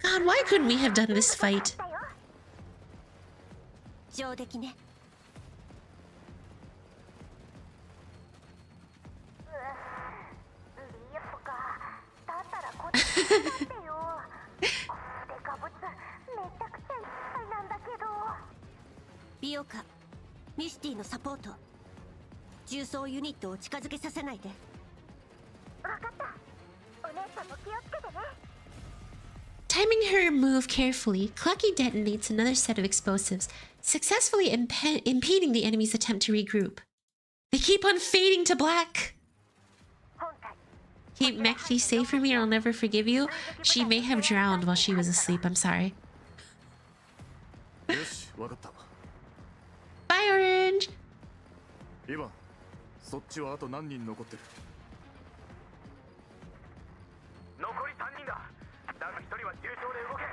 God, why couldn't we have done this fight? 上出来ね。ビオカ、ミシティのサポート。重装ユニットを近づけさせないで。わかった。お姉さんも気をつけてね。 Timing her move carefully, Clucky detonates another set of explosives, successfully impeding the enemy's attempt to regroup. They keep on fading to black. Keep Mechty safe from me or I'll never forgive you. She may have drowned while she was asleep. I'm sorry. Bye, Orange! イヴァン、そっちはあと何人残ってる？残り3人だ。だが1人は重傷で動け。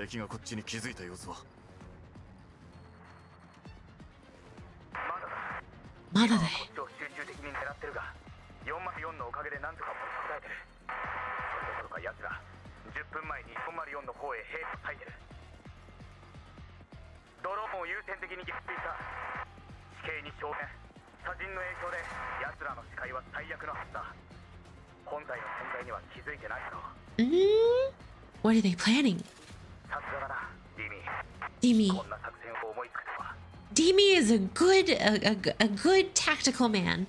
敵がこっちに気づいた様子は？まだだ。こっちを集中的に狙ってるが、404のおかげでなんとか持ちこたえてる。それどころか奴ら10分前に404の方へ兵を割いてる。ドローンを優先的に撃墜した。地形に正面、砂塵の影響で奴らの視界は最悪のはずだ。本体の存在には気づいてないだろう。What are they planning? さすがだな、ディミー。Dimi. Dimi is a good tactical man.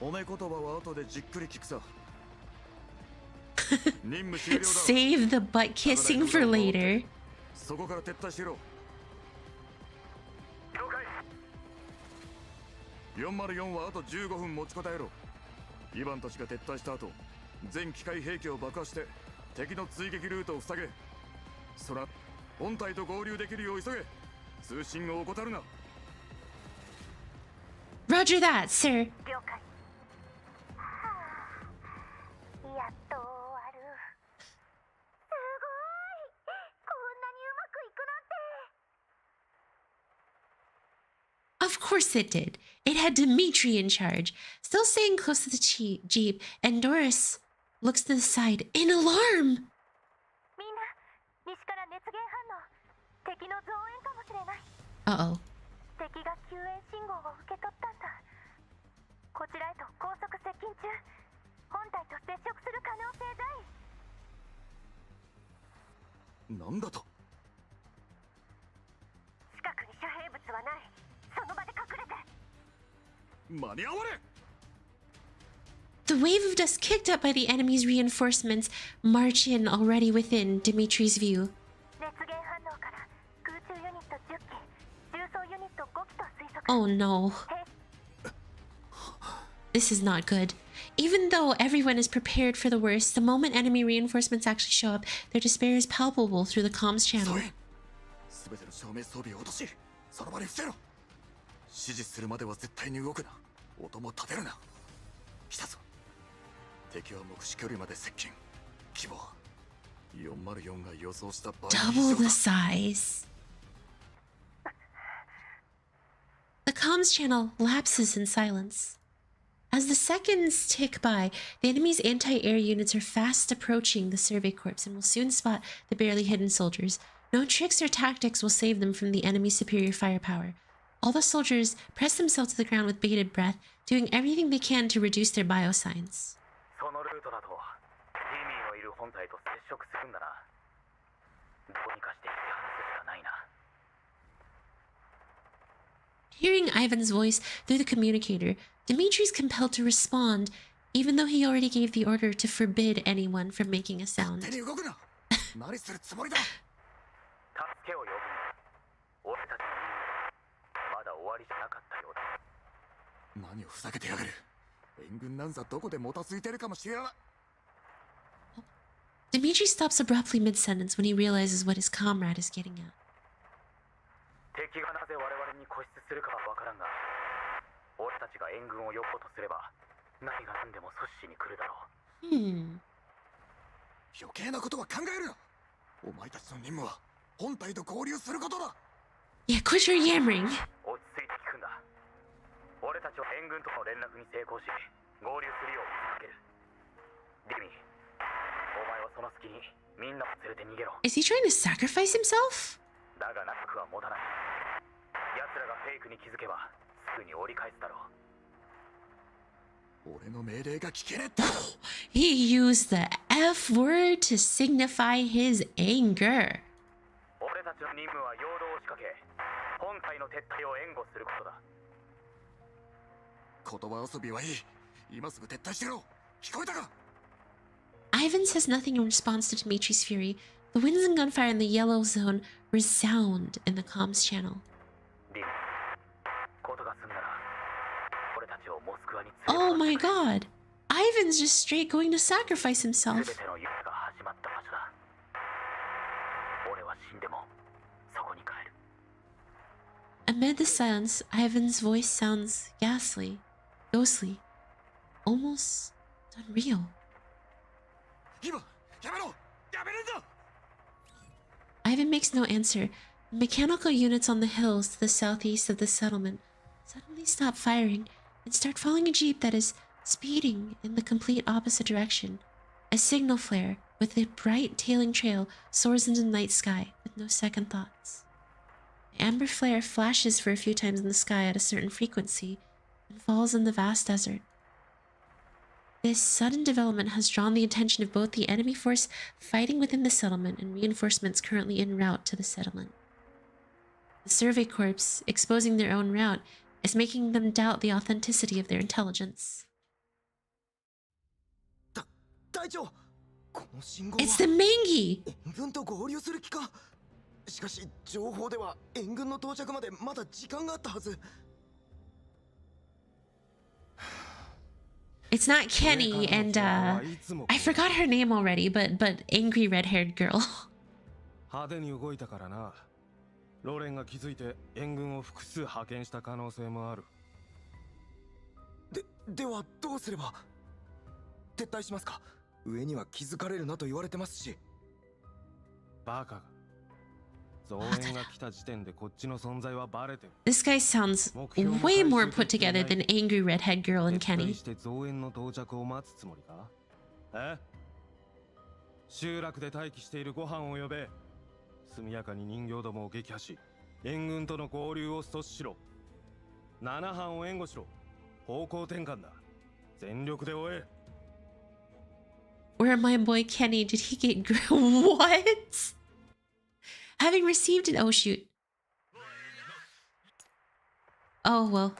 おめ言葉は後でじっくり聞くさ。任務終了だ。Save the butt kissing for later. そこから撤退しろ。了解。404はあと15分持ちこたえろ。イヴァンたちが撤退した後、全機械兵器を爆破して敵の追撃ルートを塞げ。そら本体と合流できるよう急げ。通信を怠るな。Roger that, sir. 了解。やっと終わる。すごい。こんなにうまくいくなんて。 Of course it did. It had Dmitry in charge, still staying close to the jeep, and Doris looks to the side in alarm. みんな、西から熱源反応。敵の増援かもしれない。Uh-oh. 敵が救援信号を受け取ったんだ。こちらへと高速接近中。本体と接触する可能性大。なんだと。近くに遮蔽物はない。その場で隠れて。間に合われ。 The wave of dust kicked up by the enemy's reinforcements march in already within Dimitri's view. 熱源反応から空中ユニット10機、重装ユニット5機と推測。 Oh no. This is not good. Even though everyone is prepared for the worst, the moment enemy reinforcements actually show up, their despair is palpable through the comms channel. すべての照明装備を落とし、その場に伏せろ。指示するまでは絶対に動くな。音も立てるな。来たぞ。敵は目視距離まで接近。規模は404が予想した倍以 Double 上 the だ。 size. The comms channel lapses in silence. As the seconds tick by, the enemy's anti-air units are fast approaching the survey corps and will soon spot the barely hidden soldiers. No tricks or tactics will save them from the enemy's superior firepower. All the soldiers press themselves to the ground with bated breath, doing everything they can to reduce their biosigns. そのルートだとティミーのいる本体と接触するんだな。どうにかして引き離すしかないな。 Hearing Ivan's voice through the communicator, Dimitri's compelled to respond, even though he already gave the order to forbid anyone from making a sound. 手に動くな。何するつもりだ。助けを呼ぶんだ。俺たちの任務まだ終わりじゃなかったようだ。何をふざけてやがる。援軍なんざどこでもたついてるかもしれない。 Dmitry stops abruptly mid-sentence when he realizes what his comrade is getting at. 敵がなぜ我々に固執するかはわからんが、俺たちが援軍を呼ぼうとすれば何が何でも阻止しに来るだろう。余計なことは考えるな。お前たちの任務は本体と合流することだ。 Yeah, quit your yammering. 落ち着いて聞くんだ。俺たちは援軍との連絡に成功し、合流するようにかける。ディミー、お前はその隙にみんなを連れて逃げろ。 Is he trying to sacrifice himself? だが長くは持たない。奴らがフェイクに気づけばすぐに折り返すだろう。俺の命令が聞けねえって。 He used the F word to signify his anger. 俺たちの任務は陽動を仕掛け、本体の撤退を援護することだ。言葉遊びはいい。今すぐ撤退しろ。聞こえたか？ Ivan says nothing in response to Dimitri's fury. The winds and gunfire in the yellow zone resound in the comms channel. ディミ、ことが済んだら俺たちをモスクワに Oh my god! Ivan's just straight going to sacrifice 全 himself. ての夢が始まった場所だ。俺は死んでもそこに帰る。 Amid the silence, Ivan's voice sounds ghastly, ghostly, almost unreal. 今やめろ。やめるんだ。 Ivan makes no answer. The mechanical units on the hills to the southeast of the settlement suddenly stop firing and start following a jeep that is speeding in the complete opposite direction. A signal flare with a bright tailing trail soars into the night sky with no second thoughts. The amber flare flashes for a few times in the sky at a certain frequency and falls in the vast desert. This sudden development has drawn the attention of both the enemy force fighting within the settlement and reinforcements currently en route to the settlement. The Survey Corps, exposing their own route, is making them doubt the authenticity of their intelligence. It's the Mengi! しかし情報では援軍の到着までまだ時間があったはず。 It's not Kenny and I forgot her name already, but angry red-haired girl. 派手に動いたからな。ロレンが気づいて援軍を複数派遣した可能性もある。ではどうすれば？撤退しますか？上には気づかれるなと言われてますし。バカが。 This guy sounds way more put together than angry redhead girl and Kenny. 集落で待機しているご飯を呼べ。速やかに人形どもを撃破し、援軍との合流を阻止しろ。7班を援護しろ。方向転換だ。全力で追え。 Where my boy Kenny, did he get what? Having received an oh shoot. Oh well.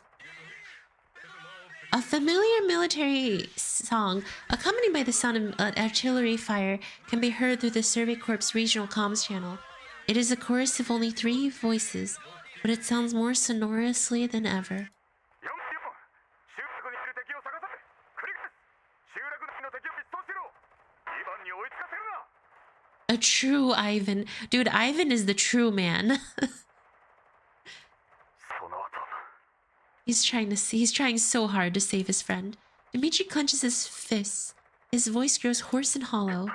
A familiar military song, accompanied by the sound of artillery fire, can be heard through the Survey Corps regional comms channel. It is a chorus of only 3 voices, but it sounds more sonorously than ever. A true Ivan. Dude, Ivan is the true man. He's trying so hard to save his friend. Dmitry clenches his fists. His voice grows hoarse and hollow.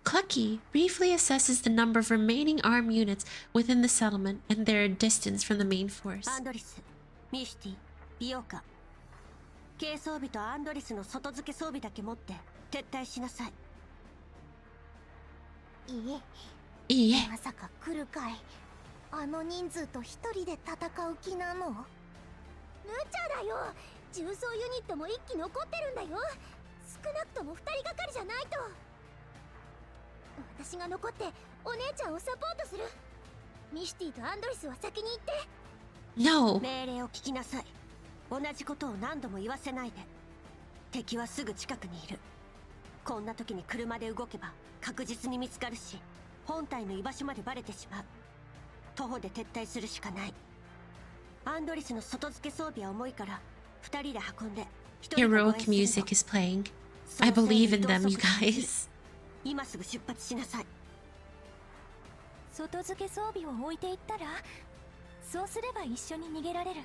Clucky briefly assesses the number of remaining armed units within the settlement and their distance from the main force. Mechty, 軽装備とアンドリスの外付け装備だけ持って撤退しなさい。いえ。まさか来るかい。あの人数と一人で戦う気なの？無茶だよ。重装ユニットも一機残ってるんだよ。少なくとも2人がかりじゃないと。私が残ってお姉ちゃんをサポートする。ミシティとアンドリスは先に行って。No. 命令を聞きなさい。 同じことを何度も言わせないで。敵はすぐ近くにいる。こんな時に車で動けば確実に見つかるし、本体の居場所までバレてしまう。徒歩で撤退するしかない。アンドリスの外付け装備は重いから2人で運んで。Heroic music is playing. I believe in them, you guys. 今すぐ出発しなさい。外付け装備を置いていったら、そうすれば一緒に逃げられる。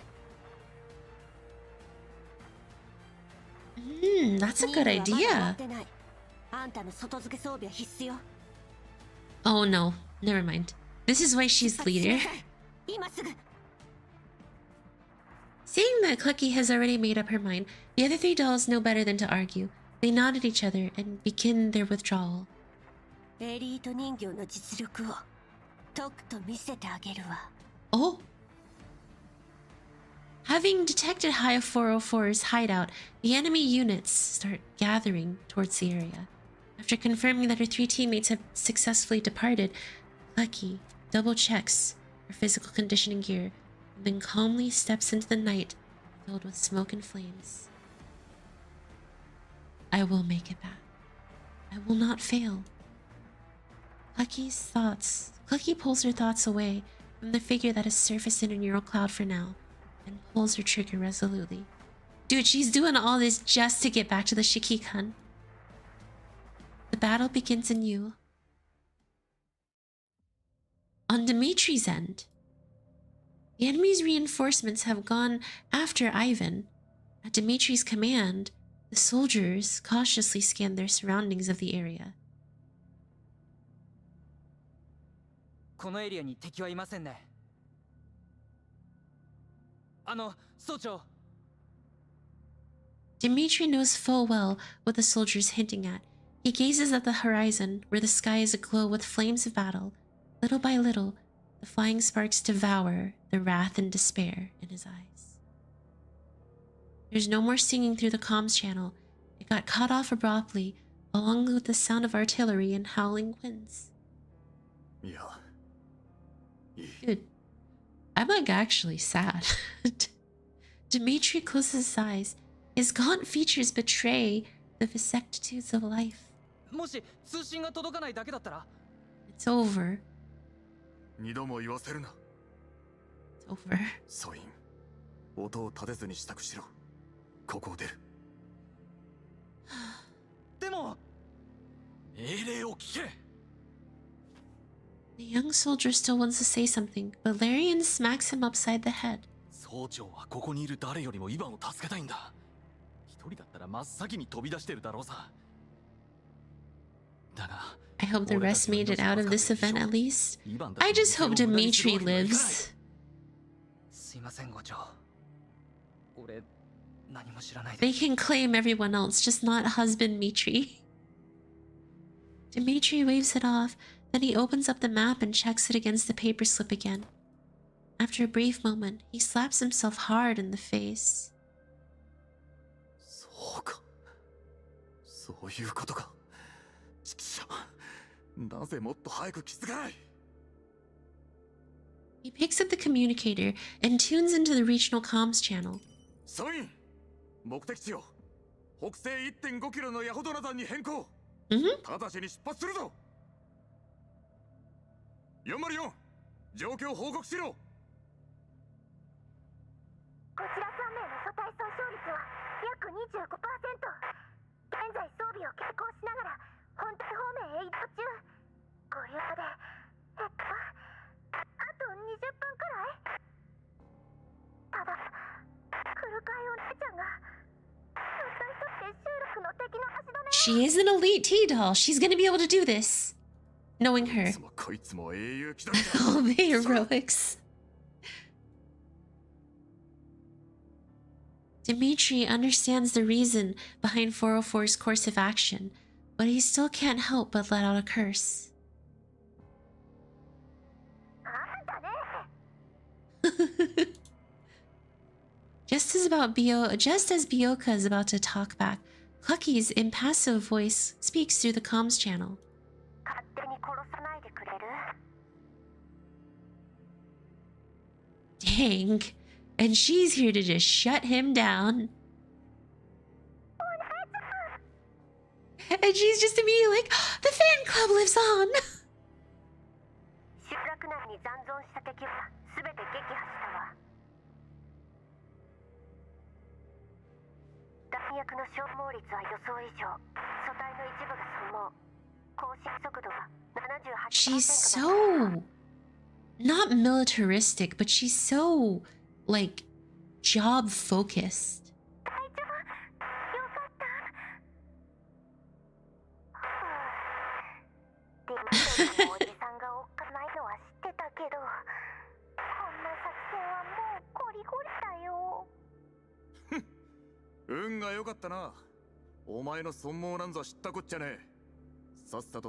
That's a good idea. Oh no, never mind. This is why she's leader. Seeing that Clucky has already made up her mind, the other 3 dolls know better than to argue. They nod at each other and begin their withdrawal. Oh? Having detected High 404's hideout, the enemy units start gathering towards the area. After confirming that her 3 teammates have successfully departed, Lucky double checks her physical conditioning gear and then calmly steps into the night filled with smoke and flames. I will make it back. I will not fail. Clucky pulls her thoughts away from the figure that has surfaced in her neural cloud for now, and pulls her trigger resolutely. Dude, she's doing all this just to get back to the Shikikan. The battle begins anew. On Dmitry's end, the enemy's reinforcements have gone after Ivan. At Dmitry's command, the soldiers cautiously scan their surroundings of the area. このエリアに敵はいませんね。総長。Dmitry knows full well what the soldier is hinting at. He gazes at the horizon, where the sky is aglow with flames of battle. Little by little, The flying sparks devour the wrath and despair in his eyes. There's no more singing through the comms channel. It got cut off abruptly, along with the sound of artillery and howling winds. Yeah. Dude, I'm like actually sad. Dmitry closes his eyes. His gaunt features betray the vicissitudes of life. もし通信が届かないだけだったら It's over. 二度も言わせるな。It's over. ソイン、音を立てずに支度しろ。ここを出る。でも命令を聞け。 The young soldier still wants to say something, but Larian smacks him upside the head. 総長はここにいる誰よりもイヴァンを助けたいんだ。一人だったら真っ先に飛び出してるだろうさ。だが I hope the rest made it out of this event at least. I just hope Dmitry lives. すいません伍長。俺何も知らない They can claim everyone else, just not husband Dmitry. Dmitry waves it off, then he opens up the map and checks it against the paper slip again. After a brief moment, he slaps himself hard in the face. そうか。そういうことか。ちくしょう。なぜもっと早く気づかない。 He picks up the communicator and tunes into the regional comms channel. ソイン、目的地を北西 1.5 キロのヤホドナ山に変更。直ちに出発するぞ。404、状況報告しろ。こちら3名の素体損傷率は約 25%。現在装備を携行しながら本体方面へ移動中。ご了承であと20分くらい。ただクルカイお姉ちゃんがたった一人で集落の敵の足止め。 She is an elite T-doll. She's gonna be able to do this. Knowing her. こいつも英雄気取りだ。 All the heroics. Dmitry understands the reason behind 404's course of action, but he still can't help but let out a curse. Just as Bioka is about to talk back, Clucky's impassive voice speaks through the comms channel. Dang. And she's here to just shut him down. And she's just immediately like, the fan club lives on. She's so not militaristic, but she's so like job focused.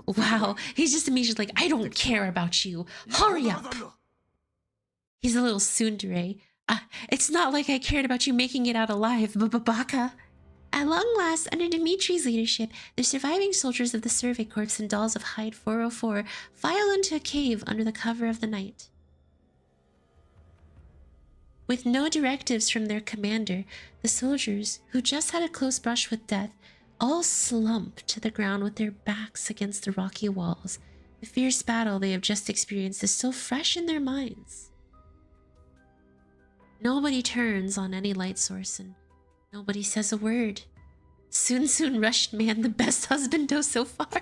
Wow, he's just immediately like, I don't care about you. Hurry up. He's a little tsundere. It's not like I cared about you making it out alive, Baka. At long last, under Dmitry's leadership, the surviving soldiers of the Survey Corps and dolls of Hyde 404 file into a cave under the cover of the night. With no directives from their commander, the soldiers, who just had a close brush with death, all slump to the ground with their backs against the rocky walls. The fierce battle they have just experienced is still fresh in their minds. Nobody turns on any light source and nobody says a word. Soon rushed man, the best husbando so far.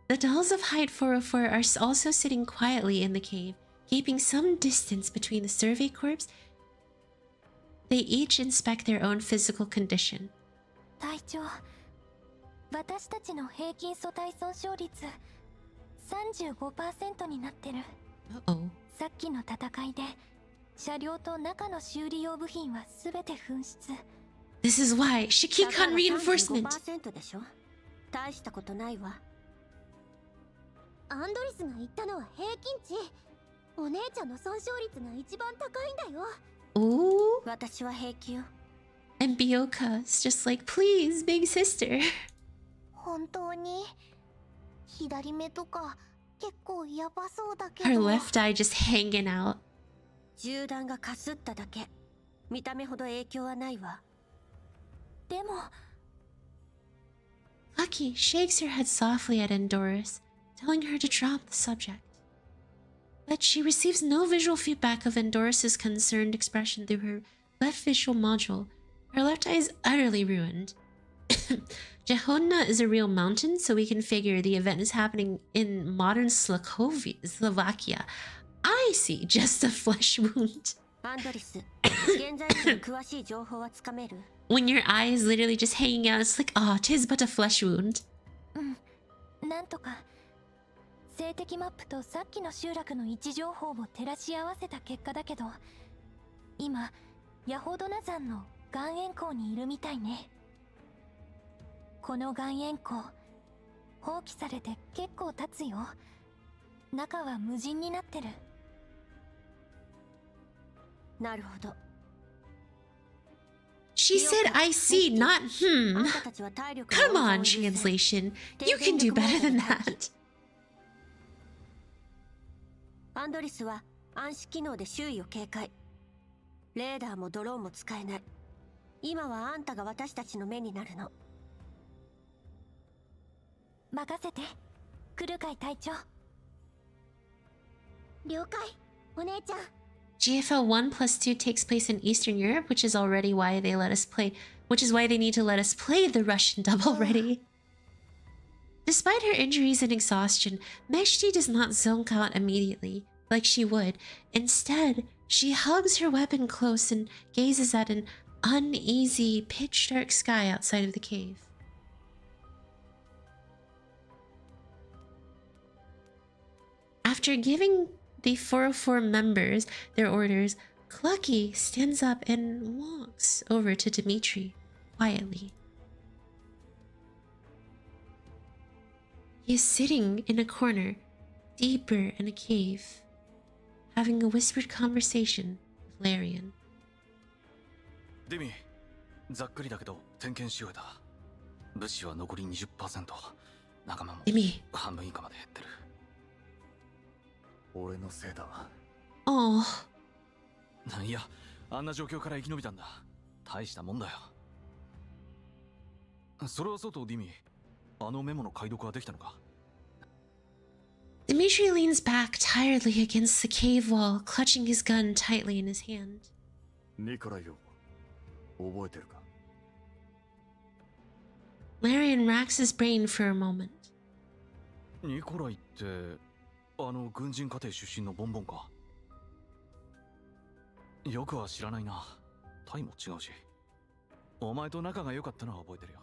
The dolls of Hyde 404 are also sitting quietly in the cave, keeping some distance between the Survey Corps. They each inspect their own physical condition. 隊長、私たちの平均素体損傷率 35% になってる。さっきの戦いで車両と中の修理用部品はすべて紛失。This is why Shikikan reinforcement. 大したことないわ。アンドリスが言ったのは平均値。お姉ちゃんの損傷率が一番高いんだよ。Ooh. 私は平気よ。And Byoka's just like, please, big sister. 本当に左目とか結構やばそうだけど。 Her left eye just hanging out. 銃弾がかすっただけ。見た目ほど影響はないわ。でも Lucky shakes her head softly at Endoris, telling her to drop the subject. But she receives no visual feedback of Endoris's concerned expression through her left visual module. Her left eye is utterly ruined. Jehodna is a real mountain, so we can figure the event is happening in modern Slovakia. I see just a flesh wound. アンドリス、現在地の詳しい情報はつかめる？ When your eye is literally just hanging out, it's like, oh, 'tis but a flesh wound. なんとか静的マップとさっきの集落の位置情報を照らし合わせた結果だけど、今ヤホドナ山の岩塩港にいるみたいね。この岩塩港放棄されて結構経つよ。中は無人になってる。なるほど。 She said, I see, not hmm. Come on, translation. You can do better than that. アンドリスは暗視機能で周囲を警戒。レーダーもドローンも使えない。今はあんたが私たちの目になるの。任せて、クルカイ隊長。了解、お姉ちゃん。 GFL1 plus 2 takes place in Eastern Europe, which is already why they let us play, which is why they need to let us play the Russian dub already. Despite her injuries and exhaustion, Mechty does not zonk out immediately, like she would. Instead, she hugs her weapon close and gazes at an uneasy, pitch-dark sky outside of the cave. After giving the 404 members their orders, Clucky stands up and walks over to Dmitry quietly. He is sitting in a corner, deeper in a cave, having a whispered conversation with Larian. デミ、ざっくりだけど点検し終えた。物資は残り 20%。仲間も半分以下まで減ってる。俺のせいだ。Oh. いや、あんな状況から生き延びたんだ。大したもんだよ。それはそうとディミ、あのメモの解読はできたのか？ Dmitry leans back tiredly against the cave wall, clutching his gun tightly in his hand. ニコライを覚えてるか？ Larian racks his brain for a moment. ニコライってあの軍人家庭出身のボンボンか？よくは知らないな。タイも違うし。お前と仲が良かったのは覚えてるよ。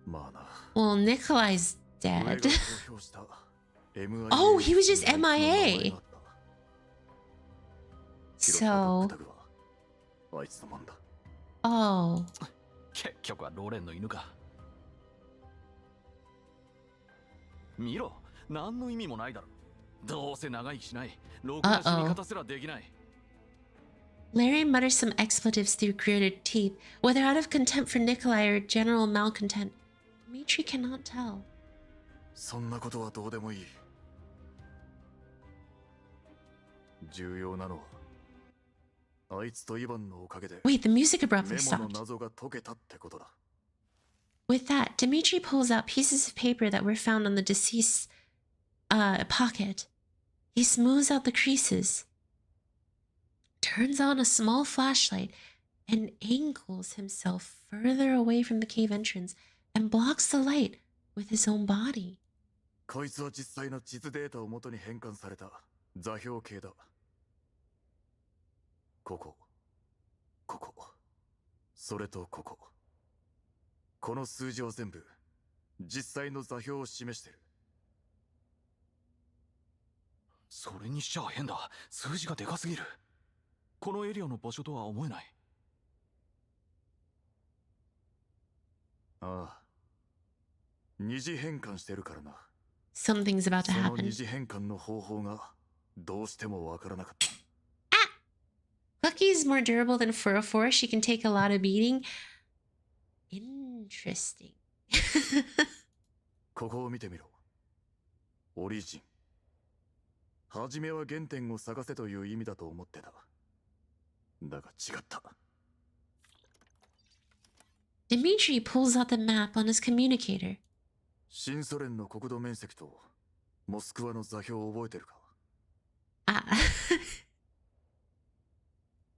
まあな。 Well, Nikolai's dead. Oh, he was just MIA. So. Oh. 結局はローレンの犬か。見ろ、何の意味もないだろ。どうせ長生きしない。ろくな死に方すらできない。Larry mutters some expletives through gritted teeth, whether out of contempt for Nikolai or general malcontent. Dmitry cannot tell. そんなことはどうでもいい。重要なのは、あいつとイヴァンのおかげで、 Wait, the music abruptly メモの stopped. 謎が解けたってことだ。With that, Dmitry pulls out pieces of paper that were found on the deceased's pocket. He smooths out the creases, turns on a small flashlight, and angles himself further away from the cave entrance and blocks the light with his own body. こいつは実際の地図データを元に変換された座標系だ。ここ、ここ、それとここ。この数字は全部実際の座標を示してる。それにしちゃ変だ。数字がでかすぎる。このエリアの場所とは思えない。ああ、二次変換してるからな。something's about to その happen. 二次変換の方法がどうしてもわからなかった。Clucky's more durable than 404. She can take a lot of beating. Interesting. ここを見てみろ。オリジン。はじめは原点を探せという意味だと思ってた。だが違った。Dmitry pulls out the map on his communicator. 新ソ連の国土面積とモスクワの座標を覚えてるか？あ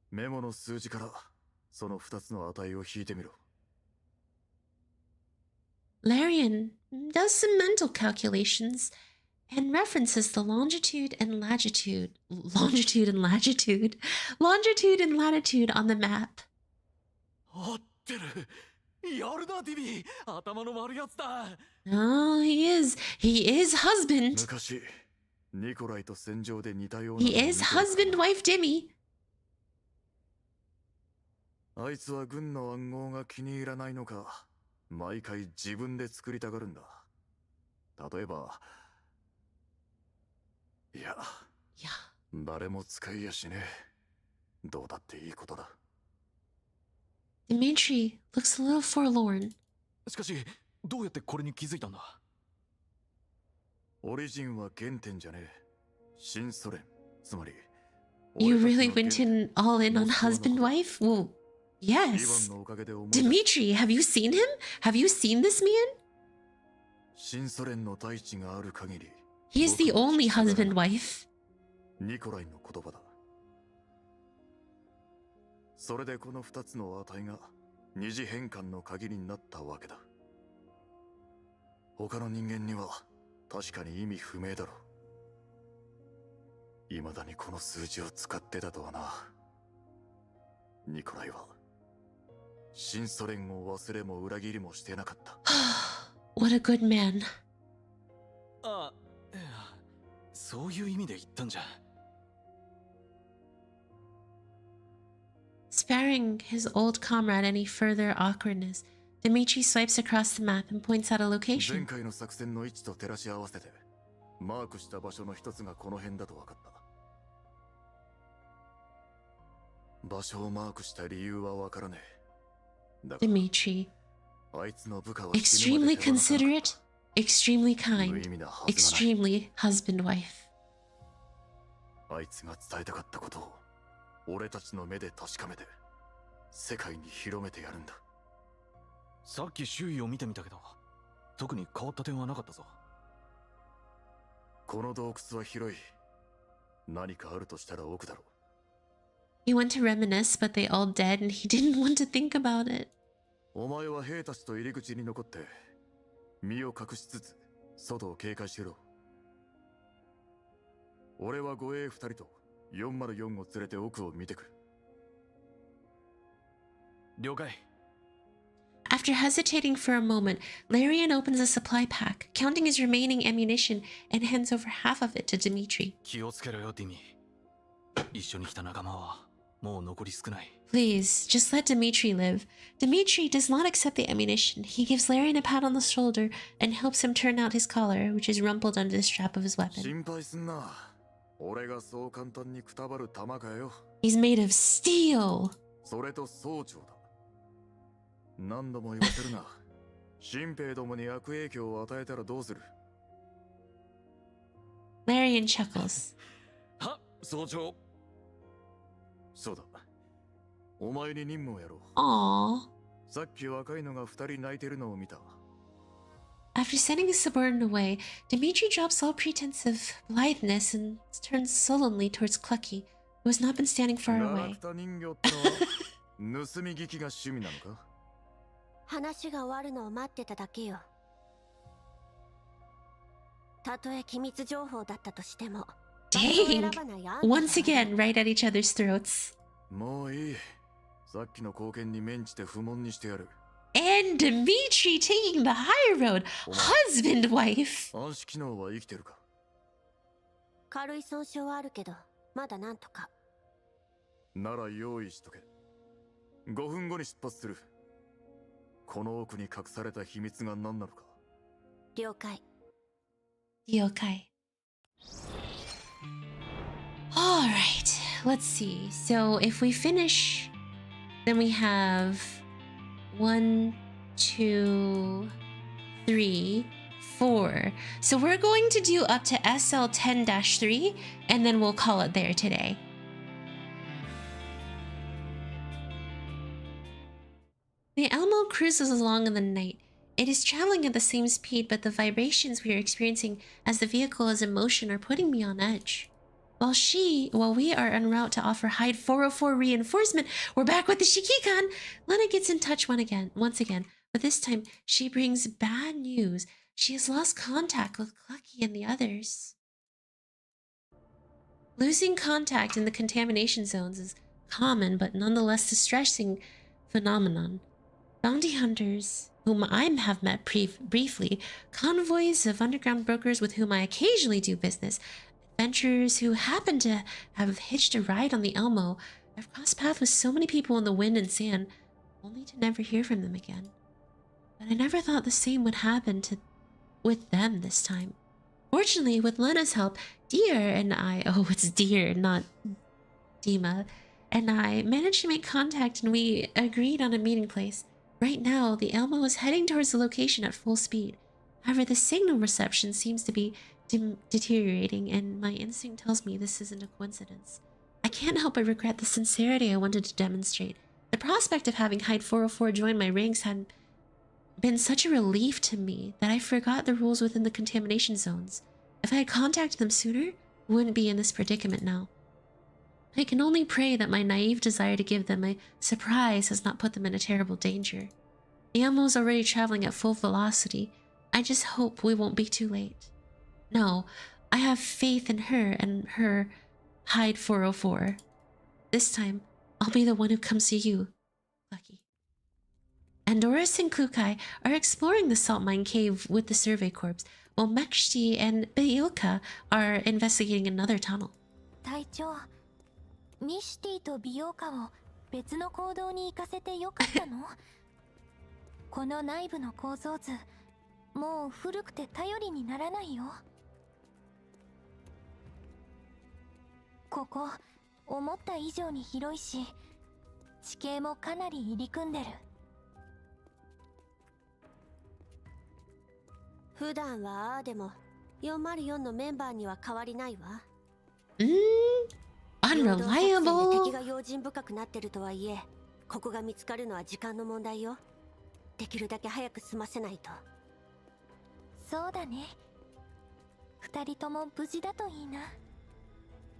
メモの数字からその2つの値を引いてみろ。Larian does some mental calculations and references the longitude and latitude on the map. 合ってる。やるなディビー。頭の悪いやつだ。Oh, he is husband. 昔ニコライと戦場で似たような。He is husband wife Demi. あいつは軍の暗号が気に入らないのか、毎回自分で作りたがるんだ。例えば、いや、誰も使いやしねえ。どうだっていいことだ。Dmitry looks a little forlorn. しかし、どうやってこれに気づいたんだ？オリジンは原点じゃねえ。新ソ連。つまり、You really went in all in on husband wife? Well, yes. Dmitry, have you seen him? Have you seen this man? 新ソ連の大地がある限り。He is the only husband wife. ニコライの言葉だ。それでこの2つの値が二次変換の鍵になったわけだ。他の人間には確かに意味不明だろう。未だにこの数字を使ってたとはな。ニコライは新ソ連を忘れも裏切りもしてなかった。What a good man. あ、いや、そういう意味で言ったんじゃ。Sparing his old comrade any further awkwardness, Dmitry swipes across the map and points out a 前 location. 回の作戦の位置と照らし合わせてマークした場所の一つがこの辺だと分かった。場所をマークした理由は分からねえ。だが Dmitry, あいつの部下は extremely considerate, extremely kind, extremely husband wife. あいつが伝えたかったことを俺たちの目で確かめて世界に広めてやるんだ。さっき周囲を見てみたけど、特に変わった点はなかったぞ。この洞窟は広い。何かあるとしたら奥だろう。 He went to reminisce, but they all dead and he didn't want to think about it. お前は兵たちと入り口に残って身を隠しつつ外を警戒しろ。俺は護衛2人と404を連れて奥を見てくる。了解。After hesitating for a moment, Larian opens a supply pack, counting his remaining ammunition, and hands over half of it to Dmitry. 気をつけろよ、ディミ。一緒に来た仲間はもう残り少ない。 Please, just let Dmitry live. Dmitry does not accept the ammunition. He gives Larian a pat on the shoulder and helps him turn out his collar, which is rumpled under the strap of his weapon. 心配すんな。俺がそう簡単にくたばる玉かよ。 He's made of steel. それと総長だ。何度も言わせるな。新兵どもに悪影響を与えたらどうする？ Larian chuckles. は、総長。そうだ。お前に任務をやろう。Aww. さっき若いのが2人泣いてるのを見た。 After sending his subordinate away, Dmitry drops all pretense of blitheness and turns sullenly towards Clucky, who has not been standing far ガラ away. クタ人形ってのは盗み聞きが趣味なのか？話が終わるのを待ってただけよ。たとえ機密情報だったとしても。 Dang! Once again, right at each other's throats. もういい。さっきの貢献に免じて不問にしてやる。 And Dmitry taking the higher road. Husband wife. 暗視機能は生きてるか？軽い損傷はあるけど、まだなんとか。なら用意しとけ。5分後に出発する。この奥に隠された秘密が何なのか。了解。Yokai. All right, let's see. So if we finish, then we have 1, 2, 3, 4. So we're going to do up to SL10-3, and then we'll call it there today. The Elmo cruises along in the night. It is traveling at the same speed, but the vibrations we are experiencing as the vehicle is in motion are putting me on edge. While we are en route to offer Hyde 404 reinforcement, we're back with the Shikikan. Lena gets in touch once again, but this time she brings bad news. She has lost contact with Clucky and the others. Losing contact in the contamination zones is common but nonetheless distressing phenomenon. Bounty hunters, whom I have met briefly, convoys of underground brokers with whom I occasionally do business, adventurers who happen to have hitched a ride on the Elmo. I've crossed paths with so many people in the wind and sand, only to never hear from them again. But I never thought the same would happen with them this time. Fortunately, with Lena's help, Deer and I, oh, it's Deer, not Dima, and I managed to make contact and we agreed on a meeting place. Right now, the Elmo is heading towards the location at full speed. However, the signal reception seems to be deteriorating, and my instinct tells me this isn't a coincidence. I can't help but regret the sincerity I wanted to demonstrate. The prospect of having Hyde 404 join my ranks had been such a relief to me that I forgot the rules within the contamination zones. If I had contacted them sooner, I wouldn't be in this predicament now. I can only pray that my naive desire to give them a surprise has not put them in a terrible danger. The Elmo is already traveling at full velocity. I just hope we won't be too late. No, I have faith in her and her Hyde 404. This time, I'll be the one who comes to you, Lucky. Andoris and Klukai are exploring the salt mine cave with the survey corps, while Mechty and Beilka are investigating another tunnel. 隊長、ミシティと美容家を別の行動に行かせてよかったの？この内部の構造図、もう古くて頼りにならないよ。ここ、思った以上に広いし、地形もかなり入り組んでる。普段はああでも404のメンバーには変わりないわ。Unreliable. 敵が用心深くなってるとはいえ、ここが見つかるのは時間の問題よ。できるだけ早く済ませないと。そうだね。二人とも無事だといいな。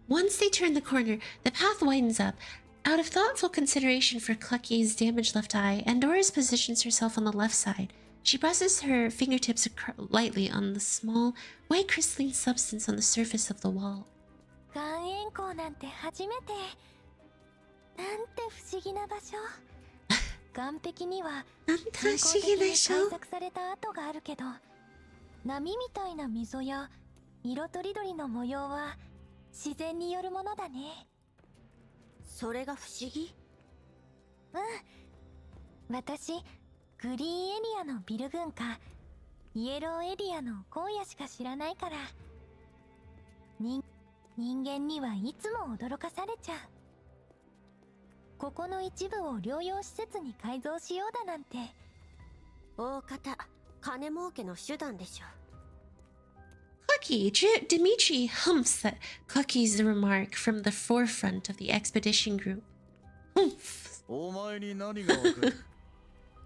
Once they turn the corner, the path widens up. Out of thoughtful consideration for Clucky's damaged left eye, Andoris positions herself on the left side. She presses her fingertips lightly on the small, white crystalline substance on the surface of the wall. 岩塩港なんて初めて。なんて不思議な場所。岩壁には人工的に開削された跡があるけど、波みたいな溝や色とりどりの模様は自然によるものだね。それが不思議？うん。私、グリーンエリアのビル群か、イエローエリアの荒野しか知らないから、人間にはいつも驚かされちゃう。ここの一部を療養施設に改造しようだなんて。大方、金儲けの手段でしょ。Clucky, Dmitry humps that Clucky's remark from the forefront of the expedition group. Humph. お前に何がわかる？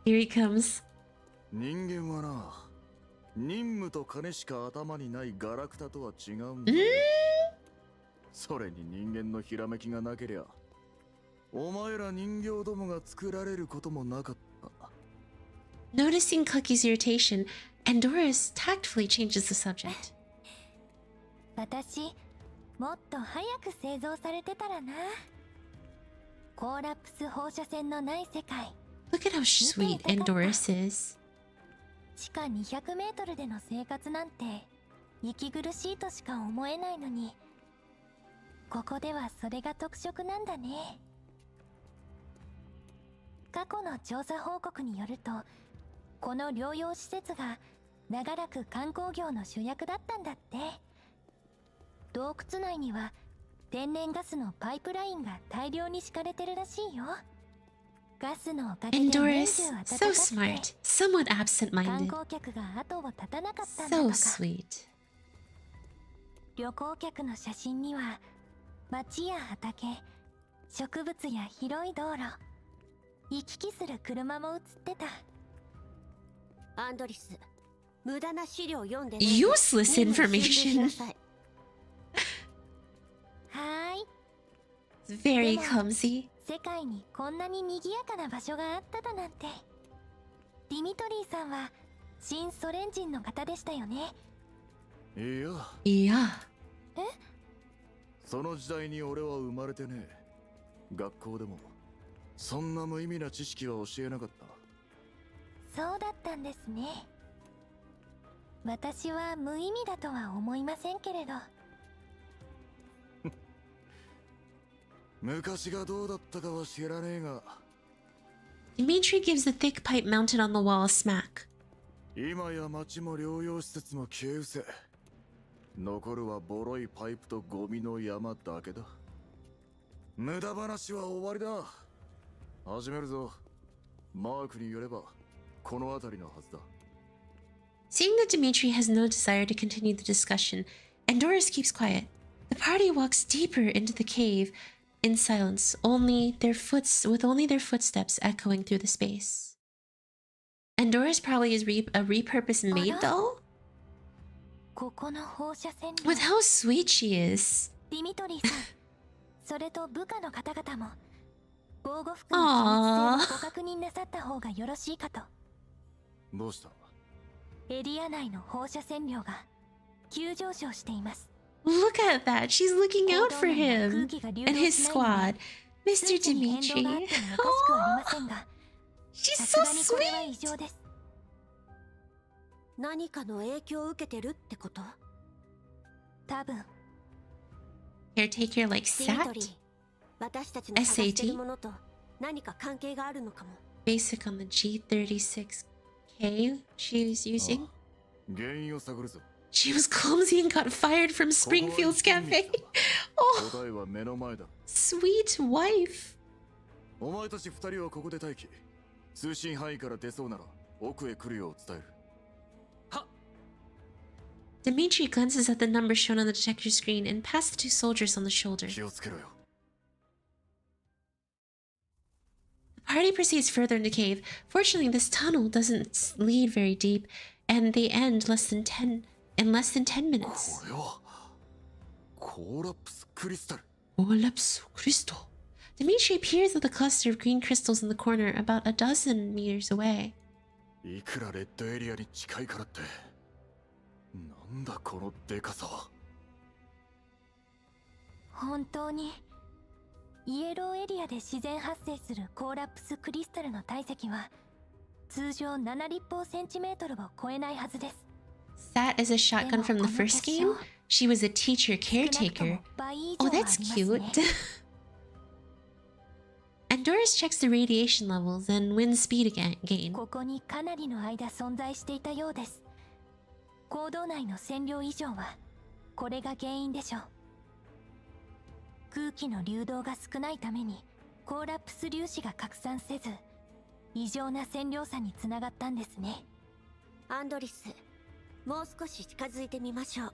Here he comes. 人間はな、任務と金しか頭にないガラクタとは違うんだ。それに人間のひらめきがなけりゃ、お前ら人形どもが作られることもなかった。Noticing Clucky's irritation, Andoris tactfully changes the subject. 私、もっと早く製造されてたらな。コーラプス放射線のない世界。Look at how sweet Andoris is. 地下200メートルでの生活なんて息苦しいとしか思えないのに、ここではそれが特色なんだね。過去の調査報告によると、この療養施設が長らく観光業の主役だったんだって。洞窟内には天然ガスのパイプラインが大量に敷かれてるらしいよ。ガスのおかげで年中暖か So くて smart, somewhat 観 absent-minded. 光客が後を絶たなかったんだ So とか。 sweet. 旅行客の写真には街や畑、植物や広い道路、行き来する車も写ってた。アンドリス、無駄な資料読んで Useless information. はーい。 Very でも clumsy. 世界にこんなに賑やかな場所があっただなんて。ディミトリーさんは新ソ連人の方でしたよね。いや、 Yeah. その時代に俺は生まれてねえ。学校でもそんな無意味な知識は教えなかった。そうだったんですね。私は無意味だとは思いませんけれど。昔がどうだったかは知らねえが、 Dmitry gives the thick pipe mounted on the wall a smack. 今や町も療養施設も消え失せ、残るはボロいパイプとゴミの山だけだ。無駄話は終わりだ。始めるぞ。マークによればこの辺りのはずだ。 Seeing that Dmitry has no desire to continue the discussion, Andoris keeps quiet. The party walks deeper into the cave in silence, only their footsteps echoing through the space. Andoris probably is a repurposed maid doll? ここの放射線量。 With how sweet she is. ディミトリーさん、それと部下の方々も防護服の機密性をご確認なさった方がよろしいかと。どうした？エリア内の放射線量が急上昇しています。 Look at that. She's looking out for him and his squad. Mr. 数値に変動があって Dmitry. もおかしくありませんが、 She's さ so すがにこれは異 sweet. 常です。何かの影響を受けてるってこと？多分 Caretaker like ディミト Sat? リー、私たちの探してるものと何か関係があるのかも。 Basic on the G36K she was using. 原因を探るぞ。 She was clumsy and got fired from Springfield's cafe. Oh, 答えは目の前だ。 sweet wife. お前たち二人はここで待機。通信範囲から出そうなら奥へ来るよう伝える。 Dmitry glances at the numbers shown on the detector screen and past the two soldiers on the shoulder. 気をつけろよ。 The party proceeds further in the cave. Fortunately, this tunnel doesn't lead very deep, and they end in less than 10 minutes. これはコーラプスクリスタル。 Collapse crystal. Dmitry peers at the cluster of green crystals in the corner about a dozen meters away. いくらレッドエリアに近いからって、なんだこのデカさは。本当にイエローエリアで自然発生するコーラプスクリスタルの体積は通常7立方センチメートルを超えないはずです。 That is a shotgun from the first game. She was a teacher caretaker. Oh, that's cute. Andoris checks the radiation levels and wind speed gain. ここにかなりの間存在していたようです。坑道内の線量異常はこれが原因でしょう。空気の流動が少ないためにコーラプス粒子が拡散せず、異常な線量差につながったんですね。アンドリス、もう少し近づいてみましょう。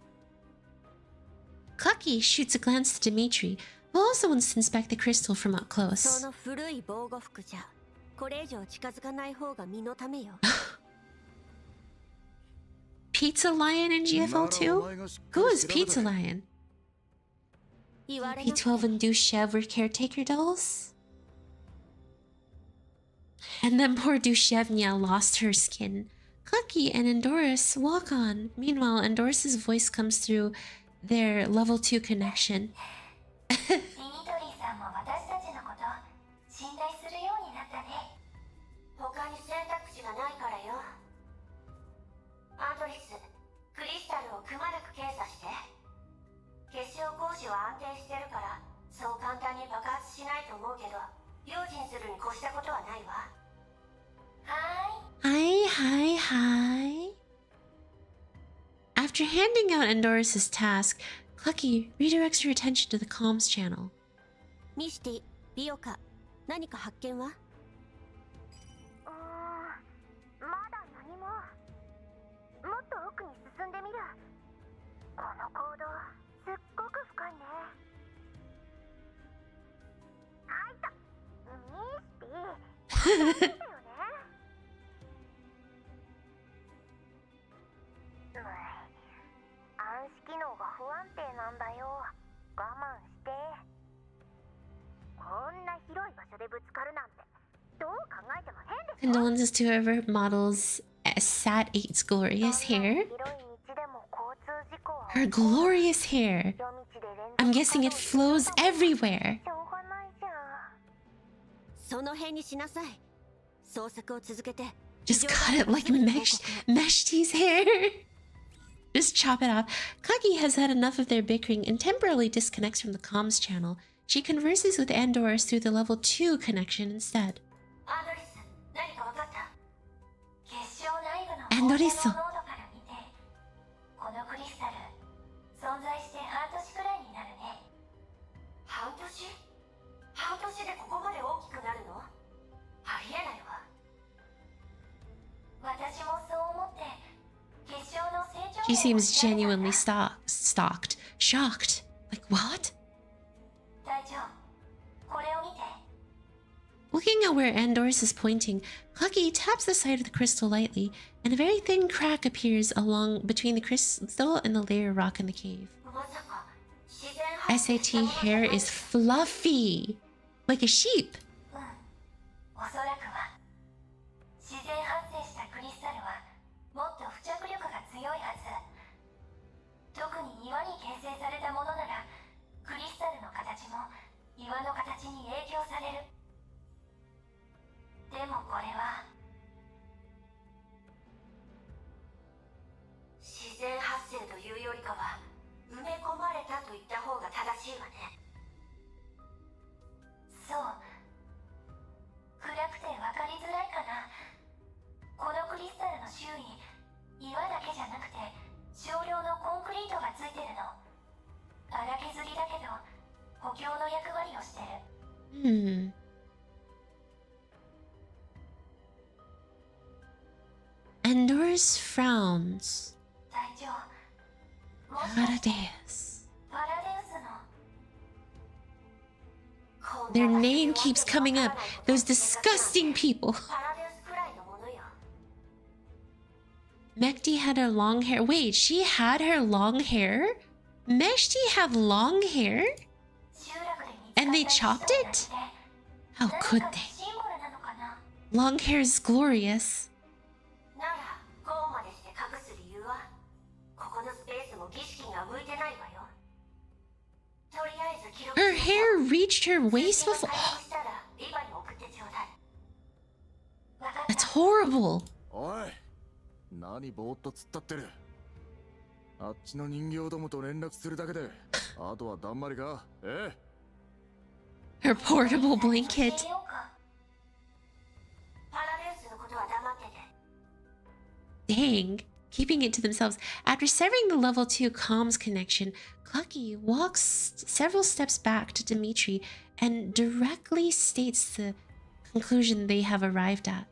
Clucky shoots a glance at Dmitry, who also wants to inspect the crystal from up そ close. の古い防護服じゃこれ以上近づかない方が身のためよ。Pizza Lion in GFL2? Who is Pizza Lion? 言われなくて P12 and Dushev were caretaker dolls? And then poor Dushevnia lost her skin. Clucky and Andoris walk on. Meanwhile, Andoris's voice comes through their level 2 connection. ディミトリーさんも私たちのこと信頼するようになったね。他に選択肢がないからよ。アンドリス、クリスタルをくまなく検査して。結晶光子は安定してるからそう簡単に爆発しないと思うけど、用心するに越したことはないわ。はーい。Hi, hi, hi. After handing out Endorus' task, Clucky redirects her attention to the comms channel. ミシティ、ビオカ、何か発見は？まだ何も。もっと奥に進んでみる。この行動、すっごく深いね。あいた、ミスティ。暗視機能が不安定なんだよ。我慢して。こんな広い場所でぶつかるなんてどう考えても変でしょ。 Condolences to whoever models Sat 8's glorious hair. Her glorious hair. I'm guessing it flows everywhere. その辺にしなさい。捜索を続けて。 Just cut it like Mechty's hair. Just chop it off. Clucky has had enough of their bickering and temporarily disconnects from the comms channel. She converses with Andorus through the level 2 connection instead. Andoriso. 半年でここまで大きくなるの？ありえないわ。私もそう思って結晶の成長。 She seems genuinely shocked. Like, what? 隊長、これを見て。 Looking at where Andorus is pointing, Clucky taps the side of the crystal lightly, and a very thin crack appears along between the crystal and the layer of rock in the cave. SAT hair is fluffy, like a sheep. おそらくは自然発生したクリスタルはもっと付着力が強いはず。特に岩に形成されたものならクリスタルの形も岩の形に影響される。でもこれは自然発生というよりかは埋め込まれたと言った方が正しいわね。そう。暗くて分かりづらいかな。このクリスタルの周囲、岩だけじゃなくて少量のコンクリートがついてるの。荒削りだけど補強の役割をしてる。Andorus frowns. 隊長、 Paradeus. パラデウスの Their name keeps coming up. Those disgusting people. パラデウスくらいのものよ。 Mechty had her long hair. Wait, she had her long hair? Mechty have long hair? And they chopped it? How could they? Long hair is glorious. ならこうまでして隠す理由はここのスペースも儀式が向いてないわよ。とりあえず記録 Her hair reached her waist before. したらリバに送ってちょうだい。 That's horrible. おい、何ぼーっと突っ立ってる。あっちの人形どもと連絡するだけであとはだんまりか。Her portable blanket. パラデウスのことは黙ってて。 Dang, keeping it to themselves. After severing the level 2 comms connection, Clucky walks several steps back to Dmitry and directly states the conclusion they have arrived at.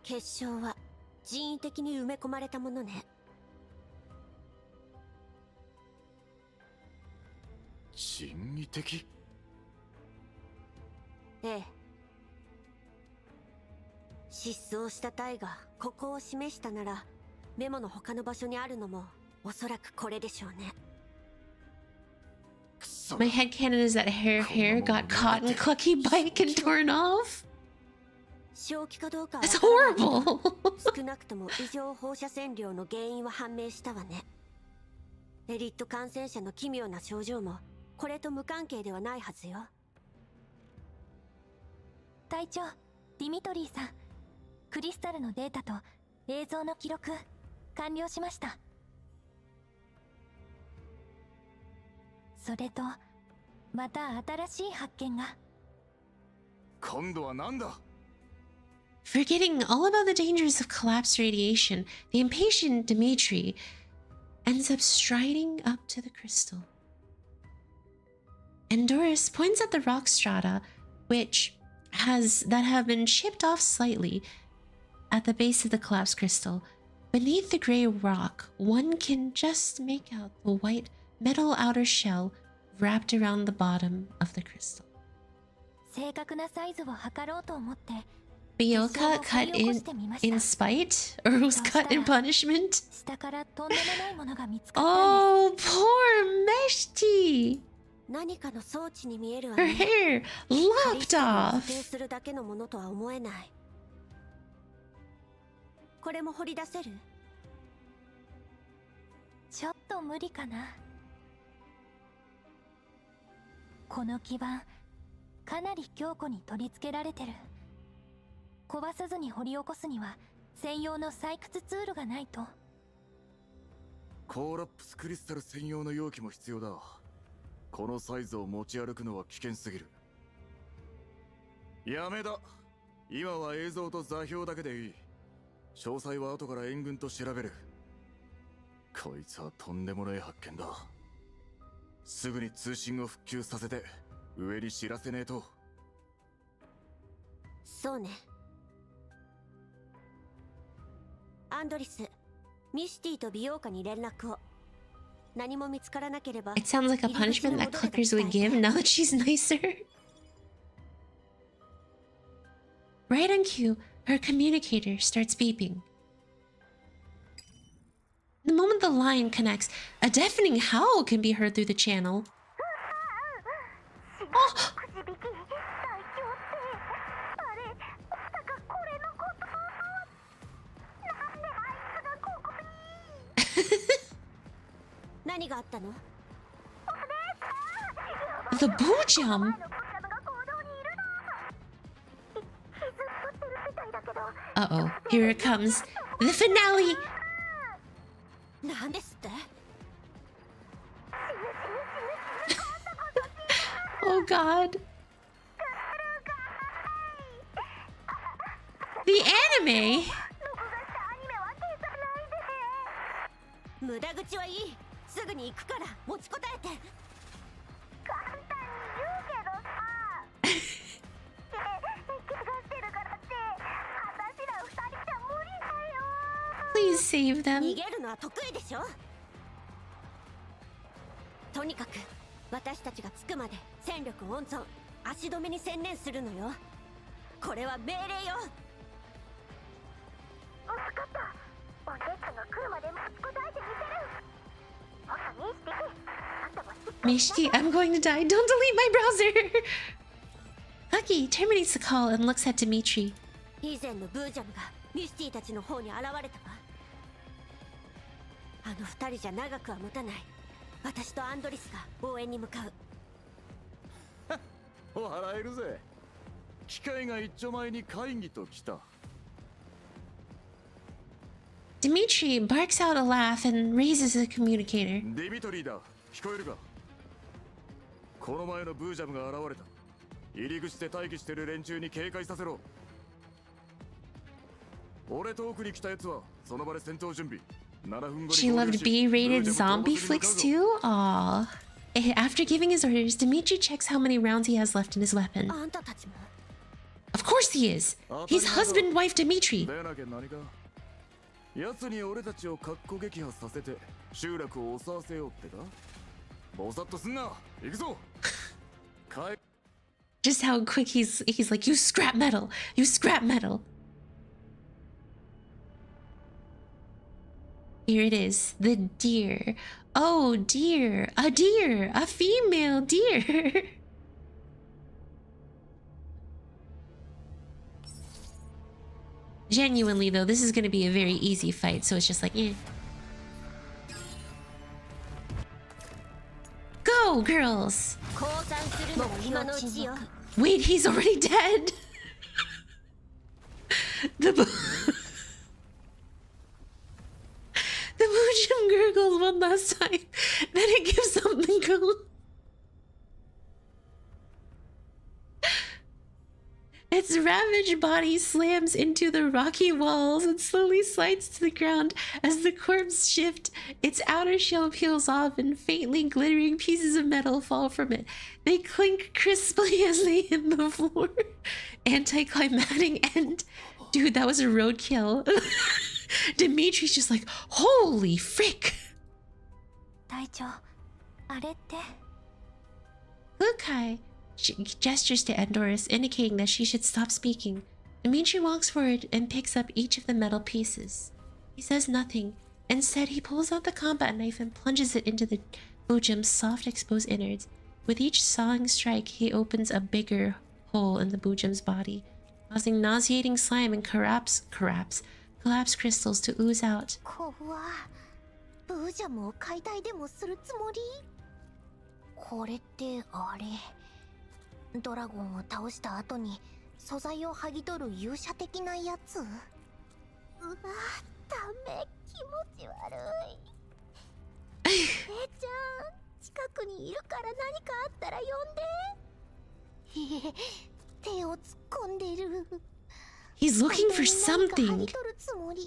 結晶は人為的に埋め込まれたものね。人為的？ええ。失踪した体がここを示したならメモの他の場所にあるのもおそらくこれでしょうね。 My headcanon is that her hair got caught in Clucky bike and torn off. 正気かどうかは That's horrible. 少なくとも異常放射線量の原因は判明したわね。エリット感染者の奇妙な症状もこれと無関係ではないはずよ。隊長、ディミトリーさん、クリスタルのデータと映像の記録完了しました。それとまた新しい発見が。今度は何だ？ Forgetting all about the dangers of collapse radiation, the impatient Dmitry ends up striding up to the crystal. And Doris points at the rock strata, that have been chipped off slightly at the base of the collapsed crystal. Beneath the gray rock, one can just make out the white metal outer shell wrapped around the bottom of the crystal. Bioka cut in spite? Or was cut in punishment? Oh, poor Mechty! Her hair lopped off! これも掘り出せる？ちょっと無理かな。この基板かなり強固に取り付けられてる。壊さずに掘り起こすには専用の採掘ツールがないと。コーラップスクリスタル専用の容器も必要だ。このサイズを持ち歩くのは危険すぎる。やめだ。今は映像と座標だけでいい。詳細は後から援軍と調べる。こいつはとんでもない発見だ。すぐに通信を復旧させて上に知らせねえと。そうね。アンドリス、ミシティと美容家に連絡を。何も見つからなければ。It sounds like a punishment that clickers would give now that she's nicer. Right on cue, her communicator starts beeping. The moment the line connects, a deafening howl can be heard through the channel. Oh! The boojum? Uh-oh, here it comes. The finale! Oh god. The anime? 無駄口はいい。すぐに行くから持ちこたえて。簡単に言うけどさ。怪我してるからって私ら二人じゃ無理だよ。Please save them. 逃げるのは得意でしょ。とにかく私たちが着くまで戦力温存、足止めに専念するのよ。これは命令よ。分かった。お姉ちゃんが来るまで持ちこたえてみせる。Mechty, I'm going to die. Don't delete my browser! Lucky terminates the call and looks at Dmitry. 以前のブージャムがミスティたちの方に現れたわ。あの二人じゃ長くは持たない。私とアンドリスが応援に向かう。笑えるぜ。機械が一丁前に会議と来た。Dmitry barks out a laugh and raises the communicator. ディミトリーだ。聞こえるか？この前のブージャムが現れた。入り口で待機してる連中に警戒させろ。俺と奥に来たやつはその場で戦闘準備。7分後に She loved B-rated zombie flicks too? Aww. After giving his orders, Dmitry checks how many rounds he has left in his weapon. Of course he is! He's husband-wife Dmitry! 奴に俺たちを格好撃破させて集落を襲わせようってか？ぼさっとすんな。行くぞ。Just how quick he's like, you scrap metal! You scrap metal! Here it is, the deer. Oh dear, a female deer. Genuinely though, this is gonna be a very easy fight, so it's just like, eh. Go, girls! Wait, he's already dead! The Boojum gurgles one last time, then it gives something cool. It Its ravaged body slams into the rocky walls and slowly slides to the ground as the corpse shift. Its outer shell peels off and faintly glittering pieces of metal fall from it. They clink crisply as they hit the floor. Anticlimactic end. Dude, that was a roadkill. Dmitry's just like, holy frick. 隊長、あれって。Lukai gestures to Andoris, indicating that she should stop speaking. Dmitry walks forward and picks up each of the metal pieces. He says nothing. Instead, he pulls out the combat knife and plunges it into the Bujum's soft, exposed innards. With each sawing strike, he opens a bigger hole in the Bujum's body, causing nauseating slime and collapse crystals to ooze out. ブージャムを解体でもするつもり？これってあれ、ドラゴンを倒した後に素材を剥ぎ取る勇者的なやつ？うわ、ダメ、気持ち悪い。姉ちゃん、近くにいるから何かあったら呼んで。手を突っ込んでる。He's looking for something. 剥ぎ取るつもり？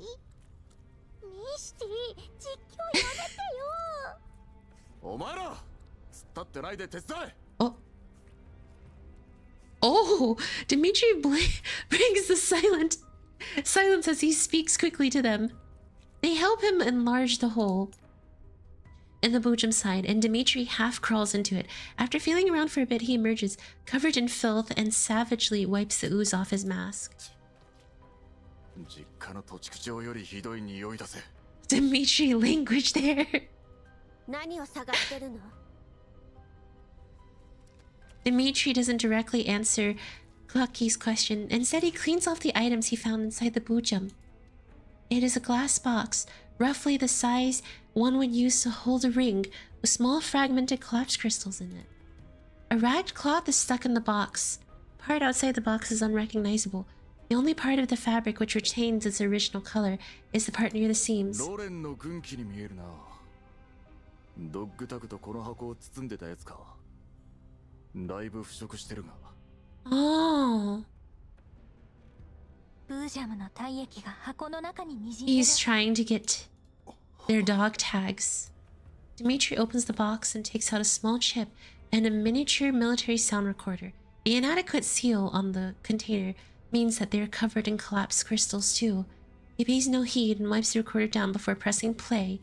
ミシティ、実況やめてよ。お前ら、突っ立ってないで手伝え。Oh, Dmitry brings the silence as he speaks quickly to them. They help him enlarge the hole in the Bujum side, and Dmitry half crawls into it. After feeling around for a bit, he emerges, covered in filth, and savagely wipes the ooze off his mask. Dmitry language there. 何を探してるの？ Dmitry doesn't directly answer Clucky's question. Instead, he cleans off the items he found inside the Bujum. It is a glass box, roughly the size one would use to hold a ring, with small fragmented collapse crystals in it. A ragged cloth is stuck in the box. Part outside the box is unrecognizable. The only part of the fabric which retains its original color is the part near the seams. Oh. He's trying to get their dog tags. Dmitry opens the box and takes out a small chip and a miniature military sound recorder. The inadequate seal on the container means that they're covered in collapsed crystals too. He pays no heed and wipes the recorder down before pressing play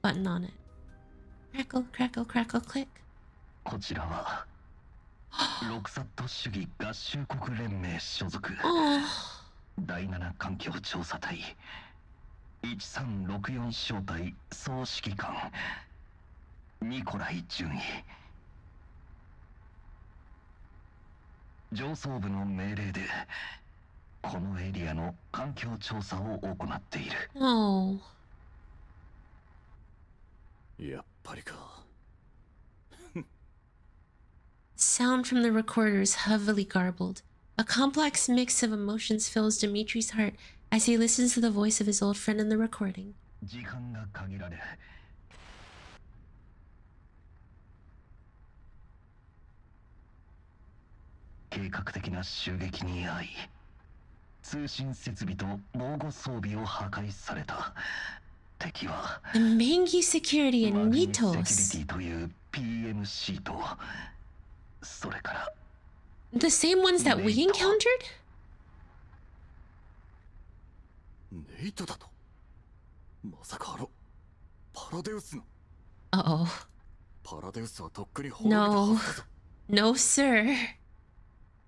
button on it. Crackle, crackle, crackle, click. こちらはロクサット主義合衆国連盟所属第7環境調査隊1364小隊総指揮官ニコライ准尉上層部の命令でこのエリアの環境調査を行っている。やっぱりか。Sound from the recorder is heavily garbled. A complex mix of emotions fills Dmitry's heart as he listens to the voice of his old friend in the recording. 時間が限られ計画的な襲撃に遭い通信設備と防護装備を破壊された敵は The Mengi security in Nitos. セキュリティという PMC とそれから The same ones that we encountered? ネイトだとまさかパラデウスの Uh-oh. パラデウスはとっくに滅びたはずだぞ No, sir.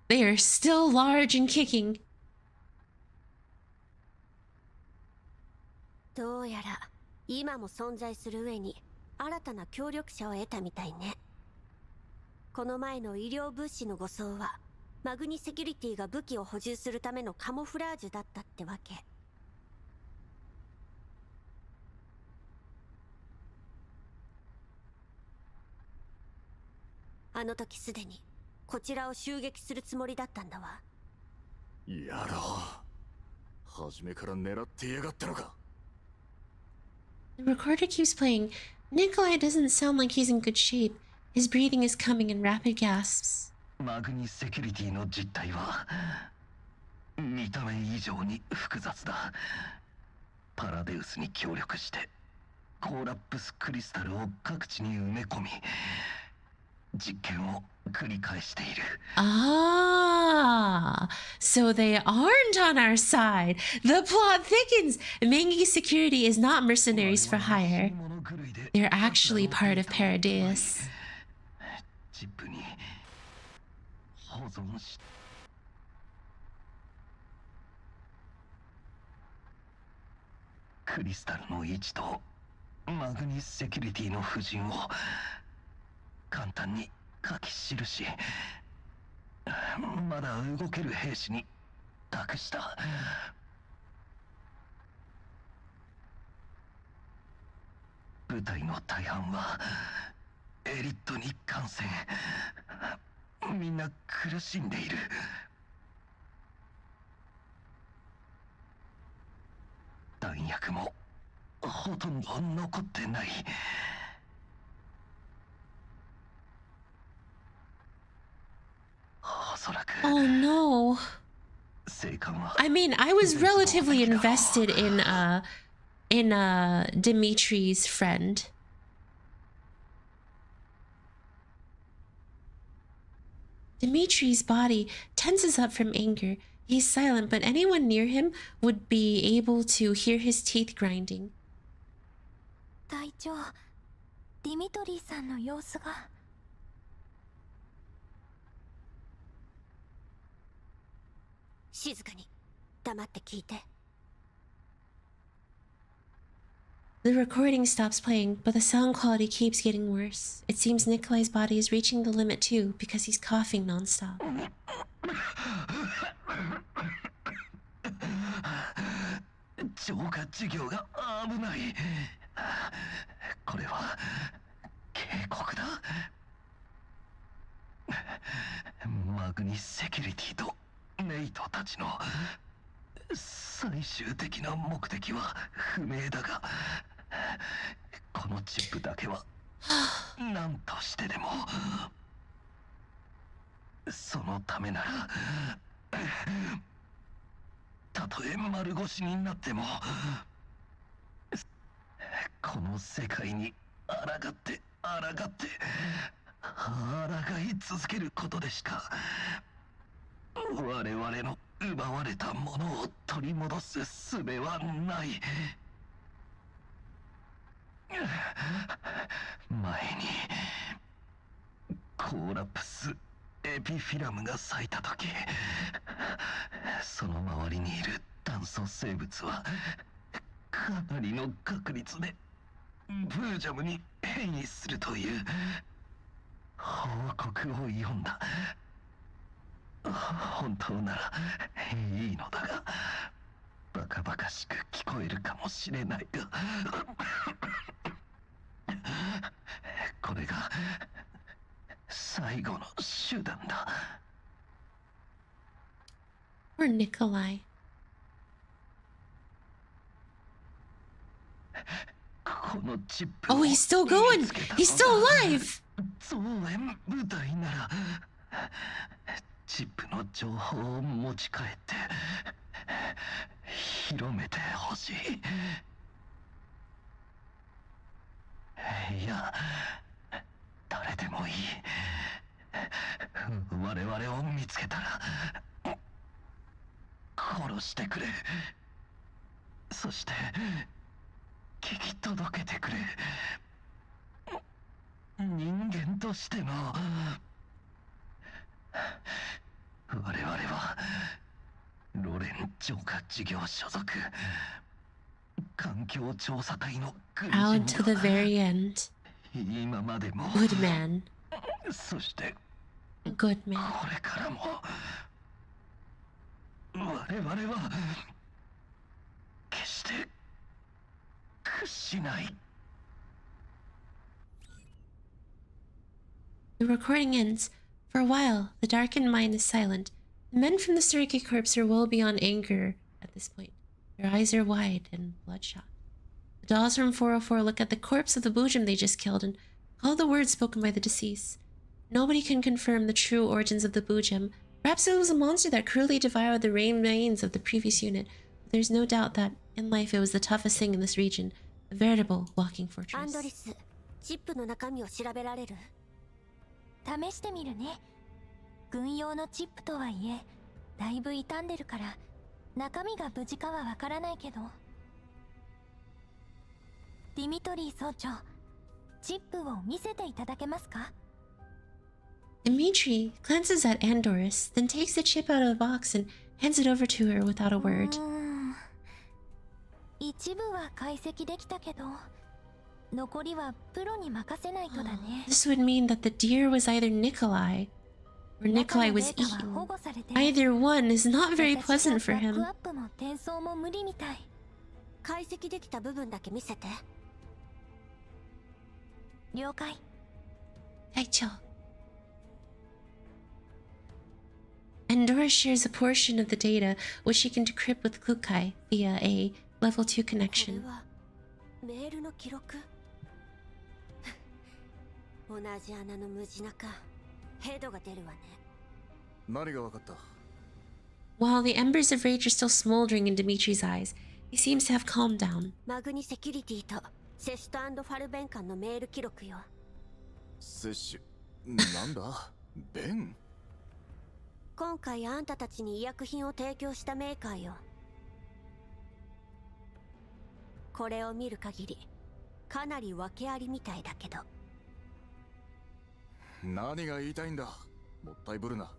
They are still large and kicking. どうやら今も存在する上に新たな協力者を得たみたいね。この前の医療物資の護送はマグニセキュリティが武器を補充するためのカモフラージュだったってわけ。あの時すでにこちらを襲撃するつもりだったんだわ。やろう。初めから狙ってやがったのか。The recorder keeps playing. Nikolai doesn't sound like he's in good shape. His breathing is coming in rapid gasps. マグニセキュリティの実態は見た目以上に複雑だ。パラデウスに協力してコーラップスクリスタルを各地に埋め込み、実験を繰り返している。Ah, so they aren't on our side. The plot thickens. Mengi's security is not mercenaries for hire. They're actually part of Paradeus. チップに保存し、クリスタルの位置とマグニスセキュリティの布陣を簡単に書き記し、まだ動ける兵士に託した。部隊の大半はエリットに感染。みんな苦しんでいる。弾薬もほとんど残ってない。Oh no. I mean, I was relatively invested in Dimitri's friend. Dimitri's body tenses up from anger. He's silent, but anyone near him would be able to hear his teeth grinding. 隊長、ディミトリーさんの様子が。静かに黙って聞いて。The recording stops playing, but the sound quality keeps getting worse. It seems Nikolai's body is reaching the limit too, because he's coughing nonstop. 浄化事業が危ない。これは警告だ。マグニスセキュリティとメイトたちの最終的な目的は不明だが、このチップだけは何としてでも、そのためならたとえ丸腰になってもこの世界に抗って抗い続けることでしか我々の奪われたものを取り戻す術はない。前にコーラプスエピフィラムが咲いた時、その周りにいる炭素生物はかなりの確率でブージャムに変異するという報告を読んだ。本当ならいいのだが、バカバカしく聞こえるかもしれないがこれが最後の手段だ。Poor Nikolai. このチップ Oh, he's still going! He's still alive! 増援部隊ならチップの情報を持ち帰って広めてほしい。いや、誰でもいい。我々を見つけたら殺してくれ。そして聞き届けてくれ。人間としての我々はロレン浄化事業所属環境調査隊の軍 Out 人 to the very end. 今までも Good man. そして Good man. これからも我々は決して屈しない。 The recording ends. For a while, the darkened mine is silent. The men from the Surrogate Corps are well beyond anger at this point. Their eyes are wide and bloodshot. The dolls from 404 look at the corpse of the Boojum they just killed and call the words spoken by the deceased. Nobody can confirm the true origins of the Boojum. Perhaps it was a monster that cruelly devoured the remains of the previous unit. But there's no doubt that in life it was the toughest thing in this region, a veritable walking fortress. アンドリス、チップの中身を調べられる？試してみるね。軍用のチップとはいえだいぶ傷んでるから中身が無事かはわからないけど。ディミトリー総長、チップを見せていただけますか？ Dmitry glances at Andorus, then takes the chip out of the box and hands it over to her without a word. 一部は解析できたけど残りはプロに任せないとだね。This would mean that the deer was either Nikolai or Nikolai was eaten. Either one is not very pleasant for him. バックアップも転送も無理みたい。解析できた部分だけ見せて。了解。隊長。Andorus shares a portion of the data which she can decrypt with Kukai via a level 2 connection. メールの記録？同じ穴の無地中、ヘドが出るわね。何が分かった？ While the embers of rage are still smoldering in Dmitry's eyes, he seems to have calmed down. マグニセキュリティとセシュト&ファルベン間のメール記録よ。セシュ、なんだ？ベン？今回あんたたちに医薬品を提供したメーカーよ。これを見る限りかなり訳ありみたいだけど。何が言いたいんだ？もったいぶるな。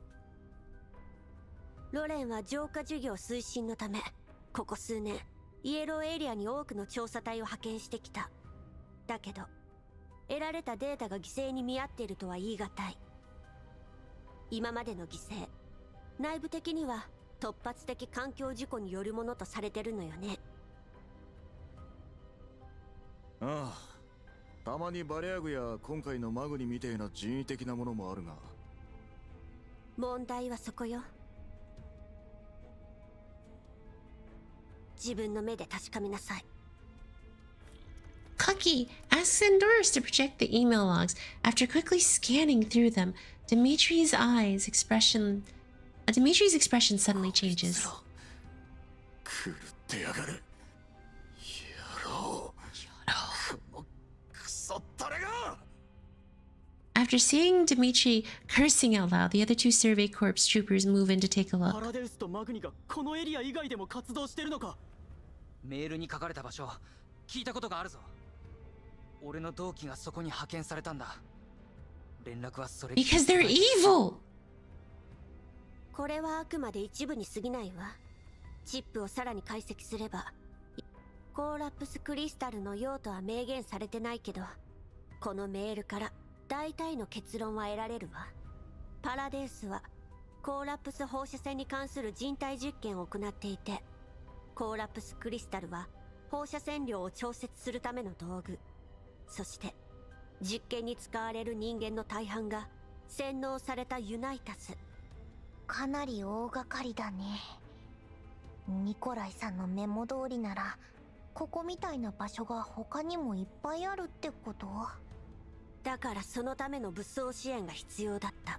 ロレンは浄化事業推進のためここ数年イエローエリアに多くの調査隊を派遣してきた。だけど得られたデータが犠牲に見合っているとは言い難い。今までの犠牲、内部的には突発的環境事故によるものとされてるのよね。ああ、たまにバレアグや今回のマグニみたいな人為的なものもあるが。問題はそこよ。自分の目で確かめなさい。Kuki asks Andorus to project the email logs. After quickly scanning through them, Dmitry's expression suddenly changes. 狂ってやがる。野郎。このクソタレが。After seeing Dmitry cursing out loud, the other two Survey Corps troopers move in to take a look. パラデウスとマグニがこのエリア以外でも活動してるのか？メールに書かれた場所聞いたことがあるぞ。俺の同期がそこに派遣されたんだ。連絡はそれ。 Because they're evil! これはあくまで一部に過ぎないわ。チップをさらに解析すれば、コーラプスクリスタルの用途は明言されてないけど、このメールから大体の結論は得られるわ。パラデウスはコーラプス放射線に関する人体実験を行っていて、コーラプスクリスタルは放射線量を調節するための道具。そして実験に使われる人間の大半が洗脳されたユナイタス。かなり大掛かりだね。ニコライさんのメモ通りならここみたいな場所が他にもいっぱいあるってこと？だからそのための武装支援が必要だった。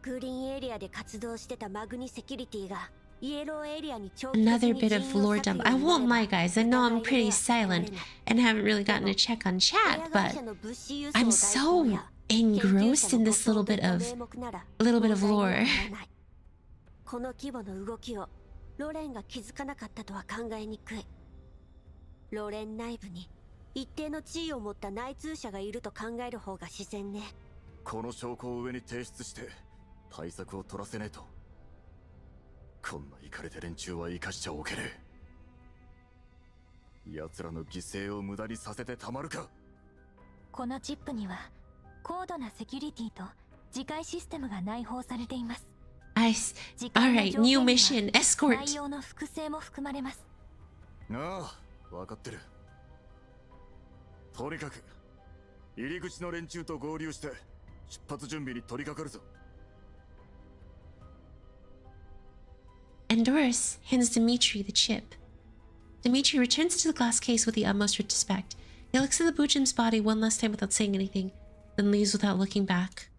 グリーンエリアで活動してたマグニセキュリティがイエローエリアに長期的に Another bit of lore dump. I won't lie, guys. I know I'm pretty silent and haven't really gotten to check on chat, but I'm so engrossed in this little bit of lore. この規模の動きをロレンが気づかなかったとは考えにくい。ロレン内部に一定の地位を持った内通者がいると考える方が自然ね。この証拠を上に提出して対策を取らせねえと。こんなイカれて連中は生かしちゃおけねえ。奴らの犠牲を無駄にさせてたまるか。このチップには高度なセキュリティと自戒システムが内包されています。Alright, new mission, escort. 内容の複製も含まれます。ああ、わかってる。とにかく入り口の連中と合流して出発準備に取り掛かるぞ。Andorus hands Dmitry the chip. Dmitry returns to the glass case with the utmost respect. He looks at the Bujim's body one last time without saying anything, then leaves without looking back.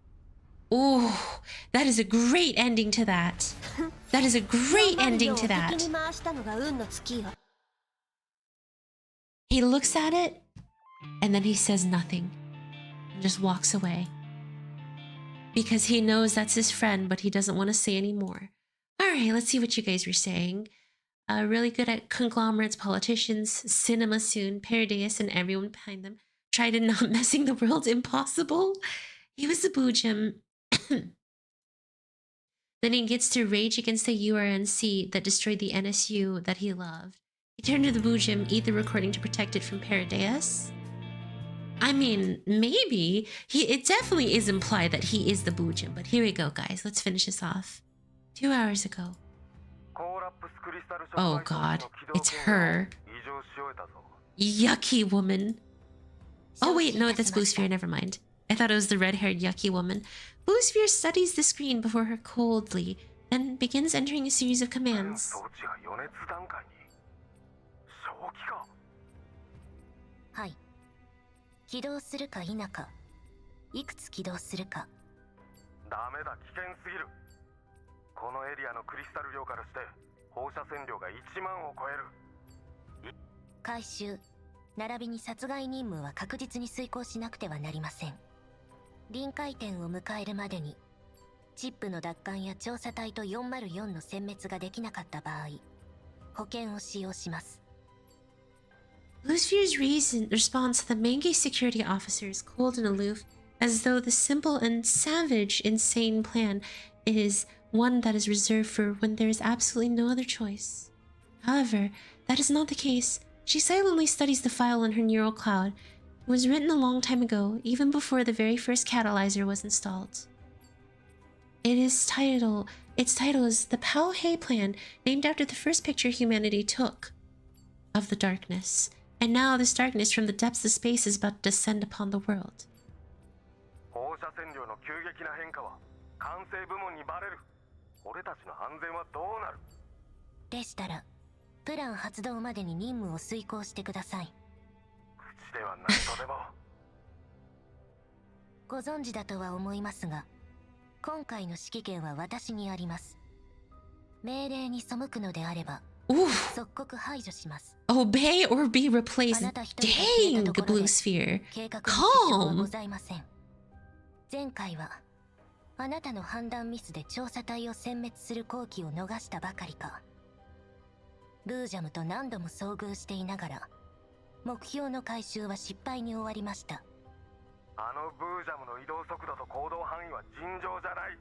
Oh, that is a great ending to that. That is a great ending to that. He looks at it, and then he says nothing. And just walks away. Because he knows that's his friend, but he doesn't want to say any more. Alright, let's see what you guys were saying. Really good at conglomerates, politicians, cinema soon, Paradeus and everyone behind them. Tried in not messing the world impossible. He was the boojum. Then he gets to rage against the URNC that destroyed the NSU that he loved. He turned to the boojum, eat the recording to protect it from Paradeus. I mean, maybe. It definitely is implied that he is the boojum, but here we go, guys. Let's finish this off. 2 hours ago. Oh god, it's her. Yucky woman. Oh wait, no, that's Bluesphere, never mind. I thought it was the red-haired yucky woman. Bluesphere studies the screen before her coldly, then begins entering a series of commands. はい。起動するか否か。いくつ起動するか。ダメだ、危険すぎる。このエリアのクリスタル量からして放射線量が1万を超える。回収並びに殺害任務は確実に遂行しなくてはなりません。臨界点を迎えるまでにチップの奪還や調査隊と404の殲滅ができなかった場合、保険を使用します。Bluesphere's response to the Mechty security officer is cold and aloof, as though the simple and savage, insane plan is one that is reserved for when there is absolutely no other choice. However, that is not the case. She silently studies the file in her neural cloud. It was written a long time ago, even before the very first catalyzer was installed. Its title is the Pao-He Plan, named after the first picture humanity took of the darkness. And now this darkness from the depths of space is about to descend upon the world. 放射線量の急激な変化は管制部門にバレる。俺たちの安全はどうなる？でしたら、プラン発動までに任務を遂行してください。口では何とでも。ご存知だとは思いますが、今回の指揮権は私にあります。命令に背くのであれば、即刻排除します。Obey or be replaced. Dang, Bluesphere. Calm. 前回はあなたの判断ミスで調査隊を殲滅する好機を逃したばかりか。ブージャムと何度も遭遇していながら目標の回収は失敗に終わりました。あのブージャムの移動速度と行動範囲は尋常じゃない。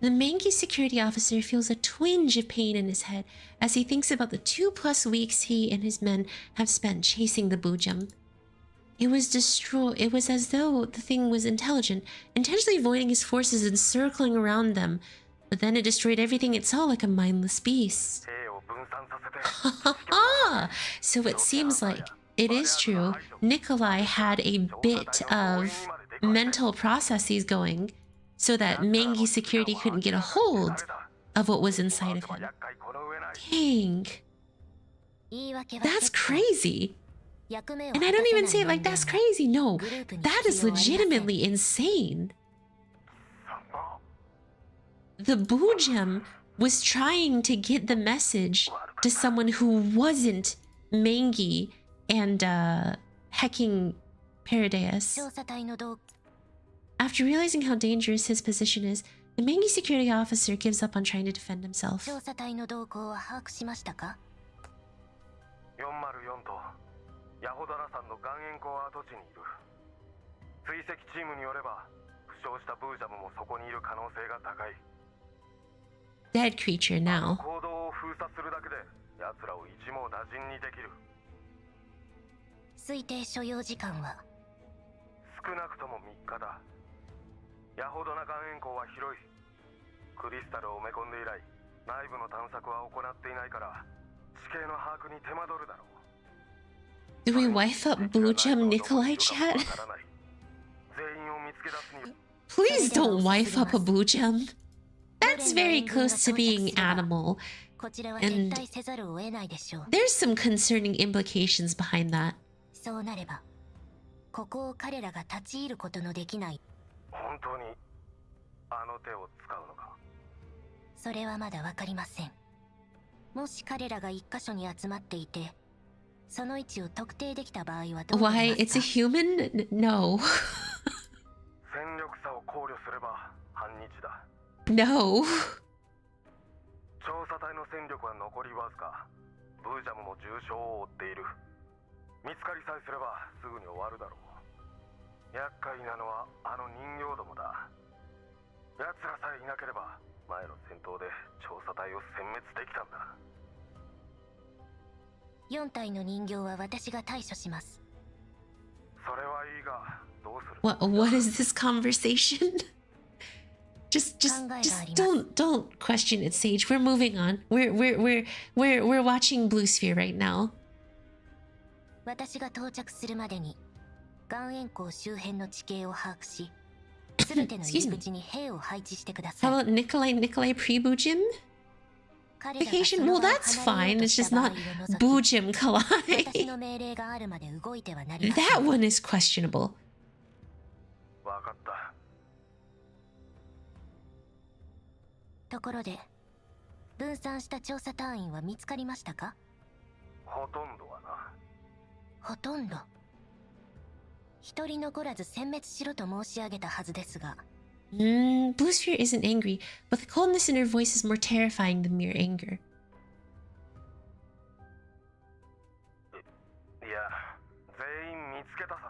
The Mechty security officer feels a twinge of pain in his head as he thinks about the 2+ weeks he and his men have spent chasing the boojum. It was as though the thing was intelligent, intentionally avoiding his forces and circling around them, but then it destroyed everything it saw like a mindless beast. So it seems like it is true. Nikolai had a bit of mental processes going so that Mechty security couldn't get a hold of what was inside of him. Dang. That's crazy. And I don't even say it like that's crazy. No, that is legitimately insane. The boojum was trying to get the message to someone who wasn't Mechty and hecking Paradeus. After realizing how dangerous his position is, the Mechty security officer gives up on trying to defend himself. ヤホダラさんの岩塩湖跡地にいる。追跡チームによれば負傷したブージャムもそこにいる可能性が高い。Dead creature now. 行動を封鎖するだけで奴らを一網打尽にできる。推定所要時間は少なくとも3日だ。ヤホドナ岩塩湖は広い。クリスタルを埋め込んで以来、内部の探索は行っていないから地形の把握に手間取るだろう。Do we wife up boojum Nikolai chat? Please don't wife up a boojum. That's very close to being animal. And there's some concerning implications behind that. そうなれば、ここを彼らが立ち入ることのできない。本当にあの手を使うのか。それはまだわかりません。もし彼らが一箇所に集まっていて、その位置を特定できた場合はどうな Why? ります It's か a human? No. 戦力差を考慮すれば半日だ。No. 調査隊の戦力は残りわずか。ブージャムも重傷を負っている。見つかりさえすればすぐに終わるだろう。厄介なのはあの人形どもだ。奴らさえいなければ前の戦闘で調査隊を殲滅できたんだ。4体の人形は私が対処します。それはいいがどうする？ What is this conversation? Just don't question it, Sage. We're moving on. We're watching Blue Sphere right now. 私が到着するまでに岩塩港周辺の地形を把握し、すべての入り口に兵を配置してください。How about Nikolai Pre-Bujim? Vacation? Well, that's fine. It's just not Bujim Kalai. 私の命令があるまで動いてはなりません。 That one is questionable. わかった。ところで、分散した調査隊員は見つかりましたか？ほとんどはな。ほとんど。一人残らず殲滅しろと申し上げたはずですが。Blue Sphere isn't angry, but the coldness in her voice is more terrifying than mere anger. いや、全員見つけたさ。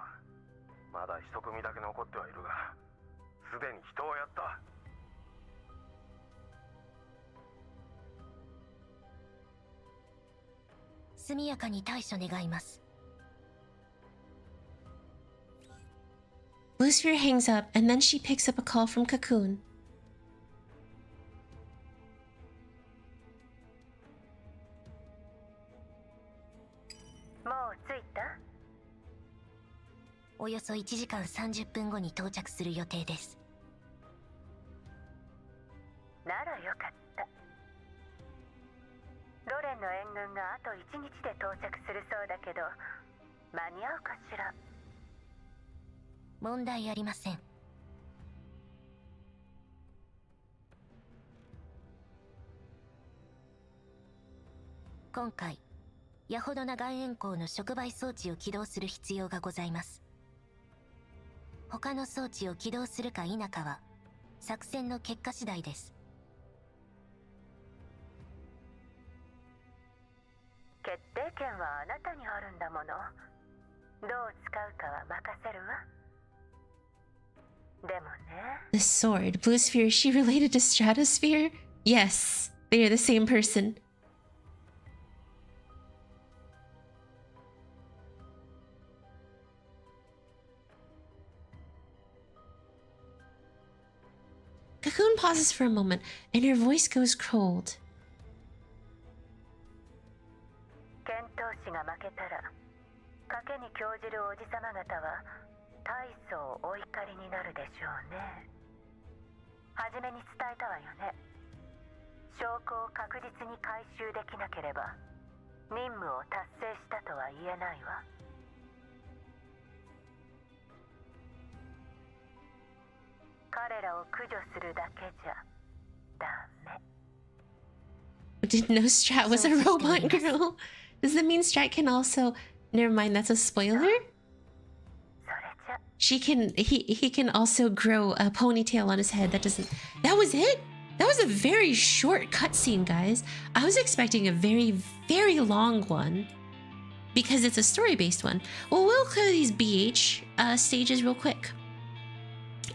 まだ一組だけ残ってはいるが、すでに人をやった。速やかに対処願います。Blue Sphere hangs up, and then she picks up a call from Cocoon. もう着いた？およそ1時間30分後に到着する予定です。ならよかった。ロレンの援軍があと1日で到着するそうだけど、間に合うかしら？問題ありません。今回、よほどな岩塩港の触媒装置を起動する必要がございます。他の装置を起動するか否かは、作戦の結果次第です。決定権はあなたにあるんだもの。どう使うかは任せるわ。でもね。 The sword. Blue Sphere, is she related to Stratosphere? Yes, they are the same person. Cocoon pauses for a moment, and her voice goes cold. 剣闘士が負けたら、賭けに興じるおじさま方は大層お怒りになるでしょうね。はじめに伝えたわよね。証拠を確実に回収できなければ任務を達成したとは言えないわ。彼らを駆除するだけじゃダメ。 Didn't know Strat was a robot girl. Does that mean Strat can also... Never mind, that's a spoiler? She can... He can also grow a ponytail on his head. That doesn't... That was it? That was a very short cutscene, guys. I was expecting a very, very long one. Because it's a story-based one. Well, we'll clear these BH stages real quick.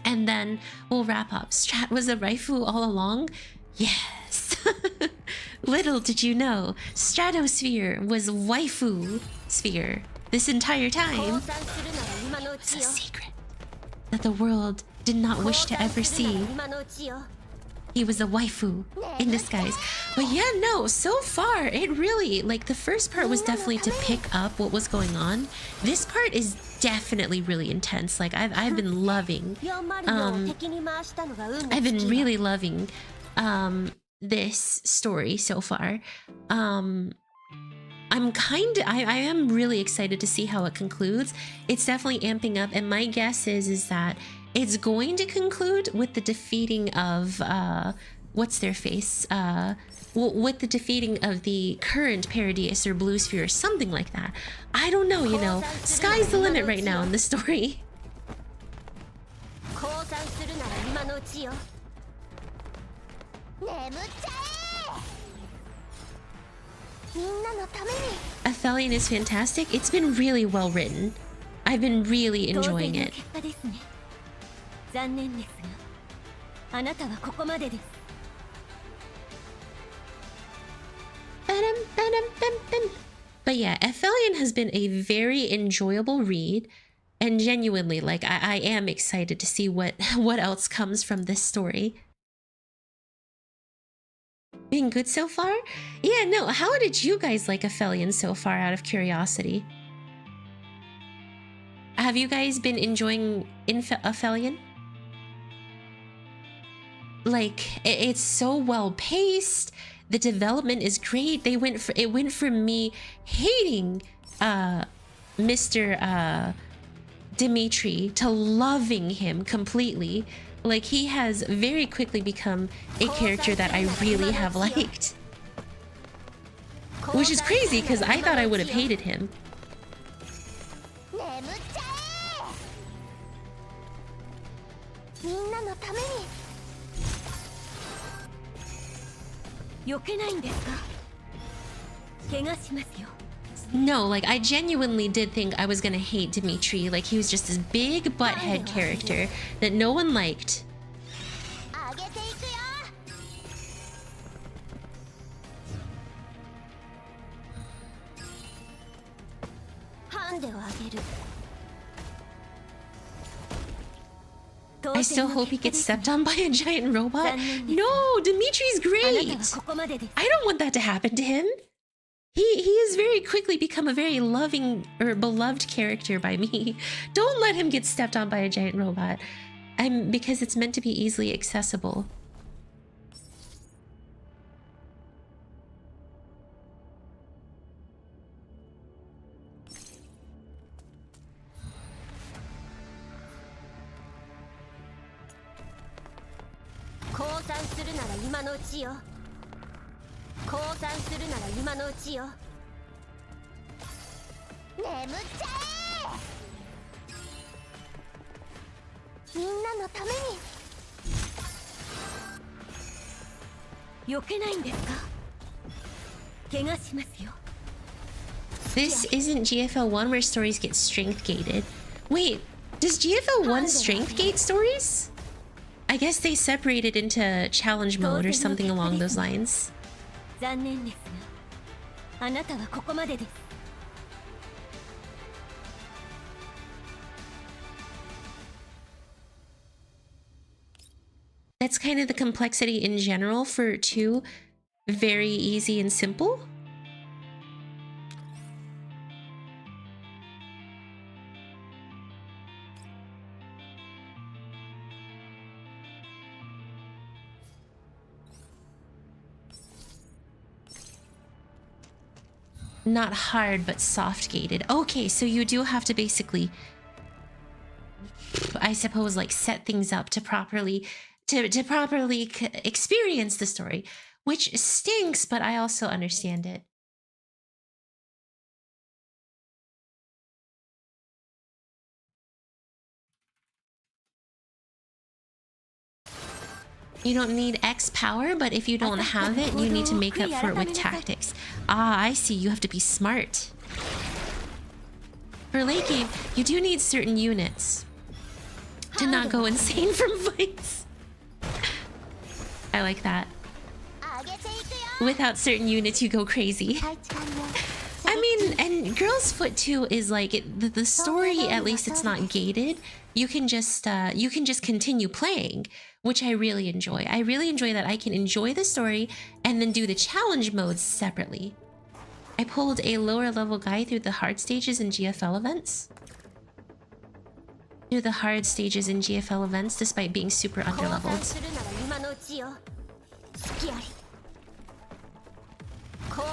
And then we'll wrap up. Strat was a waifu all along? Yes. Little did you know, Stratosphere was waifu sphere this entire time. It's a secret that the world did not wish to ever see. He was a waifu in disguise. But yeah, no, so far it really, like, the first part was definitely to pick up what was going on. This part is definitely really intense. Like, I've been loving I've been really loving this story so far. I am really excited to see how it concludes. It's definitely amping up, and my guess is that it's going to conclude with the defeating of what's their face? With the defeating of the current Paradius or Blue Sphere or something like that. I don't know, you know. Sky's the limit right now in the story. Aphelion is fantastic. It's been really well written. I've been really enjoying it. But yeah, Aphelion has been a very enjoyable read, and genuinely, like, I am excited to see what else comes from this story. Been good so far? Yeah, no, how did you guys like Aphelion so far, out of curiosity? Have you guys been enjoying Aphelion? Like, it's so well paced. The development is great. It went from me hating Mr. Dmitry to loving him completely. Like, he has very quickly become a character that I really have liked. Which is crazy, because I thought I would have hated him. No, like, I genuinely did think I was gonna hate Dmitry. Like, he was just this big butthead character that no one liked. I still hope he gets stepped on by a giant robot. No, Dmitry's great. I don't want that to happen to him. He has very quickly become a very loving or beloved character by me. Don't let him get stepped on by a giant robot. Because it's meant to be easily accessible. This isn't GFL1 where stories get strength gated. Wait, does GFL1 strength gate stories? I guess they separated into challenge mode or something along those lines. That's kind of the complexity in general for 2. Very easy and simple. Not hard, but soft gated. Okay, so you do have to basically, I suppose, like, set things up to properly experience the story, which stinks, but I also understand it. You don't need X power, but if you don't have it, you need to make up for it with tactics. Ah, I see. You have to be smart. For late game, you do need certain units to not go insane from fights. I like that. Without certain units, you go crazy. I mean, and Girl's Foot 2 is like, the story, at least it's not gated. You can just continue playing, which I really enjoy. I really enjoy that I can enjoy the story and then do the challenge modes separately. I pulled a lower level guy through the hard stages in GFL events. Through the hard stages in GFL events despite being super underleveled.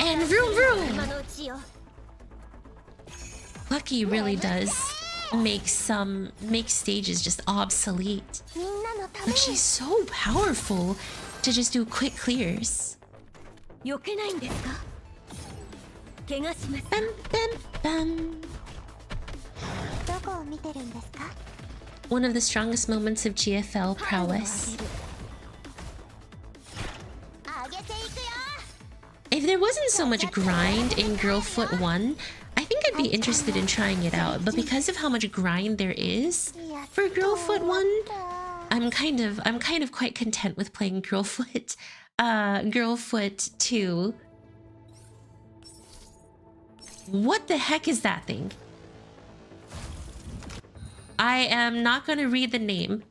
And vroom vroom! Lucky really does makes stages just obsolete. Like, she's so powerful to just do quick clears. Bam, bam, bam. One of the strongest moments of GFL prowess. If there wasn't so much grind in Girlfoot 1, I think I'd be interested in trying it out. But because of how much grind there is for Girlfoot 1, I'm kind of quite content with playing Girlfoot 2. What the heck is that thing? I am not going to read the name.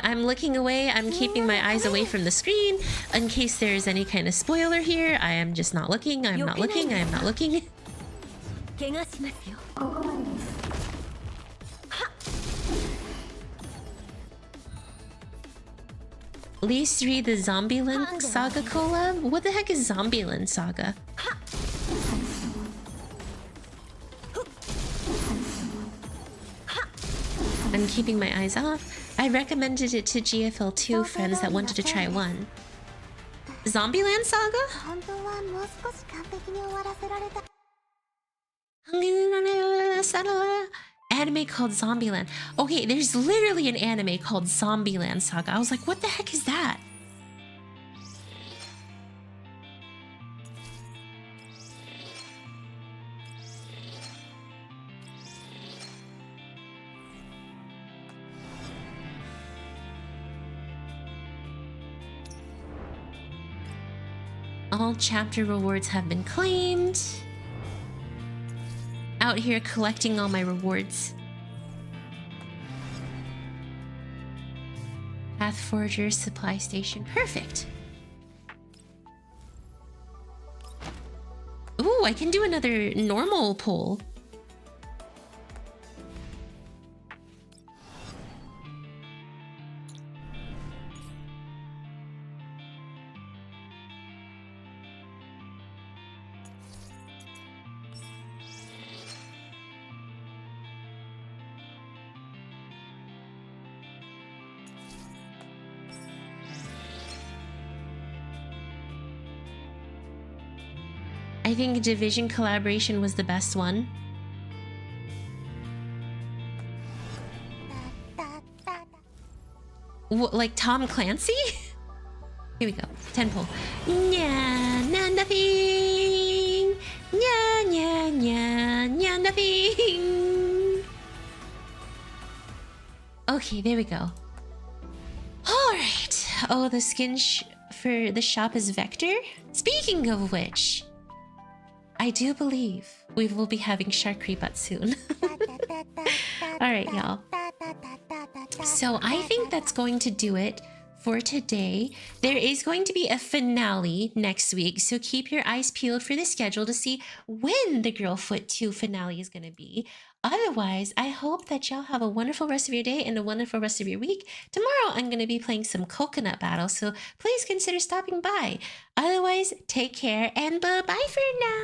I'm looking away. I'm keeping my eyes away from the screen in case there's any kind of spoiler here. I am just not looking. I'm not looking. I am not looking. Please read the Zombieland Saga collab. What the heck is Zombieland Saga? I'm keeping my eyes off. I recommended it to GFL2 friends that wanted to try 1. Zombieland Saga? Anime called Zombieland. Okay, there's literally an anime called Zombieland Saga. I was like, what the heck is that? All chapter rewards have been claimed. Out here collecting all my rewards. Pathforger supply station. Perfect. Ooh, I can do another normal poll. I think Division collaboration was the best one. Like Tom Clancy? Here we go. 10 poll. Nya, nah, nothing. Nya, nya, nya, nya, nothing. Okay, there we go. Alright. Oh, the skin for the shop is Vector? Speaking of which, I do believe we will be having Shark Butt soon. Alright, y'all. So I think that's going to do it for today. There is going to be a finale next week, so keep your eyes peeled for the schedule to see when the Girlfoot 2 finale is going to be. Otherwise, I hope that y'all have a wonderful rest of your day and a wonderful rest of your week. Tomorrow, I'm going to be playing some Coconut Battle, so please consider stopping by. Otherwise, take care and bye-bye for now.